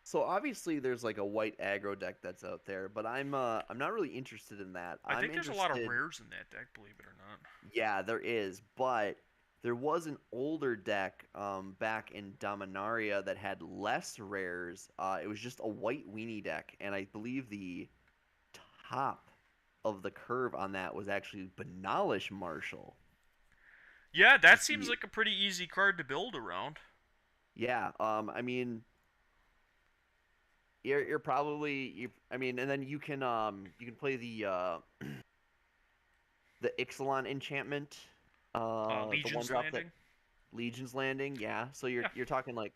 [SPEAKER 2] so obviously there's like a white aggro deck that's out there, but I'm not really interested in that.
[SPEAKER 1] I think
[SPEAKER 2] I'm
[SPEAKER 1] there's a lot of
[SPEAKER 2] interested.
[SPEAKER 1] rares in that deck, believe it or not.
[SPEAKER 2] Yeah, there is, but there was an older deck back in Dominaria that had less rares. It was just a white weenie deck, and I believe the top of the curve on that was actually Banalish Marshal.
[SPEAKER 1] Yeah, that
[SPEAKER 2] Just
[SPEAKER 1] seems
[SPEAKER 2] the
[SPEAKER 1] like a pretty easy card to build around.
[SPEAKER 2] Yeah, I mean, you're probably I mean, and then you can play the Ixalan enchantment, the one
[SPEAKER 1] Legion's
[SPEAKER 2] drop that
[SPEAKER 1] Landing.
[SPEAKER 2] Legion's Landing. Yeah, so
[SPEAKER 1] Yeah,
[SPEAKER 2] you're talking like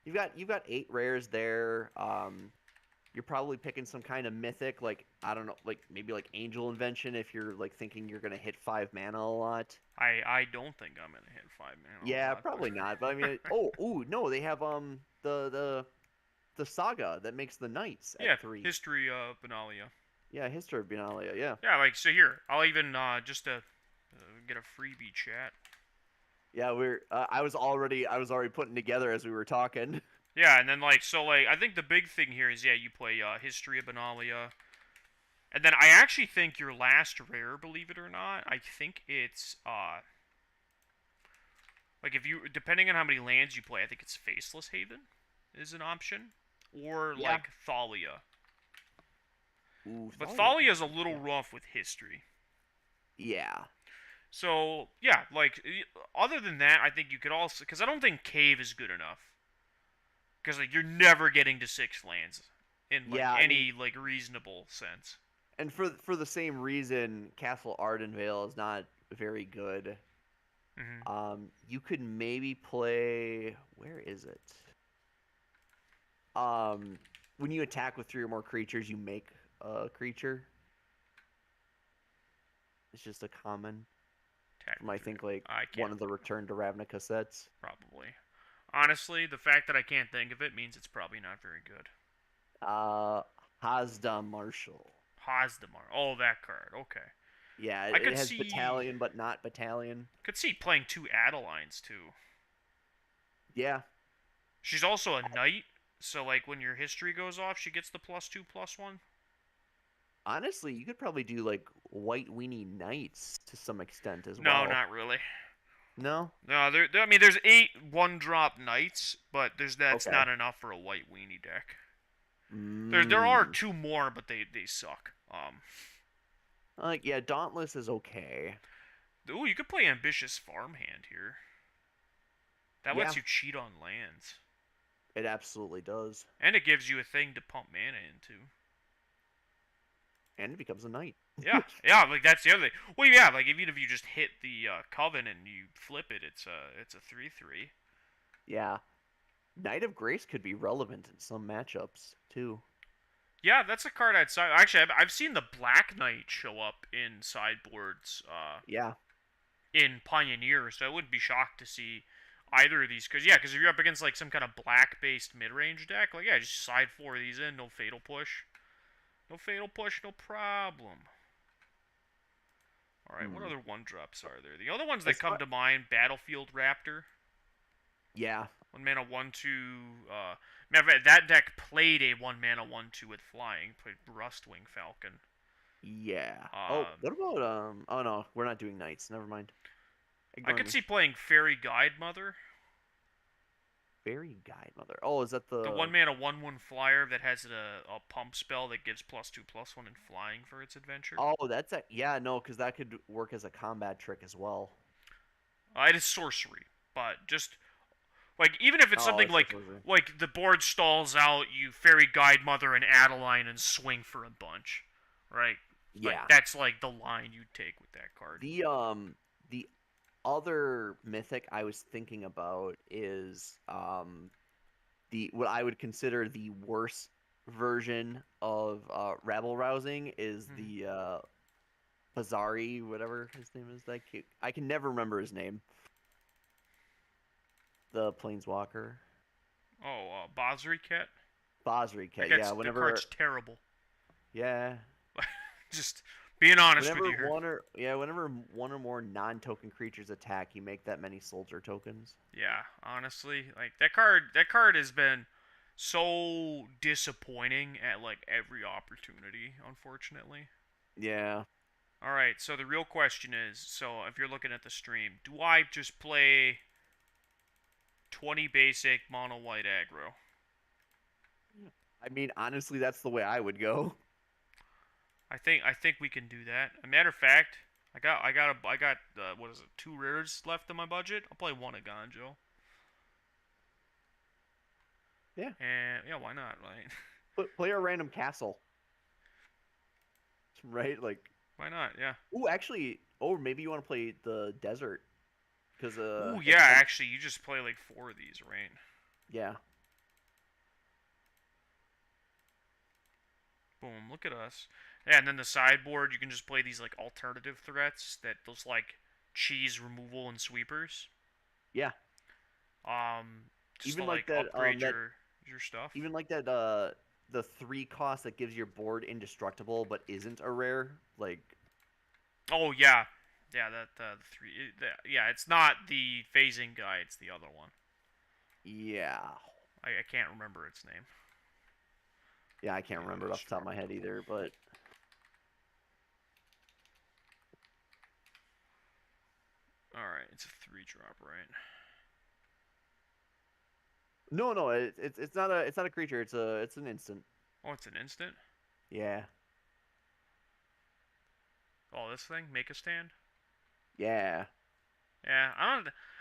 [SPEAKER 2] you've got 8 rares there. You're probably picking some kind of mythic, like I don't know, like maybe like Angel Invention if you're like thinking you're gonna hit 5 mana a lot.
[SPEAKER 1] I don't think I'm gonna hit 5 mana a
[SPEAKER 2] Yeah,
[SPEAKER 1] lot, but
[SPEAKER 2] probably not. But I mean, ooh, no, they have the saga that makes the knights
[SPEAKER 1] yeah,
[SPEAKER 2] at 3.
[SPEAKER 1] History of Benalia.
[SPEAKER 2] Yeah, History of Benalia. Yeah,
[SPEAKER 1] Yeah, like so here, I'll even just to get a freebie chat.
[SPEAKER 2] yeah. I was already putting together as we were talking.
[SPEAKER 1] Yeah, and then like so like I think the big thing here is yeah you play History of Benalia, and then I actually think your last rare, believe it or not, I think it's like if you depending on how many lands you play, I think it's Faceless Haven is an option, or
[SPEAKER 2] Yeah.
[SPEAKER 1] like Thalia.
[SPEAKER 2] Ooh,
[SPEAKER 1] But
[SPEAKER 2] Thalia.
[SPEAKER 1] Thalia is a little rough with history.
[SPEAKER 2] Yeah.
[SPEAKER 1] So yeah, like other than that, I think you could also because I don't think Cave is good enough. Because like you're never getting to 6 lands in like
[SPEAKER 2] Yeah, I
[SPEAKER 1] any
[SPEAKER 2] mean,
[SPEAKER 1] like reasonable sense.
[SPEAKER 2] and for the same reason, Castle Ardenvale is not very good.
[SPEAKER 1] Hmm.
[SPEAKER 2] You could maybe play. Where is it? When you attack with 3 or more creatures, you make a creature. It's just a common from I think like
[SPEAKER 1] I
[SPEAKER 2] one
[SPEAKER 1] can't
[SPEAKER 2] of the Return to Ravnica sets.
[SPEAKER 1] probably. Honestly, the fact that I can't think of it means it's probably not very good.
[SPEAKER 2] Uh, Hazda Marshal.
[SPEAKER 1] Hazdamar. Oh, that card. Okay.
[SPEAKER 2] Yeah,
[SPEAKER 1] I
[SPEAKER 2] it
[SPEAKER 1] could
[SPEAKER 2] has
[SPEAKER 1] see
[SPEAKER 2] battalion, but not battalion.
[SPEAKER 1] playing 2 Adelines too.
[SPEAKER 2] Yeah,
[SPEAKER 1] She's also a knight, so like when your history goes off, she gets the +2/+1.
[SPEAKER 2] honestly, you could probably do like White Weenie Knights to some extent as
[SPEAKER 1] No,
[SPEAKER 2] well.
[SPEAKER 1] not really.
[SPEAKER 2] No?
[SPEAKER 1] No, I mean, there's 8 one-drop knights, but that's
[SPEAKER 2] Okay.
[SPEAKER 1] not enough for a white weenie deck. There are
[SPEAKER 2] Mm.
[SPEAKER 1] 2 more, but they suck.
[SPEAKER 2] Like yeah, Dauntless is okay.
[SPEAKER 1] Ooh, you could play Ambitious Farmhand here. That
[SPEAKER 2] Yeah,
[SPEAKER 1] lets you cheat on lands,
[SPEAKER 2] it absolutely does.
[SPEAKER 1] and it gives you a thing to pump mana into.
[SPEAKER 2] and it becomes a knight.
[SPEAKER 1] Yeah, yeah, like that's the other thing. Well, yeah, like even if you just hit the coven and you flip it, it's a 3/3.
[SPEAKER 2] Yeah, Knight of Grace could be relevant in some matchups too.
[SPEAKER 1] Yeah, that's a card I'd side. Actually, I've seen the Black Knight show up in sideboards
[SPEAKER 2] Yeah,
[SPEAKER 1] in Pioneer, so I wouldn't be shocked to see either of these. Because if you're up against like some kind of black-based mid-range deck, like yeah, just side 4 of these in, no fatal push, no problem. All right, what other one drops are there? The other ones that come to mind: Battlefield Raptor.
[SPEAKER 2] Yeah.
[SPEAKER 1] 1 mana 1/2. Matter of fact, that deck played a 1 mana 1/2 with flying. Played Rustwing Falcon.
[SPEAKER 2] Yeah. Oh, what about Oh no, we're not doing knights. Never mind.
[SPEAKER 1] I could see playing Fairy Guide Mother.
[SPEAKER 2] Fairy Guide Mother. Oh, is that the
[SPEAKER 1] 1 mana 1/1 flyer that has a pump spell that gives +2/+1 in flying for its adventure?
[SPEAKER 2] Oh, that's a yeah, no, because that could work as a combat trick as well.
[SPEAKER 1] It is sorcery, but just like even if it's something like the board stalls out, you Fairy Guide Mother and Adeline and swing for a bunch, right?
[SPEAKER 2] Yeah,
[SPEAKER 1] like, that's like the line you'd take with that card.
[SPEAKER 2] The other mythic I was thinking about is the what I would consider the worst version of rabble rousing is the Bazari, whatever his name is. That cute. I can never remember his name. The Planeswalker.
[SPEAKER 1] Oh, Bozriket?
[SPEAKER 2] Bozriket, yeah.
[SPEAKER 1] Whenever the card's terrible.
[SPEAKER 2] Yeah.
[SPEAKER 1] Just being honest with you here.
[SPEAKER 2] Whenever one or more non-token creatures attack, you make that many soldier tokens.
[SPEAKER 1] Yeah, honestly, like that card has been so disappointing at like every opportunity, unfortunately.
[SPEAKER 2] Yeah.
[SPEAKER 1] All right, so the real question is, so if you're looking at the stream, do I just play 20 basic mono white aggro?
[SPEAKER 2] I mean, honestly, that's the way I would go.
[SPEAKER 1] I think we can do that. A matter of fact, I got what is it? 2 rares left in my budget. I'll play 1 Aganjo.
[SPEAKER 2] Yeah.
[SPEAKER 1] And yeah, why not? Right.
[SPEAKER 2] Play a random castle. Right, like.
[SPEAKER 1] Why not? Yeah.
[SPEAKER 2] Ooh, actually, or maybe you want to play the desert. Because
[SPEAKER 1] Ooh, yeah. Actually, you just play like 4 of these, right?
[SPEAKER 2] Yeah.
[SPEAKER 1] Boom! Look at us. Yeah, and then the sideboard, you can just play these like alternative threats that those like cheese removal and sweepers.
[SPEAKER 2] Yeah.
[SPEAKER 1] Just even to, like that upgrade your stuff.
[SPEAKER 2] Even like that the 3 cost that gives your board indestructible but isn't a rare, like.
[SPEAKER 1] Oh yeah, yeah. That the 3. Yeah, it's not the phasing guy. It's the other one.
[SPEAKER 2] Yeah.
[SPEAKER 1] I can't remember its name.
[SPEAKER 2] Yeah, I can't remember it off the top of my head either, but.
[SPEAKER 1] Alright, it's a 3-drop, right?
[SPEAKER 2] No, it's not a creature. It's an instant.
[SPEAKER 1] Oh, it's an instant?
[SPEAKER 2] Yeah.
[SPEAKER 1] Oh, this thing? Make a stand?
[SPEAKER 2] Yeah.
[SPEAKER 1] Yeah,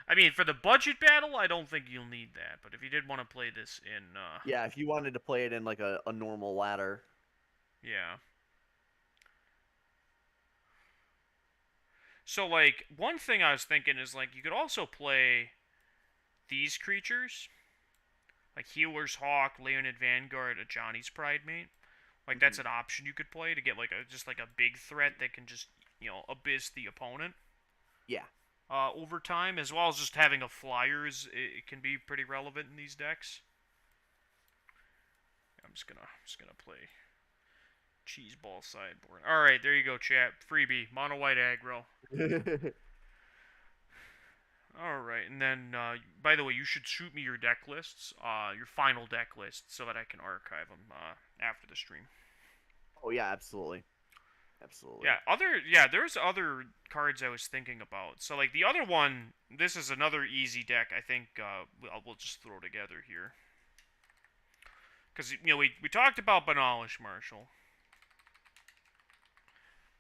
[SPEAKER 1] I mean, for the budget battle, I don't think you'll need that. But if you did want to play this in,
[SPEAKER 2] yeah, if you wanted to play it in like a normal ladder.
[SPEAKER 1] Yeah. So, like, one thing I was thinking is, like, you could also play these creatures. Like Healer's Hawk, Leonid Vanguard, a Johnny's Pridemate. Like, that's an option you could play to get, like, just a big threat that can just, abyss the opponent.
[SPEAKER 2] Yeah.
[SPEAKER 1] Over time, as well as just having a flyers, it can be pretty relevant in these decks. I'm just gonna play Cheeseball sideboard. All right, there you go, chat. Freebie, mono white aggro. All right, and then by the way, you should shoot me your deck lists, your final deck lists, so that I can archive them after the stream.
[SPEAKER 2] Oh yeah, absolutely. Absolutely.
[SPEAKER 1] Yeah, there's other cards I was thinking about. So like the other one, this is another easy deck. I think we'll just throw together here. Because we talked about Banalish Marshall,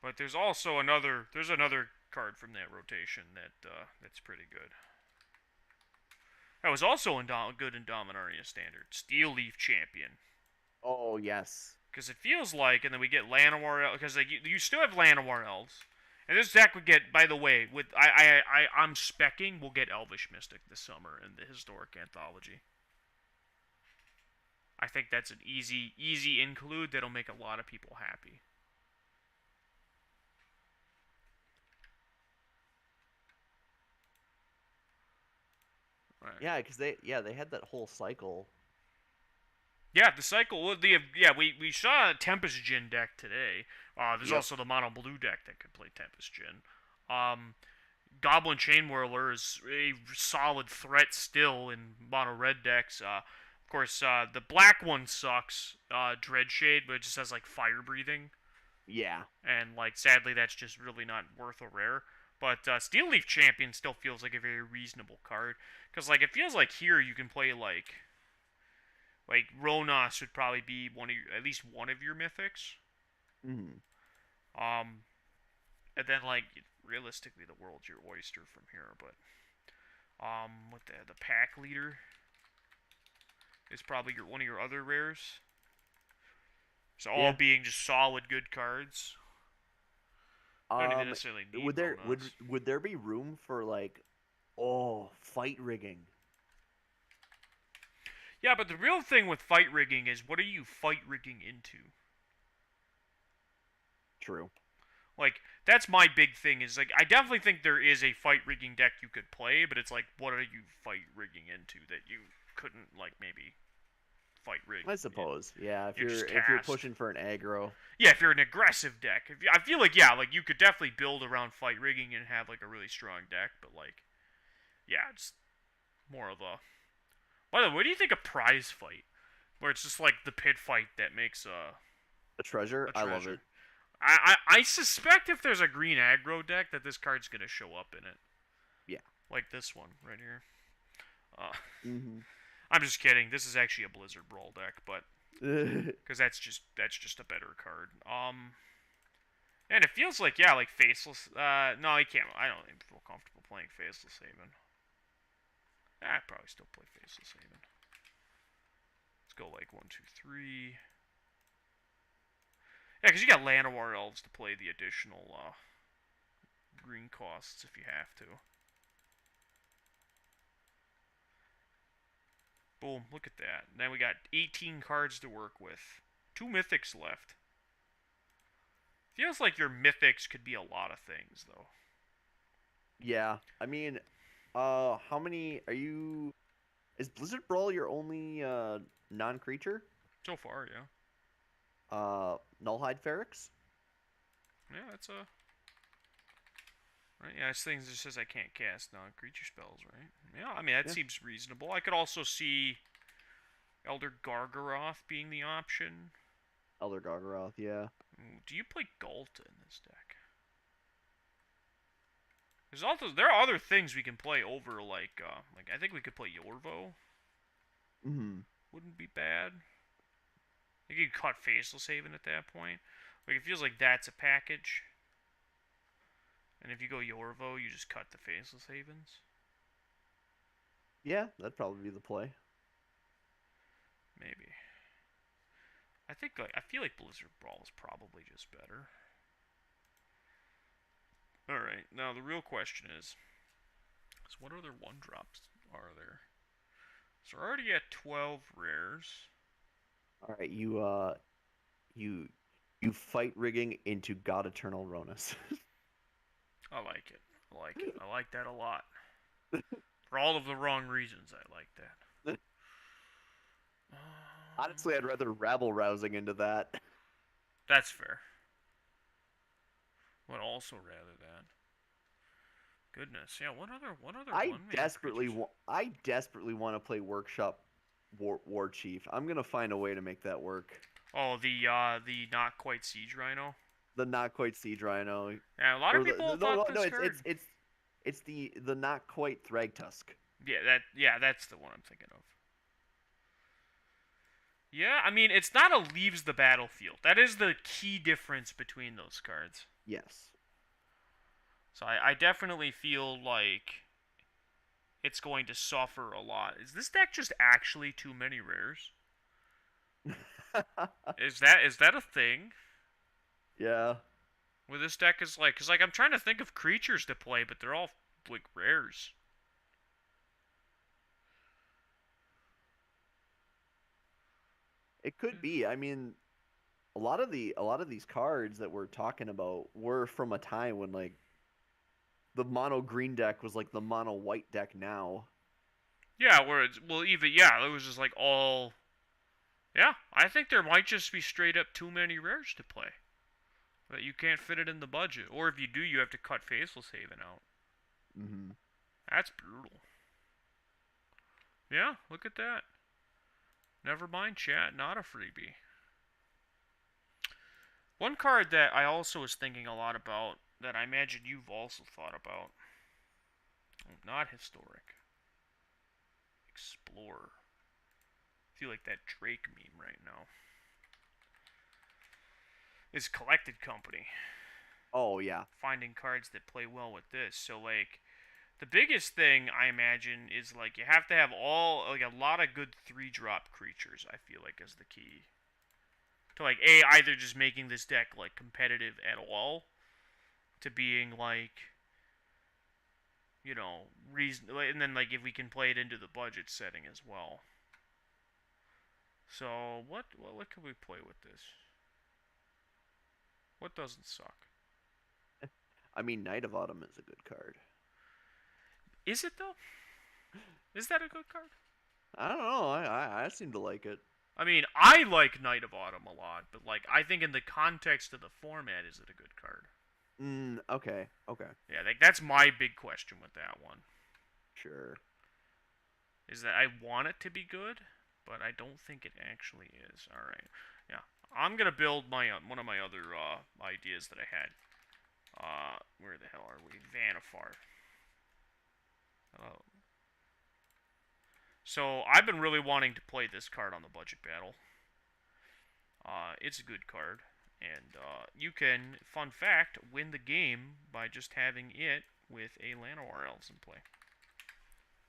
[SPEAKER 1] but there's also another card from that rotation that's pretty good. That was also good in Dominaria Standard. Steel Leaf Champion.
[SPEAKER 2] Oh yes.
[SPEAKER 1] Because it feels like, and then we get Llanowar, because like you still have Llanowar elves, and this deck would get. By the way, with I'm specking we'll get Elvish Mystic this summer in the historic anthology. I think that's an easy include that'll make a lot of people happy. Right.
[SPEAKER 2] Yeah, because they had that whole cycle.
[SPEAKER 1] Yeah, the cycle. We saw a Tempest Djinn deck today. There's also the mono blue deck that could play Tempest Djinn. Goblin Chain Whirler is a solid threat still in mono red decks. Of course, the black one sucks, Dreadshade, but it just has like fire breathing.
[SPEAKER 2] Yeah.
[SPEAKER 1] And like sadly, that's just really not worth a rare. But Steel Leaf Champion still feels like a very reasonable card, because like it feels like here you can play like Ronos would probably be at least one of your mythics.
[SPEAKER 2] Mm-hmm.
[SPEAKER 1] And then like realistically, the world's your oyster from here. But with the pack leader is probably one of your other rares. So all being just solid good cards. Don't even necessarily need
[SPEAKER 2] would there be room for like fight rigging?
[SPEAKER 1] Yeah, but the real thing with fight rigging is what are you fight rigging into?
[SPEAKER 2] True.
[SPEAKER 1] Like, that's my big thing is, like, I definitely think there is a fight rigging deck you could play, but it's like, what are you fight rigging into that you couldn't, like, maybe fight rig?
[SPEAKER 2] I suppose, yeah, if you're pushing for an aggro.
[SPEAKER 1] Yeah, if you're an aggressive deck. I feel like, yeah, like, you could definitely build around fight rigging and have, like, a really strong deck, but, like, yeah, it's more of a... By the way, what do you think of Prize Fight? Where it's just like the pit fight that makes
[SPEAKER 2] a treasure? I love it.
[SPEAKER 1] I suspect if there's a green aggro deck that this card's gonna show up in it.
[SPEAKER 2] Yeah.
[SPEAKER 1] Like this one right here.
[SPEAKER 2] Mm-hmm.
[SPEAKER 1] I'm just kidding. This is actually a Blizzard Brawl deck, but because that's just a better card. And it feels like like Faceless. No, I can't. I don't even feel comfortable playing Faceless Haven. I'd probably still play Faceless Haven. Let's go like 1, 2, 3. Yeah, because you got Llanowar Elves to play the additional green costs if you have to. Boom, look at that. Now we got 18 cards to work with. 2 mythics left. Feels like your mythics could be a lot of things, though.
[SPEAKER 2] Yeah, I mean... how many are you... Is Blizzard Brawl your only, non-creature?
[SPEAKER 1] So far, yeah.
[SPEAKER 2] Nullhide Feryx?
[SPEAKER 1] Yeah, that's a... Right, yeah, this thing just says I can't cast non-creature spells, right? Yeah, I mean, that seems reasonable. I could also see Elder Gargaroth being the option.
[SPEAKER 2] Elder Gargaroth, yeah.
[SPEAKER 1] Do you play Ghalta in this deck? There are other things we can play over, like I think we could play Yorvo.
[SPEAKER 2] Mm-hmm.
[SPEAKER 1] Wouldn't be bad. I think you could cut Faceless Haven at that point. Like, it feels like that's a package. And if you go Yorvo, you just cut the Faceless Havens.
[SPEAKER 2] Yeah, that'd probably be the play.
[SPEAKER 1] Maybe. I feel like Blizzard Brawl is probably just better. Alright, now the real question is what other 1-drops are there? So we're already at 12 rares.
[SPEAKER 2] Alright, you fight rigging into God Eternal Ronas.
[SPEAKER 1] I like it. I like that a lot. For all of the wrong reasons, I like that.
[SPEAKER 2] Honestly, I'd rather rabble rousing into that.
[SPEAKER 1] That's fair. Would also rather that. Goodness, yeah. What other?
[SPEAKER 2] I desperately want to play Workshop War Chief. I'm gonna find a way to make that work.
[SPEAKER 1] Oh, the not quite Siege Rhino.
[SPEAKER 2] The not quite Siege Rhino.
[SPEAKER 1] Yeah, a lot of people thought this card.
[SPEAKER 2] It's the not quite Thragtusk.
[SPEAKER 1] Yeah, that's the one I'm thinking of. Yeah, I mean, it's not a leaves the battlefield. That is the key difference between those cards.
[SPEAKER 2] Yes.
[SPEAKER 1] So I definitely feel like it's going to suffer a lot. Is this deck just actually too many rares? Is that a thing?
[SPEAKER 2] Yeah.
[SPEAKER 1] Where this deck is like, cause like I'm trying to think of creatures to play, but they're all like rares.
[SPEAKER 2] It could be. I mean, a lot of these cards that we're talking about were from a time when like the mono green deck was like the mono white deck now.
[SPEAKER 1] Yeah, where it's well, even yeah, it was just like all. Yeah, I think there might just be straight up too many rares to play that you can't fit it in the budget, or if you do, you have to cut Faceless Haven out.
[SPEAKER 2] Hmm.
[SPEAKER 1] That's brutal. Yeah, look at that. Never mind, chat, not a freebie. One card that I also was thinking a lot about that I imagine you've also thought about. Not historic. Explorer. I feel like that Drake meme right now. Is Collected Company.
[SPEAKER 2] Oh yeah.
[SPEAKER 1] Finding cards that play well with this. So like the biggest thing I imagine is like you have to have all like a lot of good 3-drop creatures, I feel like is the key. To like either just making this deck like competitive at all to being like reason, and then like if we can play it into the budget setting as well. So what can we play with this? What doesn't suck?
[SPEAKER 2] I mean, Knight of Autumn is a good card.
[SPEAKER 1] Is it though? Is that a good card?
[SPEAKER 2] I don't know. I seem to like it.
[SPEAKER 1] I mean, I like Knight of Autumn a lot, but like I think in the context of the format, is it a good card?
[SPEAKER 2] Okay. Okay.
[SPEAKER 1] Yeah, like that's my big question with that one.
[SPEAKER 2] Sure.
[SPEAKER 1] Is that I want it to be good, but I don't think it actually is. All right. Yeah, I'm gonna build my one of my other ideas that I had. Where the hell are we? Vanifar. Oh. So I've been really wanting to play this card on the budget battle. It's a good card, and you can, fun fact, win the game by just having it with a Llanowar Elves in play,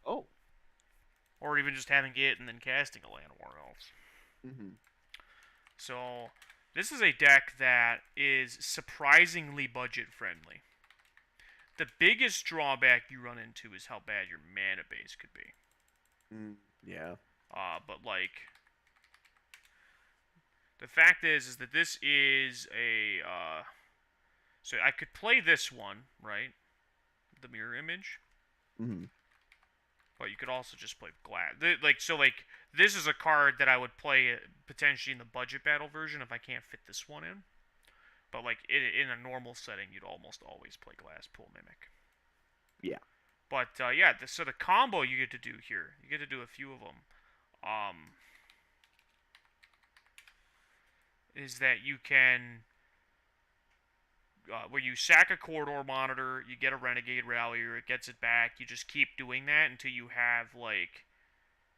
[SPEAKER 2] Oh.
[SPEAKER 1] or even just having it and then casting a Llanowar Elves.
[SPEAKER 2] Mhm.
[SPEAKER 1] So this is a deck that is surprisingly budget friendly. The biggest drawback you run into is how bad your mana base could be.
[SPEAKER 2] Yeah.
[SPEAKER 1] But like the fact is that this is a so I could play this one, right? The mirror image.
[SPEAKER 2] Mhm.
[SPEAKER 1] But you could also just play Glass. Like this is a card that I would play potentially in the budget battle version if I can't fit this one in. But like in a normal setting, you'd almost always play Glasspool Mimic.
[SPEAKER 2] Yeah.
[SPEAKER 1] But yeah, so the combo you get to do here, you get to do a few of them. Is that you can where you sack a corridor monitor, you get a renegade rallier, it gets it back. You just keep doing that until you have like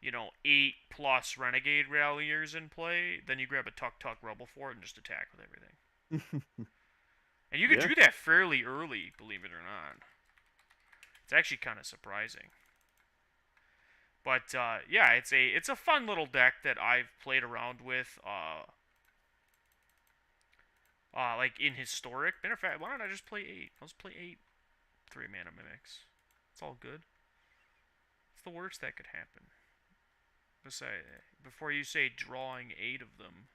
[SPEAKER 1] 8+ renegade ralliers in play. Then you grab a Tuk Tuk Rebel Fort and just attack with everything. And you can
[SPEAKER 2] Yeah.
[SPEAKER 1] do that fairly early, believe it or not. It's actually kind of surprising. But yeah, it's a fun little deck that I've played around with. Like in historic. Matter of fact, why don't I just play 8? Let's play 8 3-mana mimics. It's all good. It's the worst that could happen. Before you say drawing 8 of them,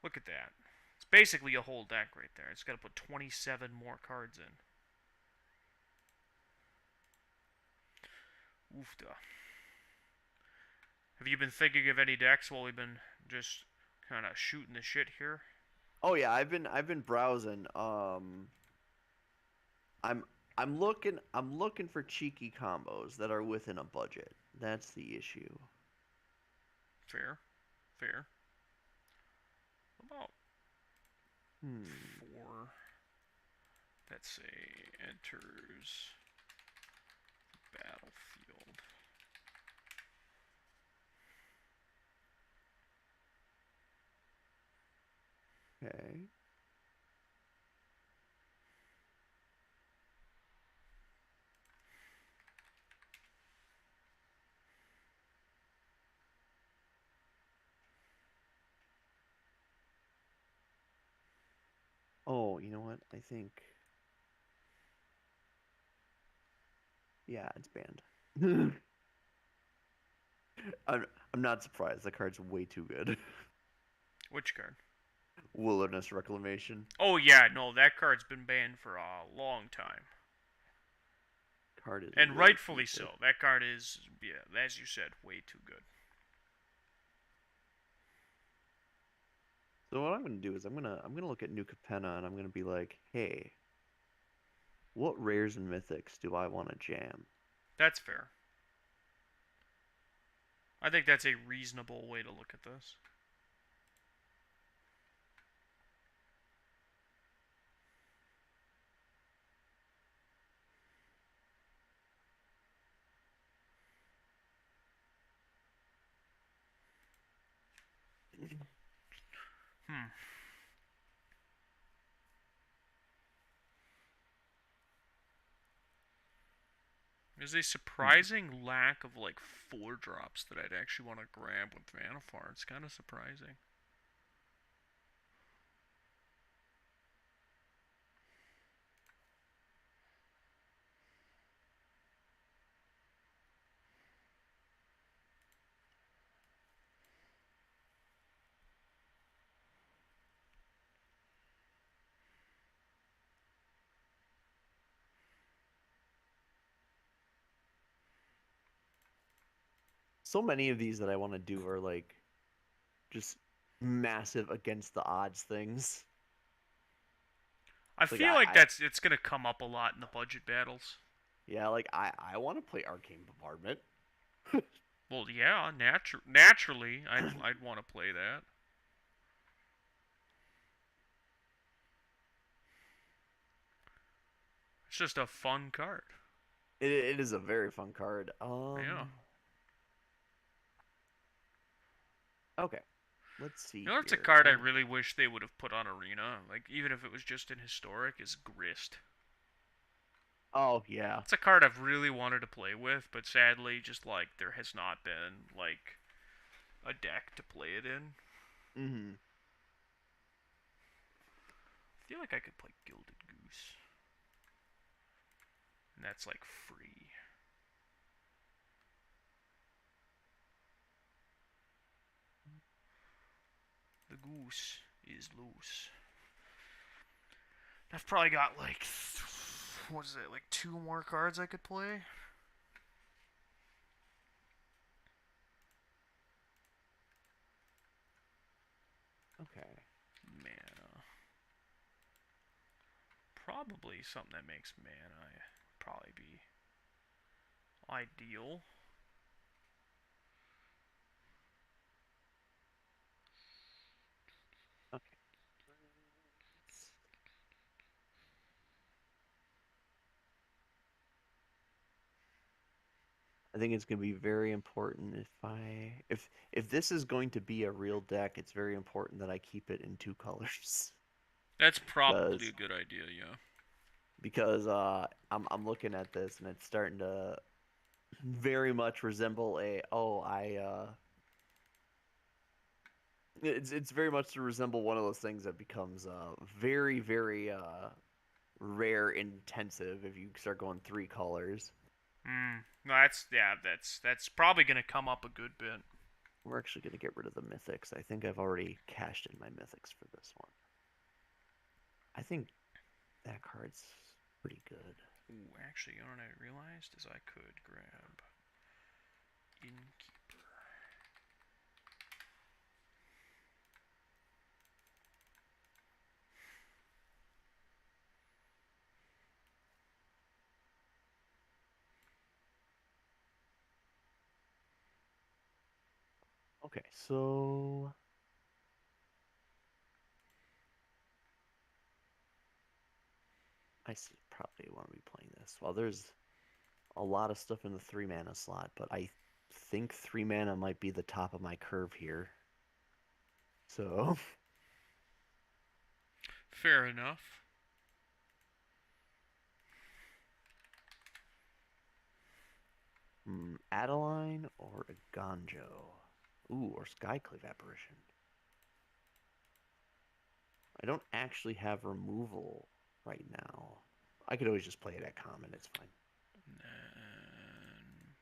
[SPEAKER 1] look at that. It's basically a whole deck right there. It's got to put 27 more cards in. Oofda. Have you been thinking of any decks while we've been just kind of shooting the shit here?
[SPEAKER 2] Oh yeah, I've been browsing. I'm I'm looking for cheeky combos that are within a budget. That's the issue.
[SPEAKER 1] Fair. Fair. What about
[SPEAKER 2] Hmm.
[SPEAKER 1] 4 that say enters battlefield?
[SPEAKER 2] Okay. Oh, you know what? I think. Yeah, it's banned. I'm I'm not surprised. The card's way too good.
[SPEAKER 1] Which card?
[SPEAKER 2] Wilderness Reclamation.
[SPEAKER 1] Oh yeah, no, that card's been banned for a long time.
[SPEAKER 2] Card is
[SPEAKER 1] And
[SPEAKER 2] way too
[SPEAKER 1] rightfully
[SPEAKER 2] good.
[SPEAKER 1] so. That card is, yeah, as you said, way too good.
[SPEAKER 2] So what I'm gonna do is I'm gonna look at New Capenna and I'm gonna be like, hey, what rares and mythics do I want to jam?
[SPEAKER 1] That's fair. I think that's a reasonable way to look at this. Hmm. There's a surprising lack of like 4 drops that I'd actually want to grab with Vannifar. It's kind of surprising.
[SPEAKER 2] So many of these that I want to do are like just massive against the odds things.
[SPEAKER 1] I
[SPEAKER 2] Like
[SPEAKER 1] feel like it's gonna come up a lot in the budget battles.
[SPEAKER 2] yeah, like I want to play Arcane Bombardment.
[SPEAKER 1] Well, yeah, naturally, I'd want to play that. It's just a fun card.
[SPEAKER 2] It is a very fun card.
[SPEAKER 1] Yeah.
[SPEAKER 2] Okay. Let's see
[SPEAKER 1] You know, it's a
[SPEAKER 2] here.
[SPEAKER 1] card I really wish they would have put on Arena, like even if it was just in Historic, is Grist.
[SPEAKER 2] Oh yeah.
[SPEAKER 1] It's a card I've really wanted to play with, but sadly, just like there has not been like a deck to play it in.
[SPEAKER 2] Mm-hmm.
[SPEAKER 1] I feel like I could play Gilded Goose, and that's like free. The goose is loose. I've probably got like, what is it, like 2 more cards I could play?
[SPEAKER 2] Okay.
[SPEAKER 1] Mana. Probably something that makes mana probably be ideal.
[SPEAKER 2] Okay. I think it's going to be very important if this is going to be a real deck, it's very important that I keep it in 2 colors.
[SPEAKER 1] That's probably
[SPEAKER 2] because
[SPEAKER 1] a good idea, yeah.
[SPEAKER 2] I'm looking at this and it's starting to very much resemble a it's very much to resemble one of those things that becomes very very rare intensive if you start going 3 colors.
[SPEAKER 1] No, that's probably gonna come up a good bit.
[SPEAKER 2] We're actually going to get rid of the mythics. I think I've already cashed in my mythics for this one. I think that card's pretty good.
[SPEAKER 1] Ooh, actually, you know what I realized is I could grab Innkeeper.
[SPEAKER 2] Okay, so I see probably want to be playing this. Well, there's a lot of stuff in the 3 mana slot, but I think 3 mana might be the top of my curve here. So,
[SPEAKER 1] Fair enough.
[SPEAKER 2] Adeline or a Gonjo? Ooh, or Skyclave Apparition. don't actually have removal right now. I could always just play it at common. It's fine.
[SPEAKER 1] And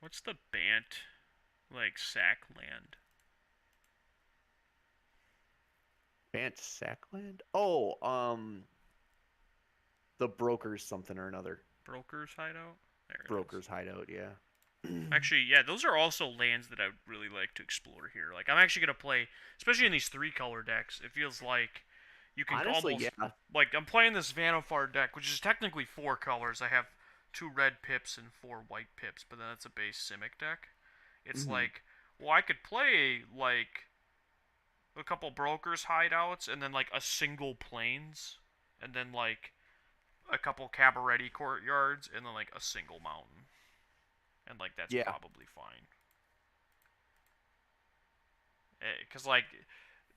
[SPEAKER 1] what's the Bant like sack land?
[SPEAKER 2] Bant Sackland? Oh, the Broker's something or another.
[SPEAKER 1] Broker's hideout. There it is.
[SPEAKER 2] Broker's Hideout, yeah.
[SPEAKER 1] Actually, yeah, those are also lands that I would really like to explore here. Like, I'm actually gonna play, especially in these 3-color decks. It feels like you can
[SPEAKER 2] Honestly,
[SPEAKER 1] almost
[SPEAKER 2] yeah.
[SPEAKER 1] like I'm playing this Vanifar deck, which is technically 4 colors. I have 2 red pips and 4 white pips, but then it's a base Simic deck. It's
[SPEAKER 2] Mhm.
[SPEAKER 1] like, well, I could play like a couple brokers hideouts and then like a single plains, and then like a couple cabaret courtyards, and then like a single mountain, and like that's
[SPEAKER 2] Yeah.
[SPEAKER 1] probably fine. Because like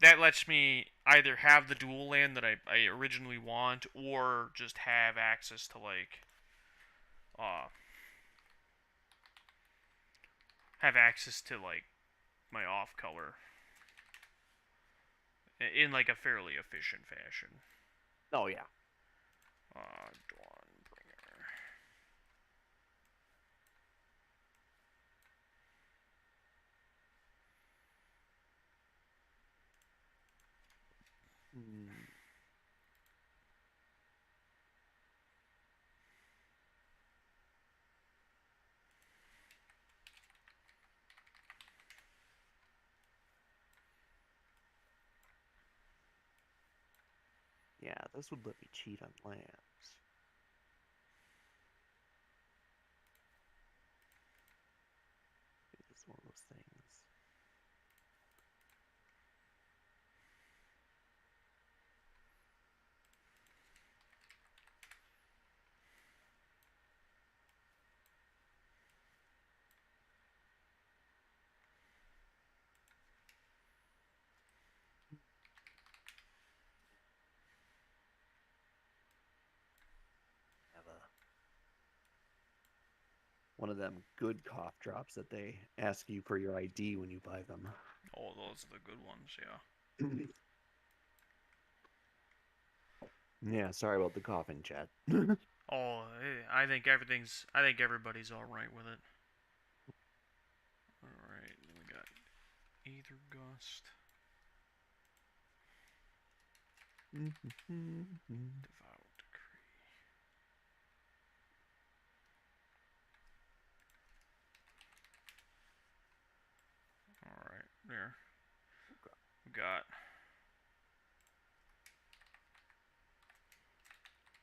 [SPEAKER 1] that lets me either have the dual land that I originally want, or just have access to like uh my off color in like a fairly efficient fashion.
[SPEAKER 2] Oh, yeah.
[SPEAKER 1] Dawnbringer.
[SPEAKER 2] Hmm. Yeah, this would let me cheat on lands. It's one of those things. Have one of them good cough drops that they ask you for your ID when you buy them.
[SPEAKER 1] Oh, those are the good ones, yeah.
[SPEAKER 2] Yeah, sorry about the coughing, chat.
[SPEAKER 1] Oh, I think everybody's all right with it. All right, then we got Aether Gust, Devout Decree. All right, there. We got.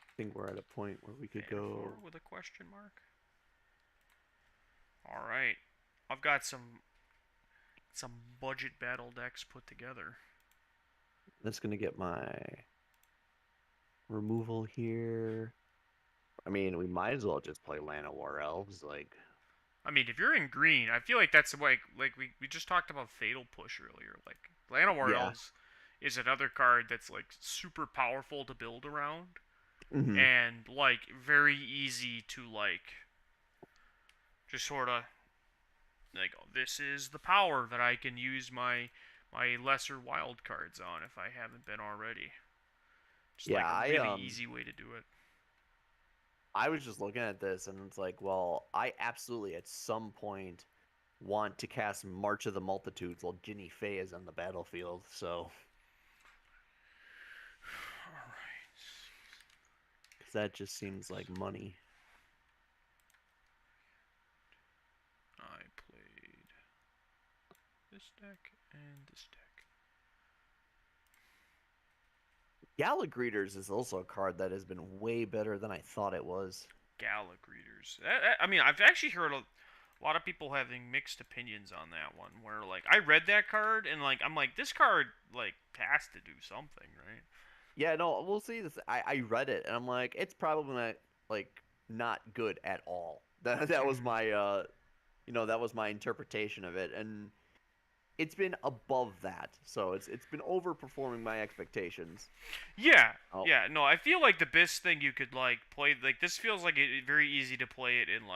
[SPEAKER 2] I think we're at a point where we could go.
[SPEAKER 1] With a question mark. All right, I've got some budget battle decks put together.
[SPEAKER 2] That's gonna get my removal here. I mean, we might as well just play Llanowar Elves. Like,
[SPEAKER 1] I mean, if you're in green, I feel like that's like we just talked about Fatal Push earlier. Like Llanowar
[SPEAKER 2] yeah.
[SPEAKER 1] Elves is another card that's like super powerful to build around,
[SPEAKER 2] Mm-hmm.
[SPEAKER 1] and like very easy to like just sort of like, oh, this is the power that I can use my lesser wild cards on if I haven't been already. Just
[SPEAKER 2] Yeah,
[SPEAKER 1] like a really easy way to do it.
[SPEAKER 2] I was just looking at this and it's like, well, I absolutely at some point want to cast March of the Multitudes while Ginny Fey is on the battlefield. So,
[SPEAKER 1] All right.
[SPEAKER 2] because that just seems like money.
[SPEAKER 1] I played this deck and this deck.
[SPEAKER 2] Gallagreeters is also a card that has been way better than I thought it was.
[SPEAKER 1] Gallagreeters. I mean, I've actually heard a lot of people having mixed opinions on that one. Where like I read that card and like I'm like, this card like has to do something, right?
[SPEAKER 2] Yeah, no, we'll see this. I read it and I'm like, it's probably not like not good at all. That was my that was my interpretation of it, and it's been above that, so it's been overperforming my expectations.
[SPEAKER 1] Yeah,
[SPEAKER 2] Oh,
[SPEAKER 1] yeah. No, I feel like the best thing you could like play like this feels like very easy to play it in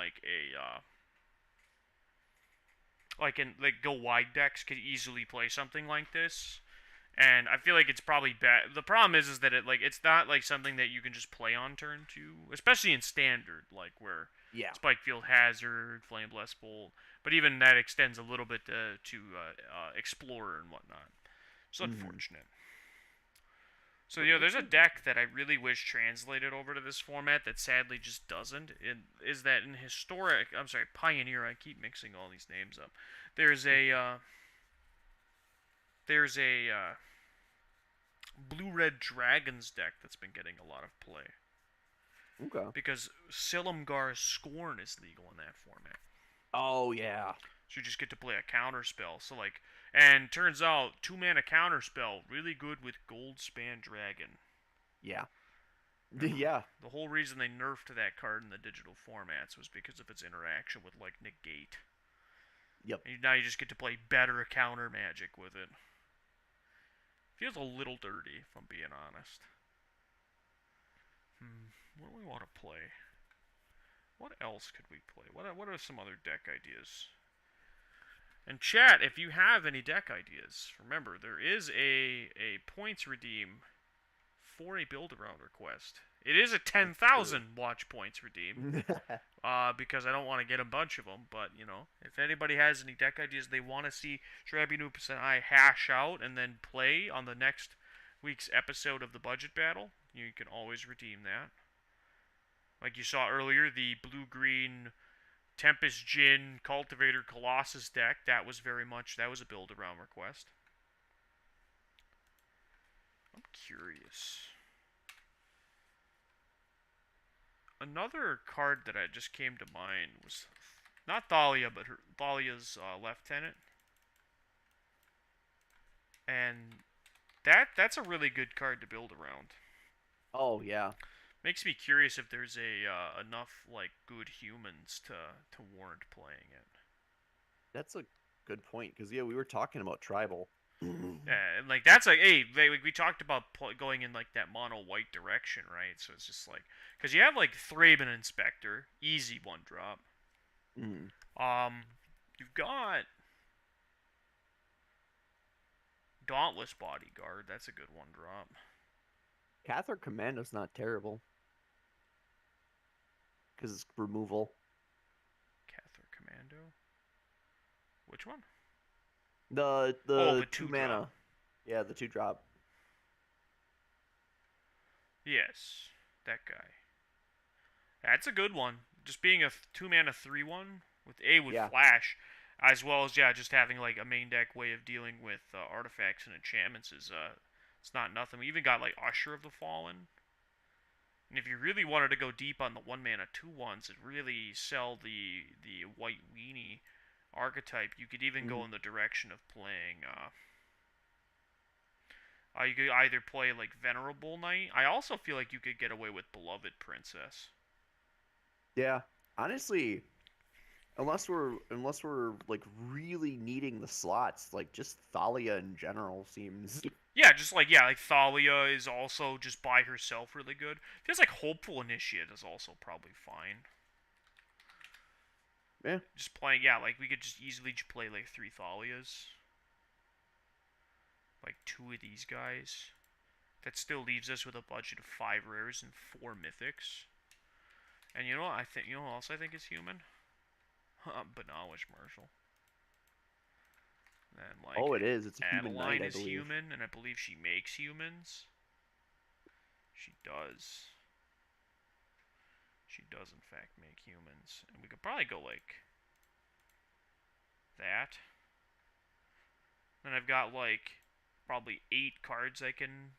[SPEAKER 1] like in like go wide decks could easily play something like this, And I feel like it's probably bad. The problem is that it's not like something that you can just play on turn two, especially in standard, like where
[SPEAKER 2] Yeah.
[SPEAKER 1] Spike Field Hazard, Flame Blast Bolt, but even that extends a little bit to Explorer and whatnot. It's
[SPEAKER 2] Mhm.
[SPEAKER 1] unfortunate. So
[SPEAKER 2] But
[SPEAKER 1] there's
[SPEAKER 2] let's
[SPEAKER 1] a
[SPEAKER 2] see.
[SPEAKER 1] deck that I really wish translated over to this format that sadly just doesn't. It is that in historic, I'm sorry, Pioneer. I keep mixing all these names up. There's a there's a Blue Red Dragons deck that's been getting a lot of play
[SPEAKER 2] Okay.
[SPEAKER 1] because Silumgar's Scorn is legal in that format.
[SPEAKER 2] Oh yeah.
[SPEAKER 1] So you just get to play a counter spell. So and turns out 2 mana counter spell really good with Goldspan Dragon.
[SPEAKER 2] Yeah.
[SPEAKER 1] Remember,
[SPEAKER 2] Yeah.
[SPEAKER 1] the whole reason they nerfed that card in the digital formats was because of its interaction with negate.
[SPEAKER 2] Yep.
[SPEAKER 1] And now you just get to play better counter magic with it. Feels a little dirty, if I'm being honest. What do we want to play? What else could we play? What are some other deck ideas? And chat, if you have any deck ideas, remember there is a points redeem for a build around request. It is a
[SPEAKER 2] That's true.
[SPEAKER 1] 10,000 watch points redeem. Because I don't want to get a bunch of them. But if anybody has any deck ideas they want to see Shrabby and I hash out and then play on the next week's episode of the budget battle, you can always redeem that. Like you saw earlier, the blue-green Tempest Jin Cultivator Colossus deck, that was a build around request. I'm curious. Another card that I just came to mind was not Thalia, but Thalia's lieutenant, and that's a really good card to build around.
[SPEAKER 2] Oh yeah.
[SPEAKER 1] Makes me curious if there's enough good humans to warrant playing it.
[SPEAKER 2] That's a good point because yeah, we were talking about tribal.
[SPEAKER 1] Yeah, and that's hey, we talked about going in that mono white direction, right? So it's just because you have Thraben Inspector, easy 1-drop.
[SPEAKER 2] Mm.
[SPEAKER 1] Um, you've got Dauntless Bodyguard. That's a good 1-drop.
[SPEAKER 2] Cathar Commando's not terrible because it's removal.
[SPEAKER 1] Cathar Commando. Which one?
[SPEAKER 2] The
[SPEAKER 1] Oh,
[SPEAKER 2] the
[SPEAKER 1] the
[SPEAKER 2] two
[SPEAKER 1] 2-drop.
[SPEAKER 2] mana. Yeah, the 2-drop.
[SPEAKER 1] Yes, that guy. That's a good one. Just being a 2-mana 3/1 with
[SPEAKER 2] Yeah.
[SPEAKER 1] flash, as well as just having a main deck way of dealing with artifacts and enchantments is it's not nothing. We even got Usher of the Fallen. And if you really wanted to go deep on the 1-mana 2/1s and really sell the white weenie archetype, you could even go
[SPEAKER 2] Mm.
[SPEAKER 1] in the direction of playing you could either play Venerable Knight. I also feel like you could get away with Beloved Princess.
[SPEAKER 2] Yeah. Honestly, unless we're like really needing the slots, like just Thalia in general seems.
[SPEAKER 1] Yeah, just Thalia is also just by herself really good. Feels like Hopeful Initiate is also probably fine.
[SPEAKER 2] Yeah.
[SPEAKER 1] Just playing, we could just easily play 3 Thalias. 2 of these guys. That still leaves us with a budget of 5 rares and 4 mythics. And you know what I think? You know what else I think is human? Banawish Marshall. And
[SPEAKER 2] Oh, it is. It's a human knight,
[SPEAKER 1] Adeline
[SPEAKER 2] I
[SPEAKER 1] is
[SPEAKER 2] believe.
[SPEAKER 1] human, and I believe she makes humans. She does. She does in fact make humans, and we could probably go that. And I've got probably 8 cards I can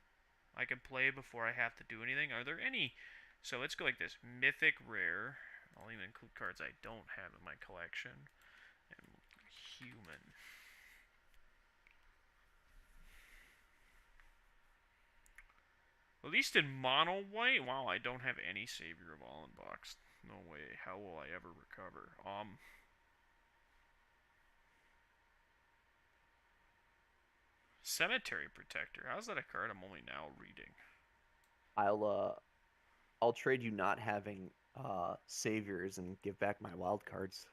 [SPEAKER 1] play before I have to do anything. Are there any? So let's go like this: mythic, rare. I'll even include cards I don't have in my collection, and human. At least in mono white. Wow, I don't have any Savior of All unboxed. No way. How will I ever recover? Cemetery Protector. How's that a card I'm only now reading?
[SPEAKER 2] I'll trade you not having saviors and give back my wild cards.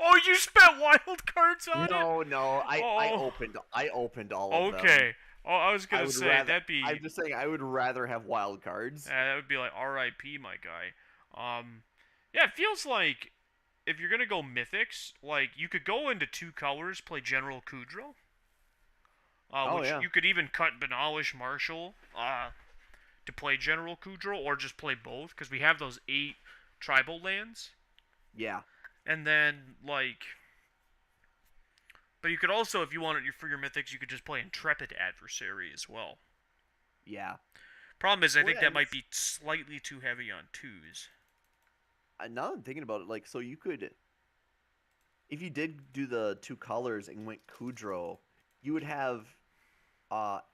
[SPEAKER 1] Oh, you spent wild cards on it?
[SPEAKER 2] No, no,
[SPEAKER 1] Oh,
[SPEAKER 2] I opened all of them.
[SPEAKER 1] okay. Oh, I was
[SPEAKER 2] I
[SPEAKER 1] gonna
[SPEAKER 2] would
[SPEAKER 1] say
[SPEAKER 2] rather.
[SPEAKER 1] that'd be
[SPEAKER 2] I'm just saying I would rather have wild cards.
[SPEAKER 1] that would be like R.I.P. my guy. Yeah, it feels like if you're gonna go mythics, like you could go into two colors, play General Kudro,
[SPEAKER 2] Oh
[SPEAKER 1] which
[SPEAKER 2] yeah,
[SPEAKER 1] you could even cut Benalish Marshall, to play General Kudro, or just play both, because we have those 8 tribal lands,
[SPEAKER 2] yeah,
[SPEAKER 1] and then like, but you could also, if you wanted for your mythics, you could just play Intrepid Adversary as well.
[SPEAKER 2] yeah.
[SPEAKER 1] Problem is, I
[SPEAKER 2] Well,
[SPEAKER 1] think
[SPEAKER 2] yeah,
[SPEAKER 1] that
[SPEAKER 2] and
[SPEAKER 1] might
[SPEAKER 2] it's
[SPEAKER 1] be slightly too heavy on twos.
[SPEAKER 2] now that I'm thinking about it, like, so you could, if you did do the two colors and went Kudro, you would have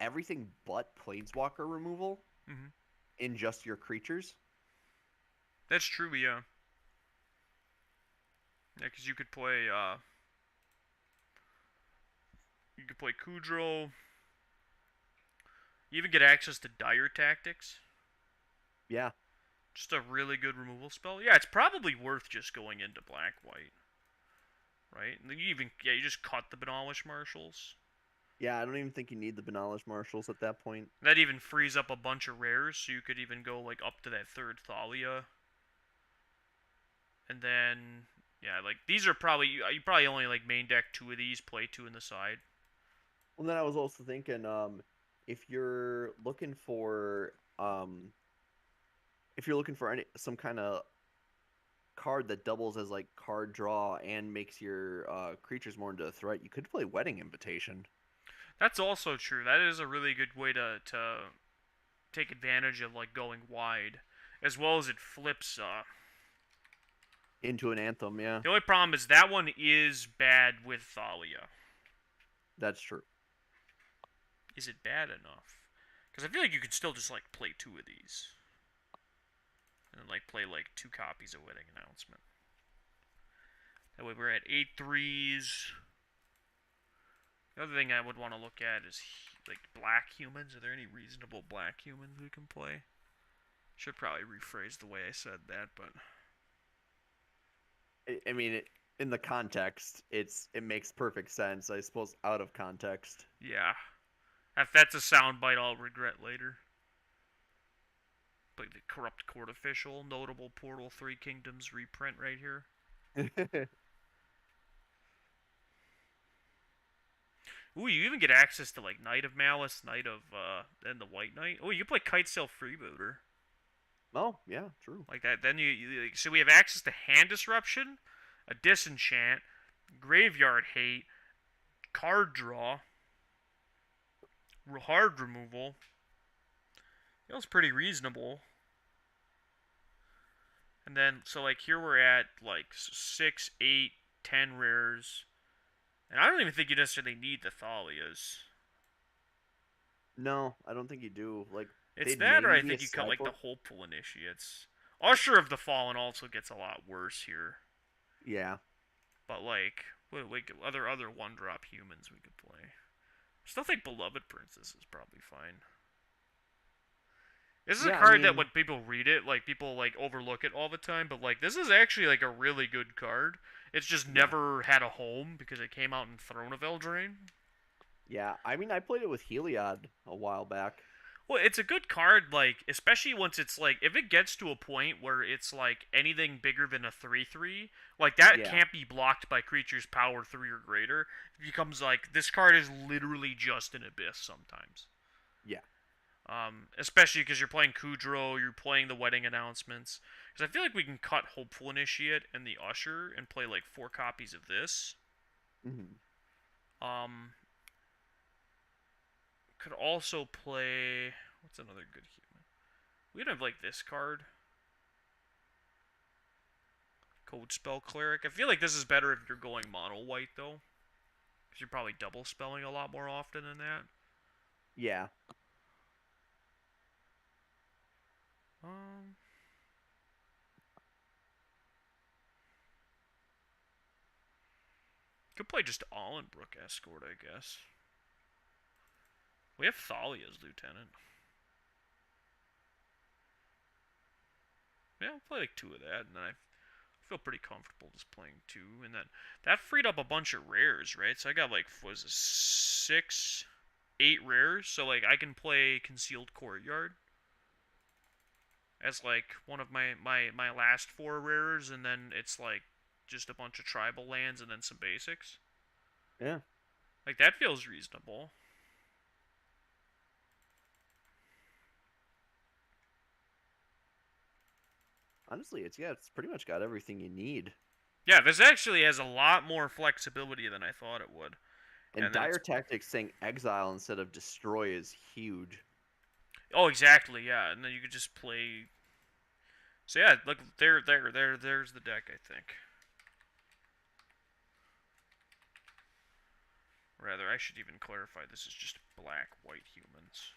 [SPEAKER 2] everything but Planeswalker removal
[SPEAKER 1] Hmm.
[SPEAKER 2] in just your creatures.
[SPEAKER 1] That's true, yeah. Yeah, because you could play Kudro. You even get access to Dire Tactics.
[SPEAKER 2] Yeah,
[SPEAKER 1] Just a really good removal spell. Yeah, it's probably worth just going into black white, right? And you even you just cut the Benalish Marshals.
[SPEAKER 2] yeah. I don't even think you need the Benalish Marshals at that point.
[SPEAKER 1] That even frees up a bunch of rares, so you could even go like up to that third Thalia, and then yeah, like these are probably you probably only like main deck 2 of these, play 2 in the side.
[SPEAKER 2] Well, then I was also thinking, if you're looking for, if you're looking for some kind of card that doubles as like card draw and makes your creatures more into a threat, you could play Wedding Invitation
[SPEAKER 1] That's also true. That is a really good way to take advantage of like going wide, as well as it flips.
[SPEAKER 2] into an Anthem. Yeah,
[SPEAKER 1] The only problem is that one is bad with Thalia.
[SPEAKER 2] that's true.
[SPEAKER 1] Is it bad enough? Because I feel like you could still just like play 2 of these, and then like play like 2 copies of Wedding Announcement. That way we're at 8 threes. The other thing I would want to look at is like black humans. Are there any reasonable black humans we can play? Should probably rephrase the way I said that, but
[SPEAKER 2] I mean, in the context, it makes perfect sense. I suppose out of context.
[SPEAKER 1] yeah. If that's a soundbite I'll regret later. Like the Corrupt Court Official, notable Portal 3 Kingdoms reprint right here. Ooh, you even get access to like Knight of Malice, and the White Knight. Oh, you can play Kitesail Freebooter.
[SPEAKER 2] Oh yeah, true.
[SPEAKER 1] Like that. Then so we have access to Hand Disruption, a Disenchant, Graveyard Hate, Card Draw, Hard Removal. That was pretty reasonable. And then, so like here we're at like 6, 8, 10 rares. And I don't even think you necessarily need the Thalias.
[SPEAKER 2] No, I don't think you do. Like
[SPEAKER 1] It's
[SPEAKER 2] they'd
[SPEAKER 1] that, or
[SPEAKER 2] maybe
[SPEAKER 1] I
[SPEAKER 2] be a
[SPEAKER 1] think you cut like the
[SPEAKER 2] sideboard.
[SPEAKER 1] Hopeful Initiates. Usher of the Fallen also gets a lot worse here.
[SPEAKER 2] Yeah,
[SPEAKER 1] But like, wait, other 1-drop humans we could play. I still think Beloved Princess is probably fine. This is a
[SPEAKER 2] yeah. I
[SPEAKER 1] card that
[SPEAKER 2] mean,
[SPEAKER 1] when people read it, like people like overlook it all the time, but like this is actually like a really good card. It's just
[SPEAKER 2] yeah,
[SPEAKER 1] never had a home because it came out in Throne of Eldraine.
[SPEAKER 2] yeah. I mean, I played it with Heliod a while back.
[SPEAKER 1] Well, it's a good card, like especially once it's like if it gets to a point where it's like anything bigger than a 3/3, like that
[SPEAKER 2] Yeah,
[SPEAKER 1] can't be blocked by creatures power 3 or greater. It becomes like this card is literally just an abyss sometimes.
[SPEAKER 2] yeah.
[SPEAKER 1] Especially because you're playing Kudro, you're playing the Wedding Announcements. Because I feel like we can cut Hopeful Initiate and the Usher and play like 4 copies of this.
[SPEAKER 2] Hmm.
[SPEAKER 1] Um, could also play. What's another good human? We don't have like this card. Code Spell Cleric. I feel like this is better if you're going mono white though. Because you're probably double spelling a lot more often than that.
[SPEAKER 2] Yeah.
[SPEAKER 1] Um, could play just Allenbrook Escort, I guess. We have Thalia's Lieutenant. Yeah, I'll play like 2 of that, and then I feel pretty comfortable just playing 2, and then that freed up a bunch of rares, right? So I got like was it 6, 8 rares, so like I can play Concealed Courtyard as like one of my last 4 rares, and then it's like just a bunch of tribal lands and then some basics.
[SPEAKER 2] Yeah.
[SPEAKER 1] Like that feels reasonable.
[SPEAKER 2] Honestly, it's pretty much got everything you need.
[SPEAKER 1] Yeah, this actually has a lot more flexibility than I thought it would.
[SPEAKER 2] And
[SPEAKER 1] And then
[SPEAKER 2] Dire
[SPEAKER 1] it's
[SPEAKER 2] Tactics saying exile instead of destroy is huge.
[SPEAKER 1] oh exactly, yeah, and then you could just play. So yeah, look there's the deck, I think. Rather, I should even clarify this is just black-white humans.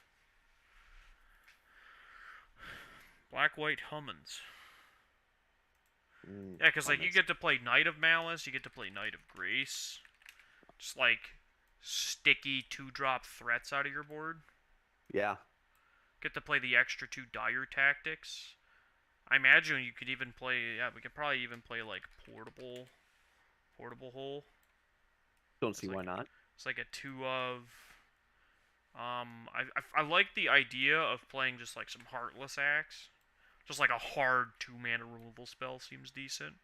[SPEAKER 1] Black-white humans. Yeah, because like you get to play Knight of Malice, you get to play Knight of Grace. Just like sticky 2-drop threats out of your board.
[SPEAKER 2] Yeah.
[SPEAKER 1] Get to play the extra 2 Dire Tactics. I imagine you could even play, yeah, we could probably even play like Portable Hole.
[SPEAKER 2] Don't see
[SPEAKER 1] It's
[SPEAKER 2] why
[SPEAKER 1] like,
[SPEAKER 2] not.
[SPEAKER 1] it's like a 2 of, I like the idea of playing just like some Heartless Axe. Just like a hard 2-mana removal spell seems decent.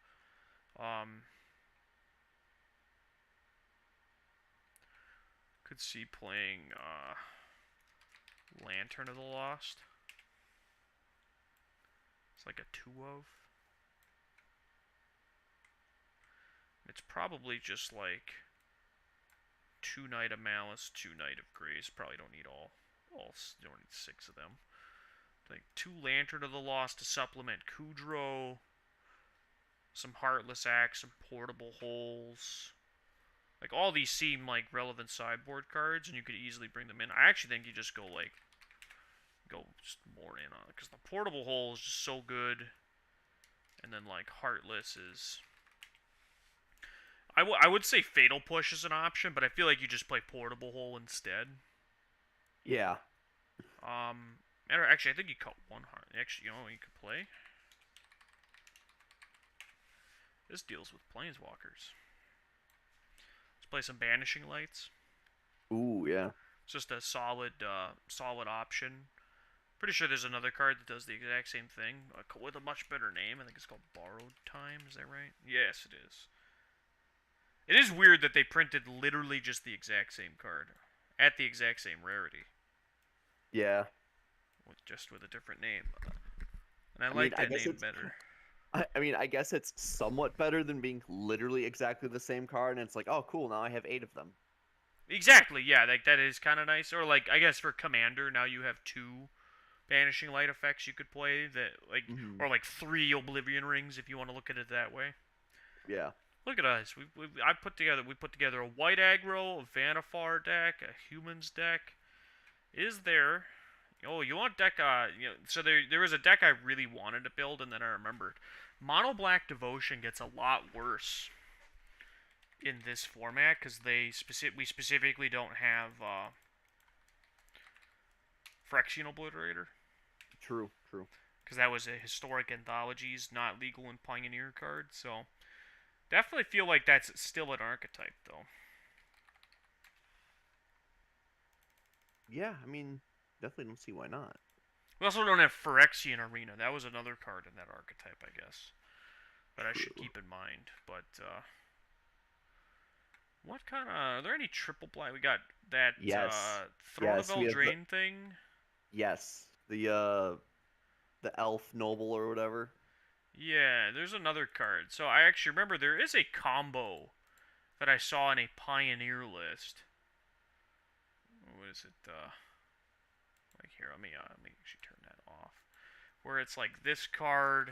[SPEAKER 1] Could see playing Lantern of the Lost. It's like a 2 of. It's probably just like 2 Knight of Malice, 2 Knight of Grace. Probably don't need all. You don't need 6 of them. Like 2 Lantern of the Lost to supplement Kudro. Some Heartless Axe, some Portable Holes. Like all these seem like relevant sideboard cards, and you could easily bring them in. I actually think you just go just more in on it, because the Portable Hole is just so good, and then like Heartless is. I would say Fatal Push is an option, but I feel like you just play Portable Hole instead.
[SPEAKER 2] Yeah.
[SPEAKER 1] Actually, I think you cut 1 heart. Actually, you know what you could play? This deals with Planeswalkers. Let's play some Banishing Lights.
[SPEAKER 2] Ooh, yeah.
[SPEAKER 1] It's just a solid option. Pretty sure there's another card that does the exact same thing with a much better name. I think it's called Borrowed Time. Is that right? Yes, it is. It is weird that they printed literally just the exact same card at the exact same rarity.
[SPEAKER 2] Yeah.
[SPEAKER 1] With a different name. And I like that name better.
[SPEAKER 2] I mean, I guess it's somewhat better than being literally exactly the same card, and it's like, oh, cool, now I have 8 of them.
[SPEAKER 1] Exactly, yeah, like that is kind of nice. Or like, I guess for Commander, now you have 2 Banishing Light effects you could play that or like 3 Oblivion Rings if you want to look at it that way.
[SPEAKER 2] Yeah.
[SPEAKER 1] Look at us. We put together a white aggro, a Vannifar deck, a humans deck. Is there? Oh, you want deck? So there was a deck I really wanted to build, and then I remembered. Mono Black Devotion gets a lot worse in this format because we specifically don't have Phyrexian Obliterator.
[SPEAKER 2] True.
[SPEAKER 1] Because that was a historic anthologies, not legal in Pioneer card. So definitely feel like that's still an archetype, though.
[SPEAKER 2] Yeah, I mean, definitely don't see why not.
[SPEAKER 1] We also don't have Phyrexian Arena. That was another card in that archetype, I guess. But I should keep in mind. But, what kind of... Are there any triple black? We got that, Throne of Eldraine thing?
[SPEAKER 2] Yes. The Elf Noble or whatever.
[SPEAKER 1] Yeah, there's another card. So I actually remember there is a combo that I saw in a Pioneer list. What is it, like here, let me actually turn that off. Where it's like this card,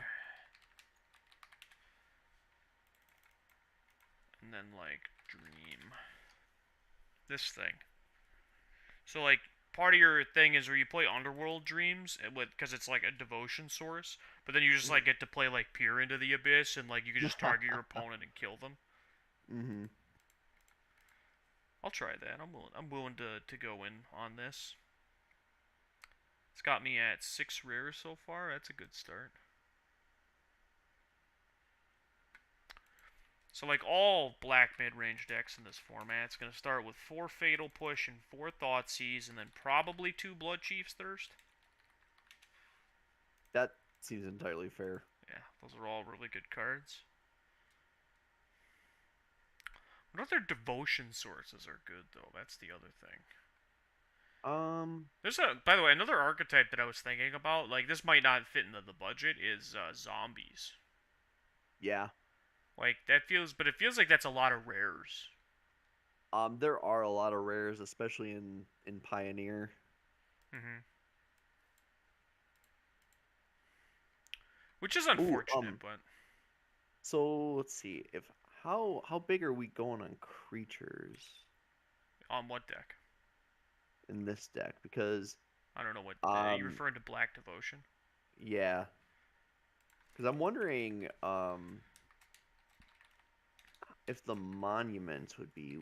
[SPEAKER 1] and then like Dream. This thing. So like part of your thing is where you play Underworld Dreams because it's like a devotion source, but then you just like get to play like Peer into the Abyss, and like you can just target your opponent and kill them.
[SPEAKER 2] Mm-hmm.
[SPEAKER 1] I'll try that. I'm willing to go in on this. It's got me at 6 rares so far. That's a good start. So like all black mid-range decks in this format, it's gonna start with 4 Fatal Push and 4 Thoughtseize, and then probably 2 Blood Chief's Thirst.
[SPEAKER 2] That seems entirely fair.
[SPEAKER 1] Yeah, those are all really good cards. What other devotion sources are good though? That's the other thing. There's by the way, another archetype that I was thinking about. Like this might not fit into the budget is zombies.
[SPEAKER 2] Yeah.
[SPEAKER 1] Like that feels, but it feels like that's a lot of rares.
[SPEAKER 2] There are a lot of rares, especially in Pioneer.
[SPEAKER 1] Mm-hmm. Which is unfortunate, but.
[SPEAKER 2] So let's see if how big are we going on creatures?
[SPEAKER 1] On what deck?
[SPEAKER 2] In this deck, because
[SPEAKER 1] I don't know what. Are you referring to Black Devotion?
[SPEAKER 2] Yeah. Because I'm wondering if the monuments would be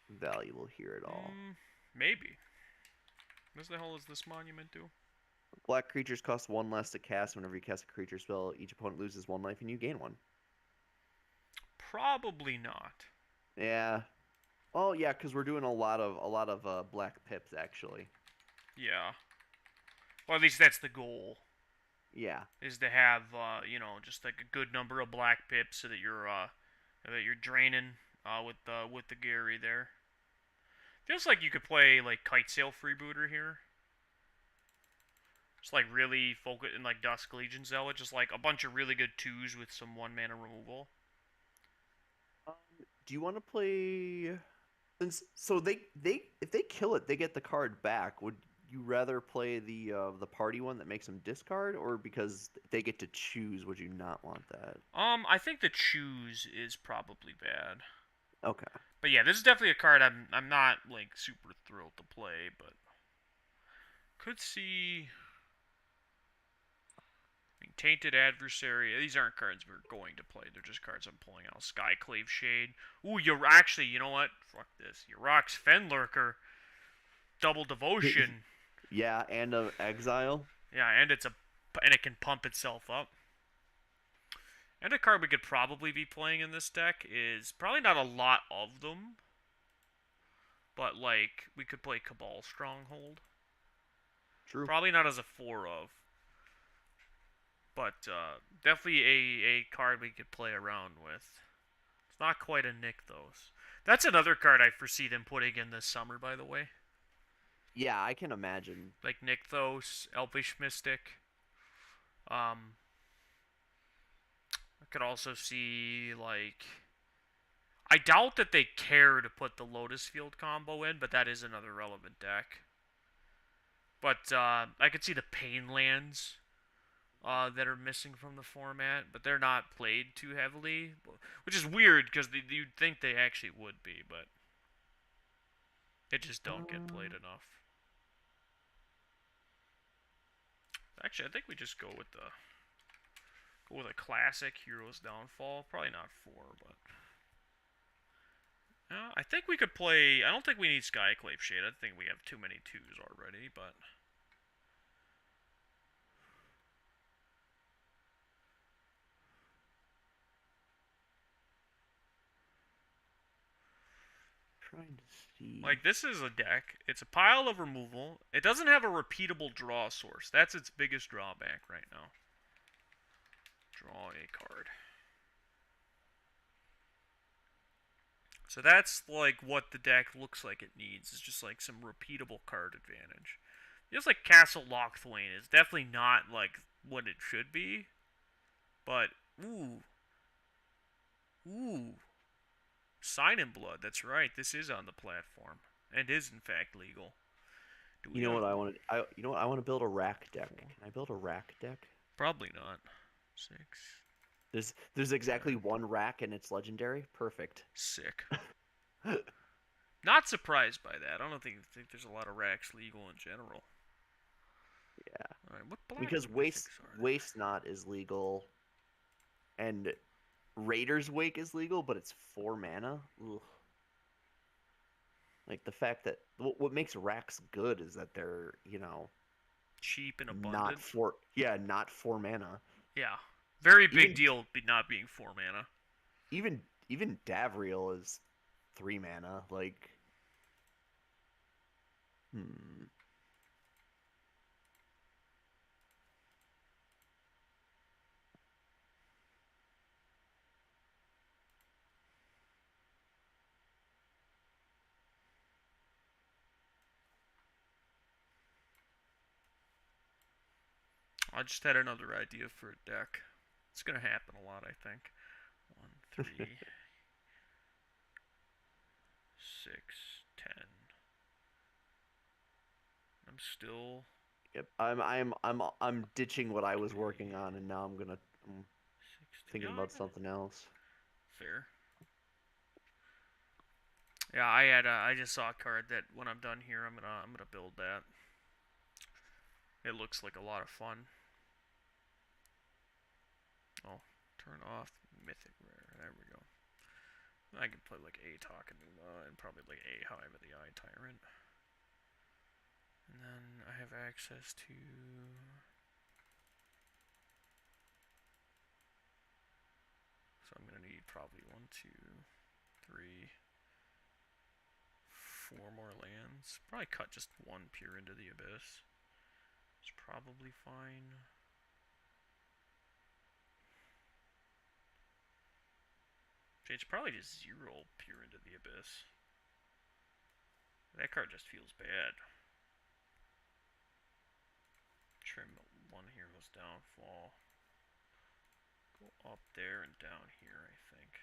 [SPEAKER 2] valuable here at all.
[SPEAKER 1] Maybe. What the hell does this monument do?
[SPEAKER 2] Black creatures cost 1 less to cast. Whenever you cast a creature spell, each opponent loses 1 life and you gain 1.
[SPEAKER 1] Probably not.
[SPEAKER 2] Yeah. Oh yeah, because we're doing a lot of black pips actually.
[SPEAKER 1] Yeah. Well, at least that's the goal.
[SPEAKER 2] Yeah.
[SPEAKER 1] Is to have just like a good number of black pips so that you're draining with the Gary there. Feels like you could play like Kitesail Freebooter here. Just like really focus in like Dusk Legion Zealot, just like a bunch of really good 2s with some 1 mana removal.
[SPEAKER 2] Do you want to play? So if they kill it, they get the card back. Would you rather play the party one that makes them discard, or because they get to choose, would you not want that?
[SPEAKER 1] I think the choose is probably bad.
[SPEAKER 2] Okay.
[SPEAKER 1] But yeah, this is definitely a card I'm not like super thrilled to play, but could see. Tainted Adversary. These aren't cards we're going to play. They're just cards I'm pulling out. Skyclave Shade. Ooh, you're actually, you know what? Fuck this. Yurok's Fenlurker. Double Devotion.
[SPEAKER 2] Yeah, and Exile.
[SPEAKER 1] Yeah, and it can pump itself up. And a card we could probably be playing in this deck is probably not a lot of them, but like we could play Cabal Stronghold.
[SPEAKER 2] True.
[SPEAKER 1] Probably not as a 4-of. But definitely a card we could play around with. It's not quite a Nykthos. That's another card I foresee them putting in this summer, by the way.
[SPEAKER 2] Yeah, I can imagine.
[SPEAKER 1] Like Nykthos, Elvish Mystic. I could also see, like... I doubt that they care to put the Lotus Field combo in, but that is another relevant deck. But I could see the Painlands that are missing from the format, but they're not played too heavily, which is weird because you'd think they actually would be, but they just don't get played enough. Actually, I think we just go with a classic Hero's Downfall. Probably not 4, but I think we could play. I don't think we need Skyclave Shade. I think we have too many 2s already, but.
[SPEAKER 2] Trying to see.
[SPEAKER 1] Like, this is a deck. It's a pile of removal. It doesn't have a repeatable draw source. That's its biggest drawback right now. Draw a card. So that's, like, what the deck looks like it needs. It's just, like, some repeatable card advantage. Just like Castle Locthwain is definitely not, like, what it should be. But, ooh. Sign in Blood, that's right. This is on the platform and is in fact legal.
[SPEAKER 2] You know what I want to? You know what I want to build a rack deck. Can I build a rack deck?
[SPEAKER 1] Probably not. 6.
[SPEAKER 2] There's exactly 1 rack and it's legendary. Perfect.
[SPEAKER 1] Sick. Not surprised by that. I don't think there's a lot of racks legal in general.
[SPEAKER 2] Yeah.
[SPEAKER 1] All right, what black
[SPEAKER 2] because Waste Not is legal, and Raider's Wake is legal, but it's 4 mana. Ugh. Like the fact that what makes racks good is that they're
[SPEAKER 1] cheap and abundant.
[SPEAKER 2] Not 4 mana.
[SPEAKER 1] Yeah, very big deal not being 4 mana.
[SPEAKER 2] Even even Davriel is 3 mana. Like, hmm.
[SPEAKER 1] I just had another idea for a deck. It's gonna happen a lot, I think. 1, 3, 6, 10. I'm still
[SPEAKER 2] Yep. I'm ditching what I was
[SPEAKER 1] 3,
[SPEAKER 2] working on, and now I'm
[SPEAKER 1] 6.
[SPEAKER 2] thinking about something else.
[SPEAKER 1] Fair. Yeah, I just saw a card that when I'm done here, I'm gonna build that. It looks like a lot of fun. Oh, turn off Mythic Rare. There we go. I can play like A Takenuma and probably like A Hive of the Eye Tyrant. And then I have access to. So I'm gonna need probably 1, 2, 3, 4 more lands. Probably cut just 1 Peer into the Abyss. It's probably fine. It's probably just 0 Peer into the Abyss. That card just feels bad. Trim 1 Hero's Downfall. Go up there and down here, I think.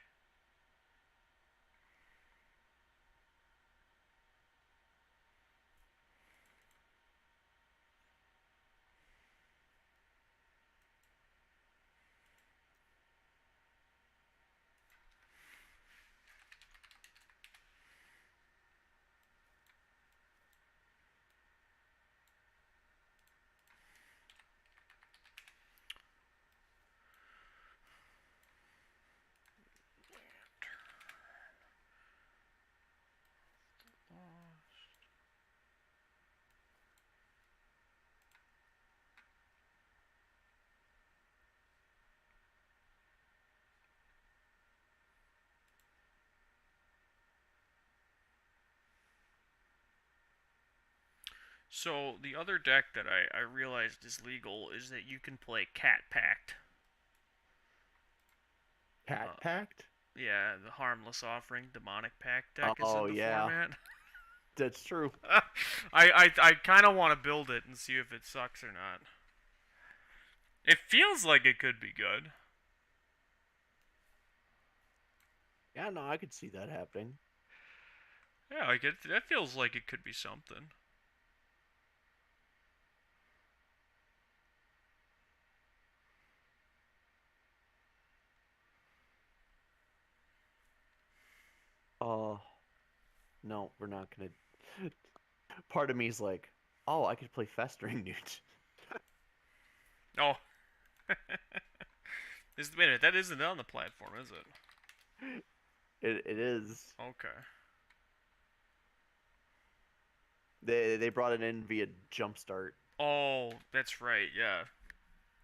[SPEAKER 1] So the other deck that I realized is legal is that you can play Cat Pact.
[SPEAKER 2] Cat
[SPEAKER 1] Uh,
[SPEAKER 2] Pact?
[SPEAKER 1] yeah, the Harmless Offering Demonic Pact deck is in
[SPEAKER 2] Oh
[SPEAKER 1] the
[SPEAKER 2] yeah,
[SPEAKER 1] format.
[SPEAKER 2] that's true.
[SPEAKER 1] I kind of want to build it and see if it sucks or not. It feels like it could be good.
[SPEAKER 2] Yeah, no, I could see that happening.
[SPEAKER 1] Yeah, like that feels like it could be something.
[SPEAKER 2] Oh, no, we're not gonna. Part of me is like, oh, I could play Festering Newt.
[SPEAKER 1] Oh, wait a minute, that isn't on the platform, is it?
[SPEAKER 2] It is.
[SPEAKER 1] Okay.
[SPEAKER 2] They brought it in via Jumpstart.
[SPEAKER 1] Oh, that's right. Yeah,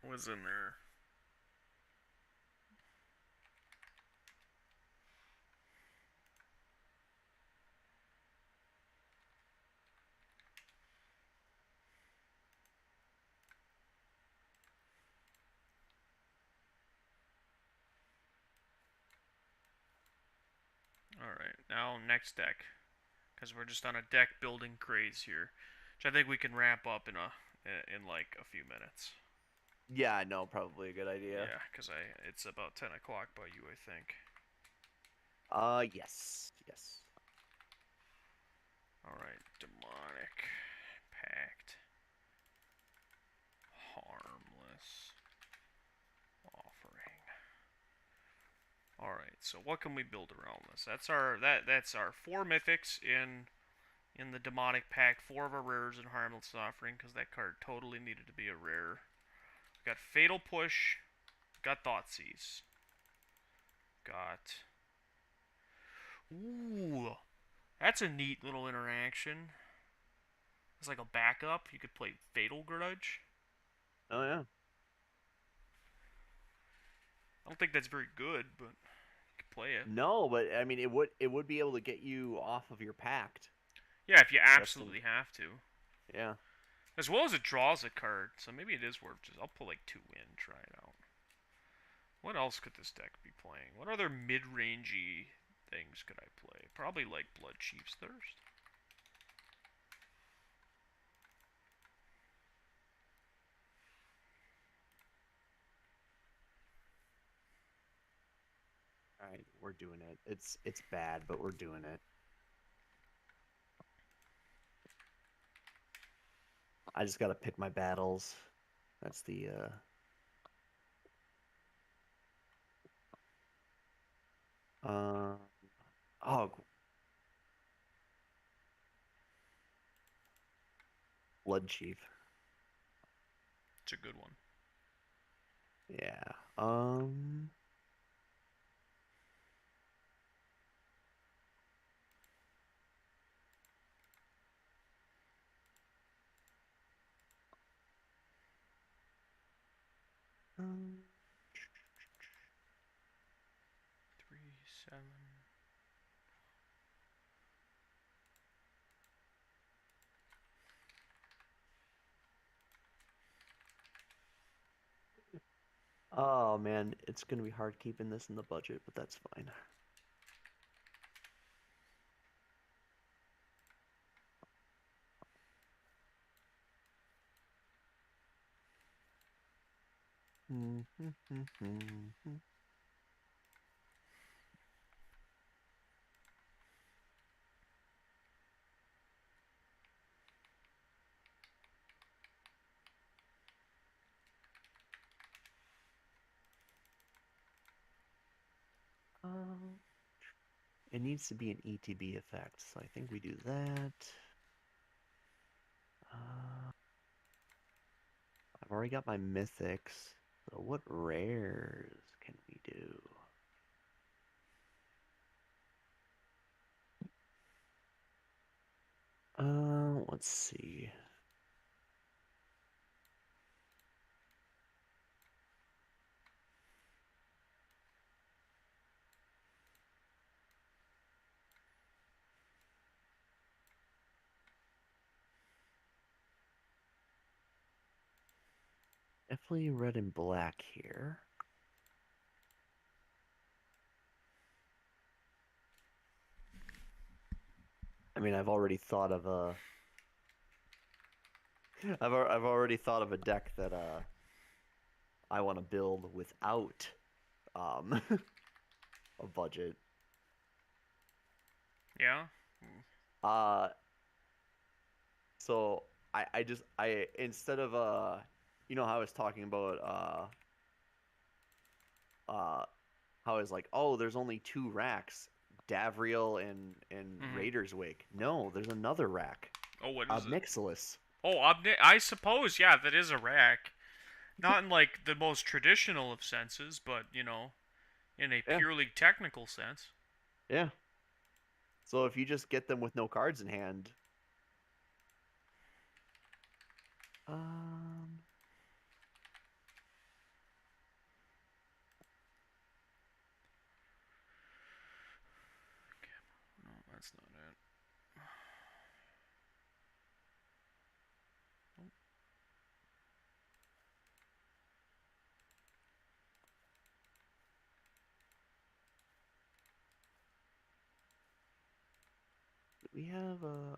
[SPEAKER 1] what was in there? Alright, now next deck. Because we're just on a deck building craze here. Which I think we can wrap up in like a few minutes.
[SPEAKER 2] Yeah, I know, probably a good idea.
[SPEAKER 1] Yeah, because it's about 10 o'clock by you, I think.
[SPEAKER 2] Yes, yes.
[SPEAKER 1] Alright, Demonic Pact. Harmless Offering. Alright, so what can we build around this? That's our 4 mythics in the Demonic Pact, 4 of our rares in Harmless Offering, because that card totally needed to be a rare. We got Fatal Push, got Thoughtseize, got. Ooh, that's a neat little interaction. It's like a backup. You could play Fatal Grudge.
[SPEAKER 2] Oh yeah.
[SPEAKER 1] I don't think that's very good, but you could play it.
[SPEAKER 2] No, but I mean, it would be able to get you off of your pact.
[SPEAKER 1] Yeah, if you
[SPEAKER 2] That's the
[SPEAKER 1] absolutely have to.
[SPEAKER 2] yeah.
[SPEAKER 1] As well as it draws a card, so maybe it is worth just. I'll put like 2 in, try it out. What else could this deck be playing? What other mid-rangey things could I play? Probably like Blood Chief's Thirst.
[SPEAKER 2] All right, we're doing it. It's bad, but we're doing it. I just gotta pick my battles. That's the oh, Blood Chief.
[SPEAKER 1] It's a good one.
[SPEAKER 2] Yeah. Um,
[SPEAKER 1] 3, 7.
[SPEAKER 2] oh man, it's gonna be hard keeping this in the budget, but that's fine. It needs to be an ETB effect, so I think we do that. I've already got my mythics, so what rares can we do? Let's see. Definitely red and black here. I mean, I've already thought of a. I've already thought of a deck that I want to build without a budget.
[SPEAKER 1] Yeah?
[SPEAKER 2] Uh, so I instead of you know how I was talking about how I was like, oh, there's only 2 racks, Davriel and Raider's Wake. No, there's another rack,
[SPEAKER 1] Oh, what is it?
[SPEAKER 2] Obnixilis.
[SPEAKER 1] Oh, I suppose, yeah, that is a rack. Not in, like, the most traditional of senses, but, in a
[SPEAKER 2] Yeah,
[SPEAKER 1] purely technical sense.
[SPEAKER 2] yeah. So if you just get them with no cards in hand, um,
[SPEAKER 1] No, that's not it.
[SPEAKER 2] we have a.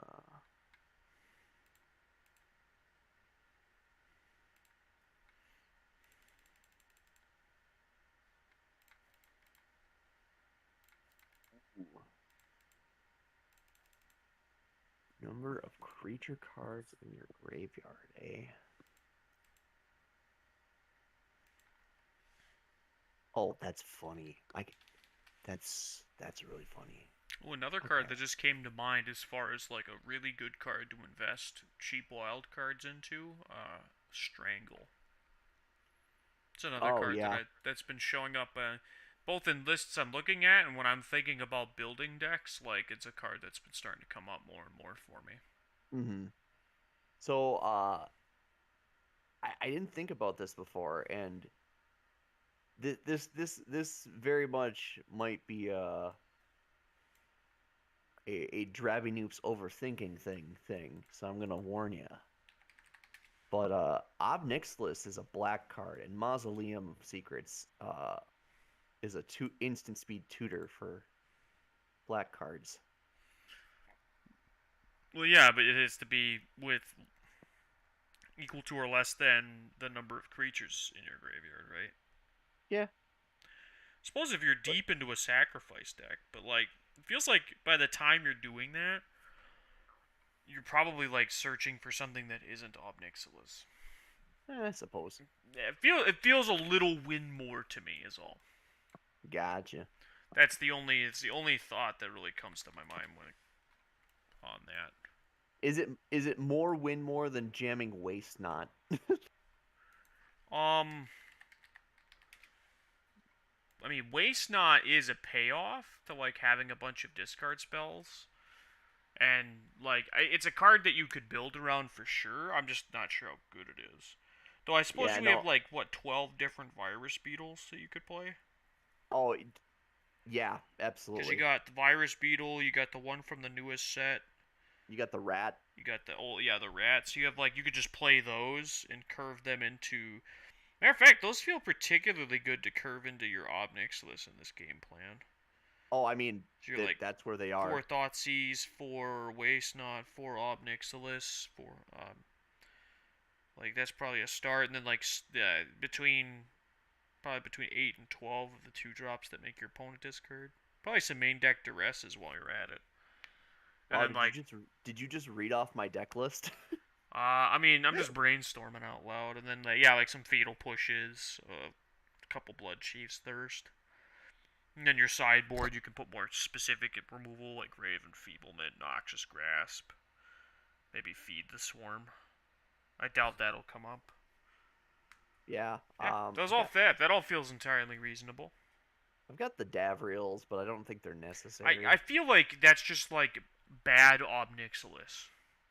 [SPEAKER 2] Number of creature cards in your graveyard, eh? Oh, that's funny. That's really funny.
[SPEAKER 1] Oh, another card
[SPEAKER 2] Okay.
[SPEAKER 1] that just came to mind as far as, like, a really good card to invest cheap wild cards into, Strangle. It's another
[SPEAKER 2] Oh
[SPEAKER 1] card
[SPEAKER 2] yeah.
[SPEAKER 1] that's been showing up both in lists I'm looking at and when I'm thinking about building decks. Like, it's a card that's been starting to come up more and more for me.
[SPEAKER 2] So I didn't think about this before, and This very much might be a Drabby Noob's overthinking thing. So I'm gonna warn you. But Ob Nixilis is a black card, and Mausoleum of Secrets is a instant speed tutor for black cards.
[SPEAKER 1] Well, yeah, but it has to be with equal to or less than the number of creatures in your graveyard, right?
[SPEAKER 2] Yeah.
[SPEAKER 1] Suppose if you're
[SPEAKER 2] But
[SPEAKER 1] deep into a sacrifice deck, but like it feels like by the time you're doing that, you're probably like searching for something that isn't Ob Nixilis.
[SPEAKER 2] I suppose.
[SPEAKER 1] Yeah, it feels a little win more to me is all.
[SPEAKER 2] Gotcha.
[SPEAKER 1] It's the only thought that really comes to my mind when on that.
[SPEAKER 2] Is it more win more than jamming Waste Not?
[SPEAKER 1] Um, I mean, Waste Not is a payoff to like having a bunch of discard spells, and like it's a card that you could build around for sure. I'm just not sure how good it is. Though I suppose
[SPEAKER 2] Yeah,
[SPEAKER 1] we have
[SPEAKER 2] no.
[SPEAKER 1] like what 12 different virus beetles that you could play.
[SPEAKER 2] Oh, yeah,
[SPEAKER 1] Because you
[SPEAKER 2] absolutely.
[SPEAKER 1] got the virus beetle, you got the one from the newest set,
[SPEAKER 2] You got the rat.
[SPEAKER 1] you got the the rats. You have like you could just play those and curve them into. Matter of fact, those feel particularly good to curve into your Ob Nixilis in this game plan.
[SPEAKER 2] Oh, I mean,
[SPEAKER 1] So you're like
[SPEAKER 2] that's where they
[SPEAKER 1] four
[SPEAKER 2] are.
[SPEAKER 1] Thoughtseize, four Waste Not, four Ob Nixilis, four like that's probably a start, and then like between 8 and 12 of the 2 drops that make your opponent discard. Probably some main deck duresses while you're at it. And
[SPEAKER 2] Oh,
[SPEAKER 1] then like
[SPEAKER 2] did you just read off my deck list?
[SPEAKER 1] I mean, I'm just brainstorming out loud, and then yeah, like some fatal pushes, a couple blood chiefs thirst, and then your sideboard you can put more specific removal like grave enfeeblement, noxious grasp, maybe feed the swarm. I doubt that'll come up.
[SPEAKER 2] Yeah.
[SPEAKER 1] Yeah, those all fit. That all feels entirely reasonable.
[SPEAKER 2] I've got the Davriels, but I don't think they're
[SPEAKER 1] I
[SPEAKER 2] necessary.
[SPEAKER 1] I feel like that's just like bad Ob Nixilis.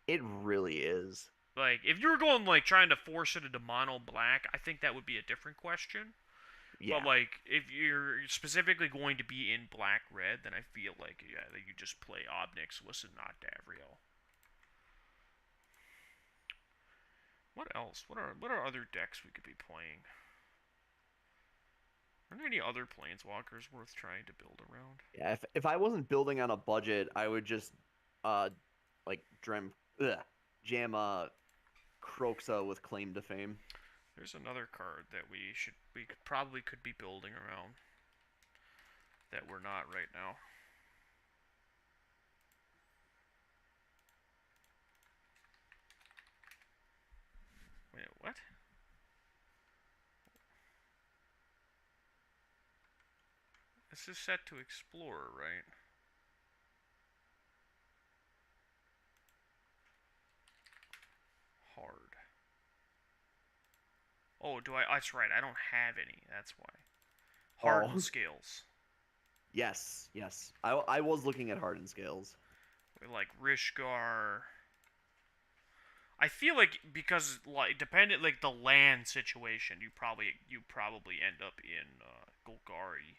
[SPEAKER 2] It really is.
[SPEAKER 1] Like if you were going like trying to force it into mono black, I think that would be a different question. But
[SPEAKER 2] Yeah.
[SPEAKER 1] like, if you're specifically going to be in black red, then I feel like yeah, that you just play Ob Nixilis and not Davriel. What else? What are other decks we could be playing? Are there any other planeswalkers worth trying to build around?
[SPEAKER 2] Yeah. If I wasn't building on a budget, I would just uh like jam Croxa with Claim to Fame.
[SPEAKER 1] There's another card that we probably could be building around that we're not right now. Wait, what? This is set to Explorer, right? Hard. Oh, do I? That's right. I don't have any. That's why. Hardened
[SPEAKER 2] Oh.
[SPEAKER 1] scales.
[SPEAKER 2] Yes, yes. I was looking at Hardened Scales.
[SPEAKER 1] Like Rishgar. I feel like because like dependent like the land situation, you probably end up in Golgari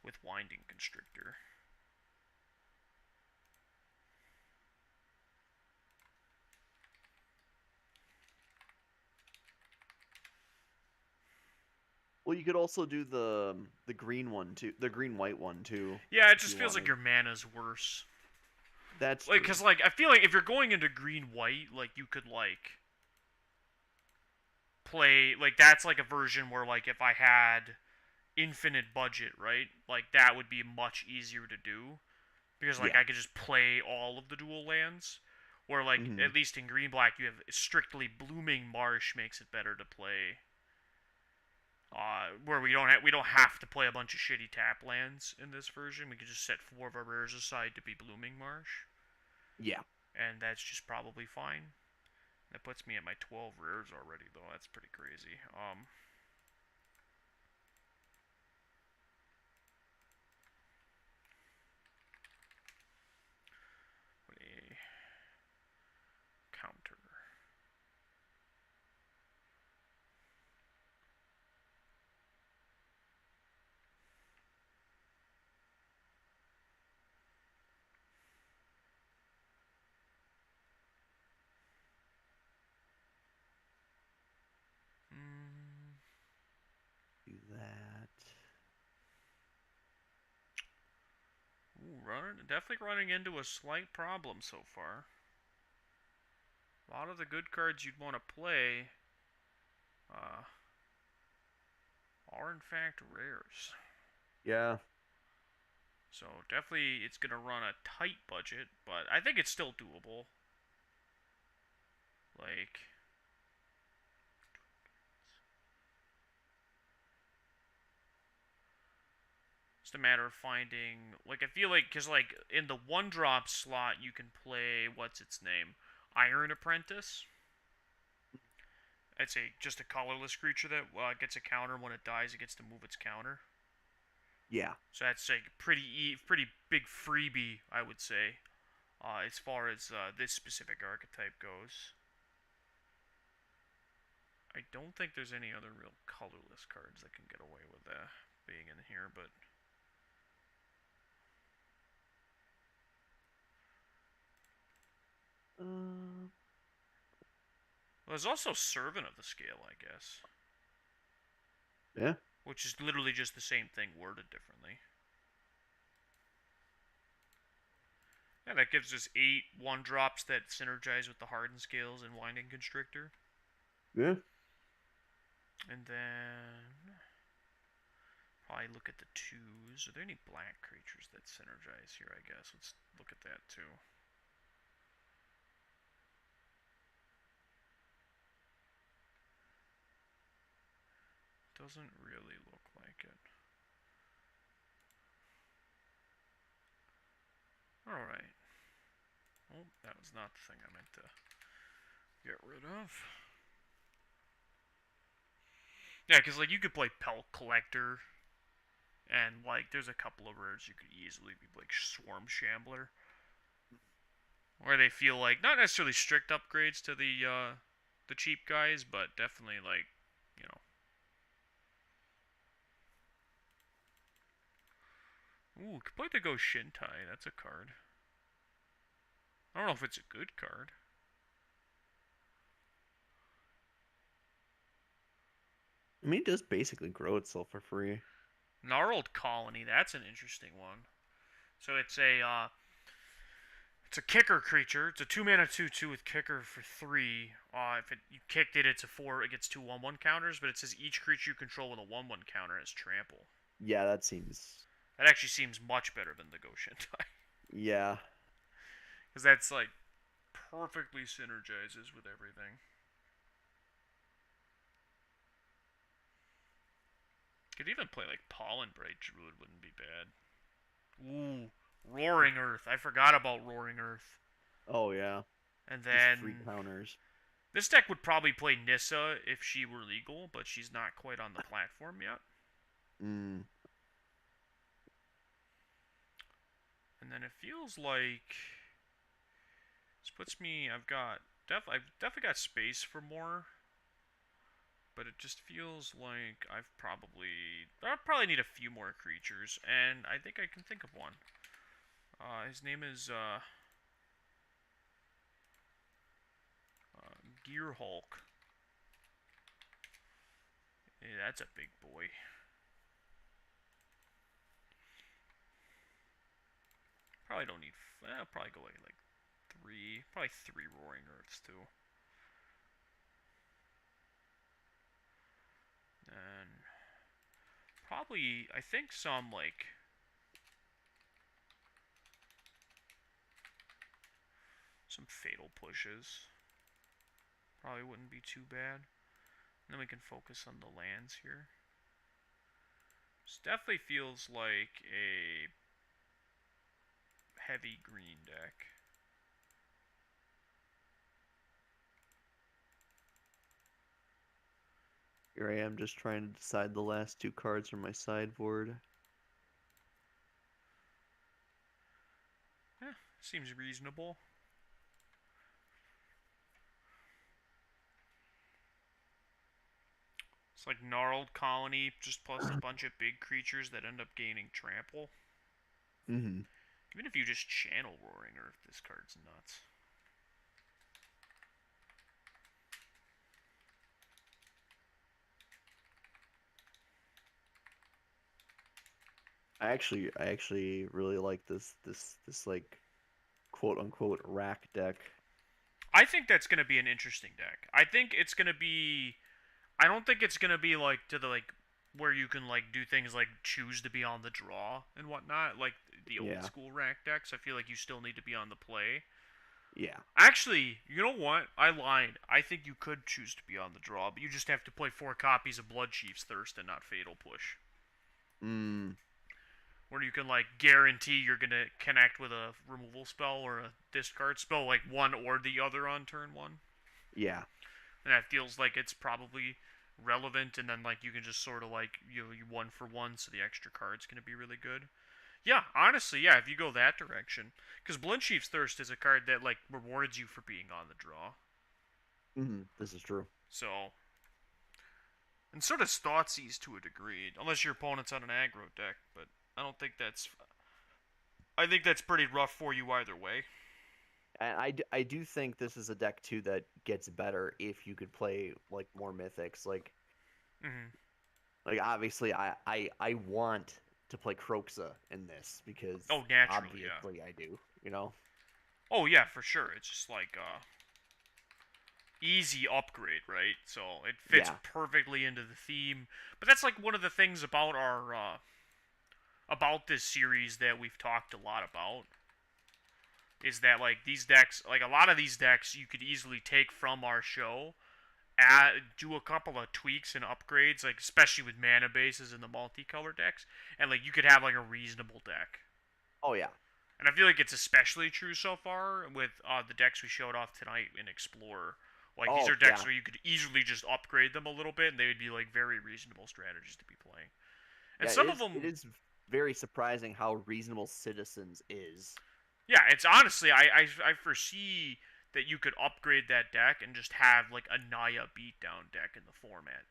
[SPEAKER 1] with Winding Constrictor.
[SPEAKER 2] Well, you could also do the green one too, the green white one too,
[SPEAKER 1] Yeah, it
[SPEAKER 2] if
[SPEAKER 1] just
[SPEAKER 2] you
[SPEAKER 1] feels like
[SPEAKER 2] wanted.
[SPEAKER 1] your mana's worse.
[SPEAKER 2] That's
[SPEAKER 1] Like,
[SPEAKER 2] true.
[SPEAKER 1] cause like I feel like if you're going into green white, like you could like play like that's like a version where like if I had infinite budget, right? Like that would be much easier to do because like
[SPEAKER 2] Yeah.
[SPEAKER 1] I could just play all of the dual lands. Or like
[SPEAKER 2] Hmm.
[SPEAKER 1] at least in green black you have strictly blooming marsh makes it better to play. Where we don't have to play a bunch of shitty tap lands in this version. We can just set 4 of our rares aside to be blooming marsh,
[SPEAKER 2] Yeah.
[SPEAKER 1] and that's just probably fine. That puts me at my 12 rares already, though. That's pretty crazy. A counter. Definitely running into a slight problem so far. A lot of the good cards you'd want to play are in fact rares.
[SPEAKER 2] Yeah.
[SPEAKER 1] So definitely it's going to run a tight budget, but I think it's still doable. Like, just a matter of finding, like, I feel like, because, like, in the 1-drop slot, you can play, what's its name? Iron Apprentice. It's just a colorless creature that gets a counter when it dies. It gets to move its counter.
[SPEAKER 2] Yeah.
[SPEAKER 1] So that's like pretty big freebie, I would say, as far as this specific archetype goes. I don't think there's any other real colorless cards that can get away with being in here, but well, there's also Servant of the Scale, I guess.
[SPEAKER 2] Yeah.
[SPEAKER 1] Which is literally just the same thing worded differently. Yeah, that gives us 8 1-drops that synergize with the Hardened Scales and Winding Constrictor.
[SPEAKER 2] Yeah.
[SPEAKER 1] And then probably look at the 2s. Are there any black creatures that synergize here, I guess? Let's look at that too. Doesn't really look like it. Alright. Oh, that was not the thing I meant to get rid of. Yeah, because, like, you could play Pelt Collector, and, like, there's a couple of rares you could easily be, like, Swarm Shambler. Where they feel like, not necessarily strict upgrades to the cheap guys, but definitely, like, you know. Ooh, could play the Go Shintai, that's a card. I don't know if it's a good card.
[SPEAKER 2] I mean, it does basically grow itself for free.
[SPEAKER 1] Gnarled Colony, that's an interesting one. So it's a kicker creature. It's a 2-mana 2/2 with kicker for 3. If you kicked it, it's a 4. It gets 2 1/1 counters, but it says each creature you control with a 1/1 counter has trample.
[SPEAKER 2] Yeah, that seems.
[SPEAKER 1] That actually seems much better than the Go Shintai.
[SPEAKER 2] Yeah.
[SPEAKER 1] Because that's like perfectly synergizes with everything. Could even play like Pollen Bright Druid, wouldn't be bad. Ooh, Roaring Earth. I forgot about Roaring Earth.
[SPEAKER 2] Oh yeah.
[SPEAKER 1] And then
[SPEAKER 2] just free counters.
[SPEAKER 1] This deck would probably play Nissa if she were legal, but she's not quite on the platform yet.
[SPEAKER 2] Mm.
[SPEAKER 1] And then it feels like this puts me. I've definitely got space for more, but it just feels like I'll probably need a few more creatures, and I think I can think of one. His name is Gear Hulk. Yeah, that's a big boy. Probably don't need. I'll probably go like 3. Probably 3 Roaring Earths too. And probably, I think some like some Fatal Pushes. Probably wouldn't be too bad. And then we can focus on the lands here. This definitely feels like a heavy green deck.
[SPEAKER 2] Here I am just trying to decide the last 2 cards from my sideboard.
[SPEAKER 1] Yeah, seems reasonable. It's like Gnarled Colony, just plus a bunch of big creatures that end up gaining trample.
[SPEAKER 2] Mm-hmm.
[SPEAKER 1] Even if you just channel Roaring Earth, this card's nuts.
[SPEAKER 2] I actually really like this like quote unquote rack deck.
[SPEAKER 1] I think that's gonna be an interesting deck. I think it's gonna be. I don't think it's gonna be like to the like where you can like do things like choose to be on the draw and whatnot, like the old
[SPEAKER 2] Yeah,
[SPEAKER 1] school rack decks. I feel like you still need to be on the play.
[SPEAKER 2] yeah.
[SPEAKER 1] Actually, you know what? I lied. I think you could choose to be on the draw, but you just have to play 4 copies of Bloodchief's Thirst and not Fatal Push.
[SPEAKER 2] Mm,
[SPEAKER 1] Where you can like guarantee you're gonna connect with a removal spell or a discard spell, like one or the other on turn one.
[SPEAKER 2] yeah.
[SPEAKER 1] And that feels like it's probably relevant, and then like you can just sort of like you 1 for 1, so the extra card's gonna be really good. Yeah, honestly, yeah, if you go that direction, because Bloodchief's Thirst is a card that like rewards you for being on the draw.
[SPEAKER 2] This is true.
[SPEAKER 1] So, and sort of Thoughtseize to a degree, unless your opponent's on an aggro deck. But I don't think that's. I think that's pretty rough for you either way.
[SPEAKER 2] And I do think this is a deck too that gets better if you could play like more mythics.
[SPEAKER 1] Hmm.
[SPEAKER 2] Like obviously I want to play Croxa in this because
[SPEAKER 1] Oh, naturally, yeah.
[SPEAKER 2] obviously I do, you know?
[SPEAKER 1] Oh yeah, for sure. It's just like easy upgrade, right? So it fits
[SPEAKER 2] Yeah.
[SPEAKER 1] perfectly into the theme. But that's like one of the things about our about this series that we've talked a lot about is that like these decks, like a lot of these decks, you could easily take from our show, do a couple of tweaks and upgrades, like especially with mana bases and the multicolor decks, and like you could have like a reasonable deck.
[SPEAKER 2] Oh yeah.
[SPEAKER 1] And I feel like it's especially true so far with the decks we showed off tonight in Explorer. Like these
[SPEAKER 2] Oh
[SPEAKER 1] are decks
[SPEAKER 2] yeah.
[SPEAKER 1] where you could easily just upgrade them a little bit, and they would be like very reasonable strategies to be playing. And
[SPEAKER 2] Yeah,
[SPEAKER 1] some of
[SPEAKER 2] it
[SPEAKER 1] them,
[SPEAKER 2] is very surprising how reasonable Citizens is.
[SPEAKER 1] yeah, it's honestly I foresee that you could upgrade that deck and just have like a Naya beatdown deck in the format.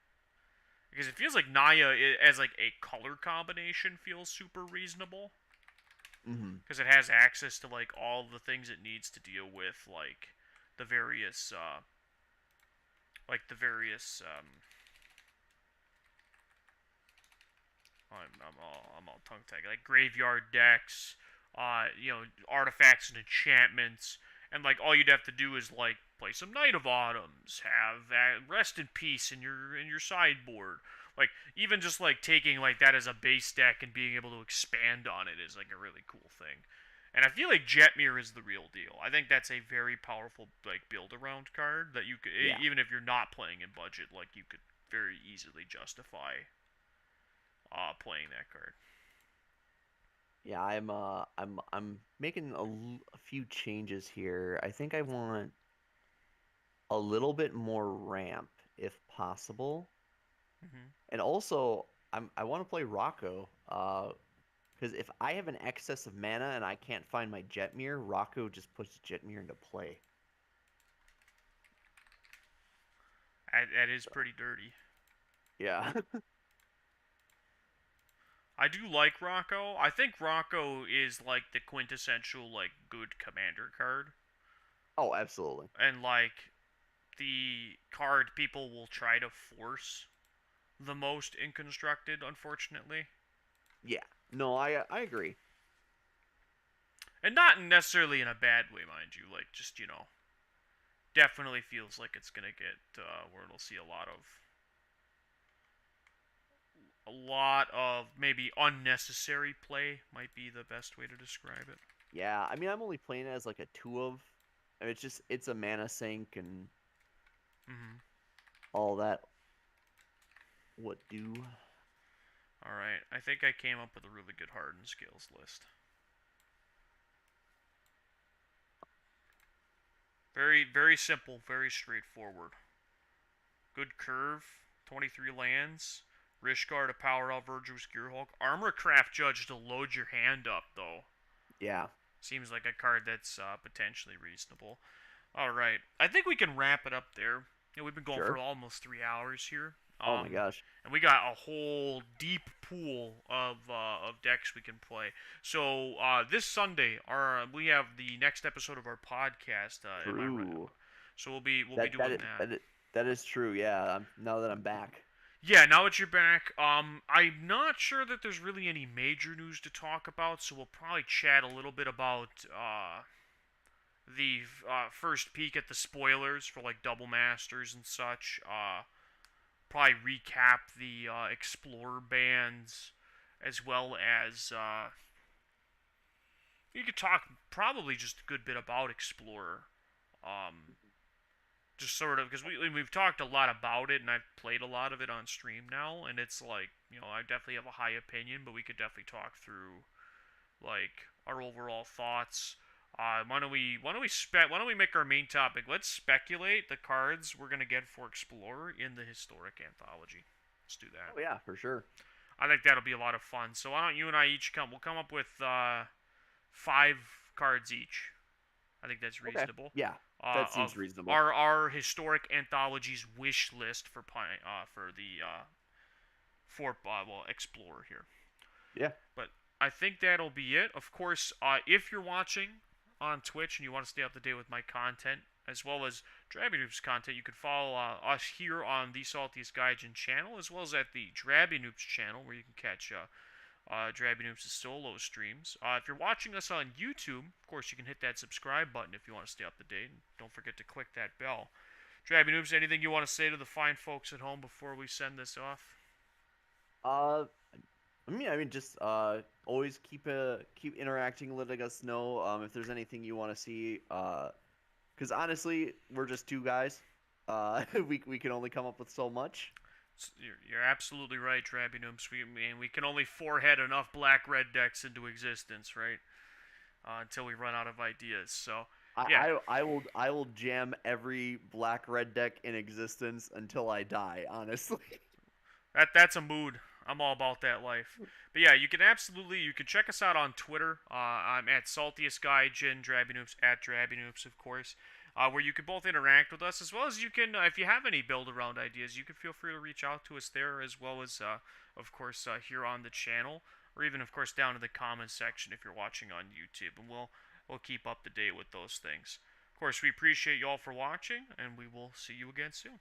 [SPEAKER 1] Because it feels like Naya as like a color combination feels super reasonable.
[SPEAKER 2] Hmm.
[SPEAKER 1] Because it has access to like all the things it needs to deal with, the various the various I'm all tongue tied, like graveyard decks, artifacts and enchantments, and like all you'd have to do is like play some Night of Autumns, have Rest in Peace in your sideboard. Like even just like taking like that as a base deck and being able to expand on it is like a really cool thing. And I feel like Jetmir is the real deal. I think that's a very powerful like build around card that you could
[SPEAKER 2] Yeah.
[SPEAKER 1] even if you're not playing in budget, like you could very easily justify playing that card.
[SPEAKER 2] Yeah, I'm making a few changes here. I think I want a little bit more ramp if possible.
[SPEAKER 1] Hmm.
[SPEAKER 2] And also I want to play Rocco. Because if I have an excess of mana and I can't find my Jetmir, Rocco just puts Jetmir into play.
[SPEAKER 1] That is pretty dirty.
[SPEAKER 2] Yeah.
[SPEAKER 1] I do like Rocco. I think Rocco is like the quintessential like good commander card,
[SPEAKER 2] Oh, absolutely.
[SPEAKER 1] and like the card people will try to force the most in constructed, unfortunately,
[SPEAKER 2] Yeah. No, I agree.
[SPEAKER 1] and not necessarily in a bad way, mind you. Like just definitely feels like it's gonna get where it'll see a lot of maybe unnecessary play might be the best way to describe it.
[SPEAKER 2] Yeah, I mean I'm only playing it as like a two of. I mean, it's a mana sink and
[SPEAKER 1] Hmm.
[SPEAKER 2] all that. What do?
[SPEAKER 1] All right, I think I came up with a really good hardened skills list. Very, very simple, very straightforward. Good curve, 23 lands. Rishgar to power out Virtuous Gearhulk. Armorcraft Judge to load your hand up, though.
[SPEAKER 2] Yeah.
[SPEAKER 1] Seems like a card that's potentially reasonable. All right, I think we can wrap it up there. We've been going for
[SPEAKER 2] Sure.
[SPEAKER 1] almost 3 hours here.
[SPEAKER 2] Oh my gosh.
[SPEAKER 1] And we got a whole deep pool of decks we can play. So this Sunday, we have the next episode of our podcast. Am I right?
[SPEAKER 2] True.
[SPEAKER 1] So we'll be
[SPEAKER 2] That
[SPEAKER 1] doing that.
[SPEAKER 2] that is true. Yeah. Now that I'm back.
[SPEAKER 1] Yeah, now that you're back, I'm not sure that there's really any major news to talk about, so we'll probably chat a little bit about the first peek at the spoilers for like Double Masters and such. Probably recap the Explorer bands, as well as you could talk probably just a good bit about Explorer. Um, just sort of because we've talked a lot about it, and I've played a lot of it on stream now, and it's like, I definitely have a high opinion, but we could definitely talk through like our overall thoughts. Why don't we make our main topic? Let's speculate the cards we're gonna get for Explorer in the historic anthology. Let's do that.
[SPEAKER 2] Oh yeah, for sure.
[SPEAKER 1] I think that'll be a lot of fun. So why don't you and I each come? We'll come up with 5 cards each. I think that's
[SPEAKER 2] Okay.
[SPEAKER 1] reasonable.
[SPEAKER 2] Yeah, that seems
[SPEAKER 1] Of
[SPEAKER 2] reasonable.
[SPEAKER 1] our historic anthologies wish list for the Explorer here.
[SPEAKER 2] Yeah.
[SPEAKER 1] But I think that'll be it. Of course, if you're watching on Twitch and you want to stay up to date with my content as well as Drabby Noobs content, you can follow us here on the Saltiest Gaijin channel, as well as at the Drabby Noobs channel, where you can catch Drabby Noobs' solo streams. If you're watching us on YouTube, of course, you can hit that subscribe button if you want to stay up to date, and don't forget to click that bell. Drabby Noobs, anything you want to say to the fine folks at home before we send this off?
[SPEAKER 2] Uh, I mean, just always keep interacting, letting us know if there's anything you want to see. Because honestly, we're just two guys. We can only come up with so much.
[SPEAKER 1] You're absolutely right, Drabby Noobs. We can only forehead enough black-red decks into existence, right? Until we run out of ideas. So, yeah,
[SPEAKER 2] I will jam every black red deck in existence until I die. Honestly.
[SPEAKER 1] that's a mood. I'm all about that life. But yeah, you can check us out on Twitter. I'm at Saltiest Gaijin, Drabby Noobs at Drabby Noobs, of course. Where you can both interact with us, as well as you can, if you have any build-around ideas, you can feel free to reach out to us there, as well as, of course, here on the channel, or even, of course, down in the comments section if you're watching on YouTube, and we'll keep up to date with those things. Of course, we appreciate you all for watching, and we will see you again soon.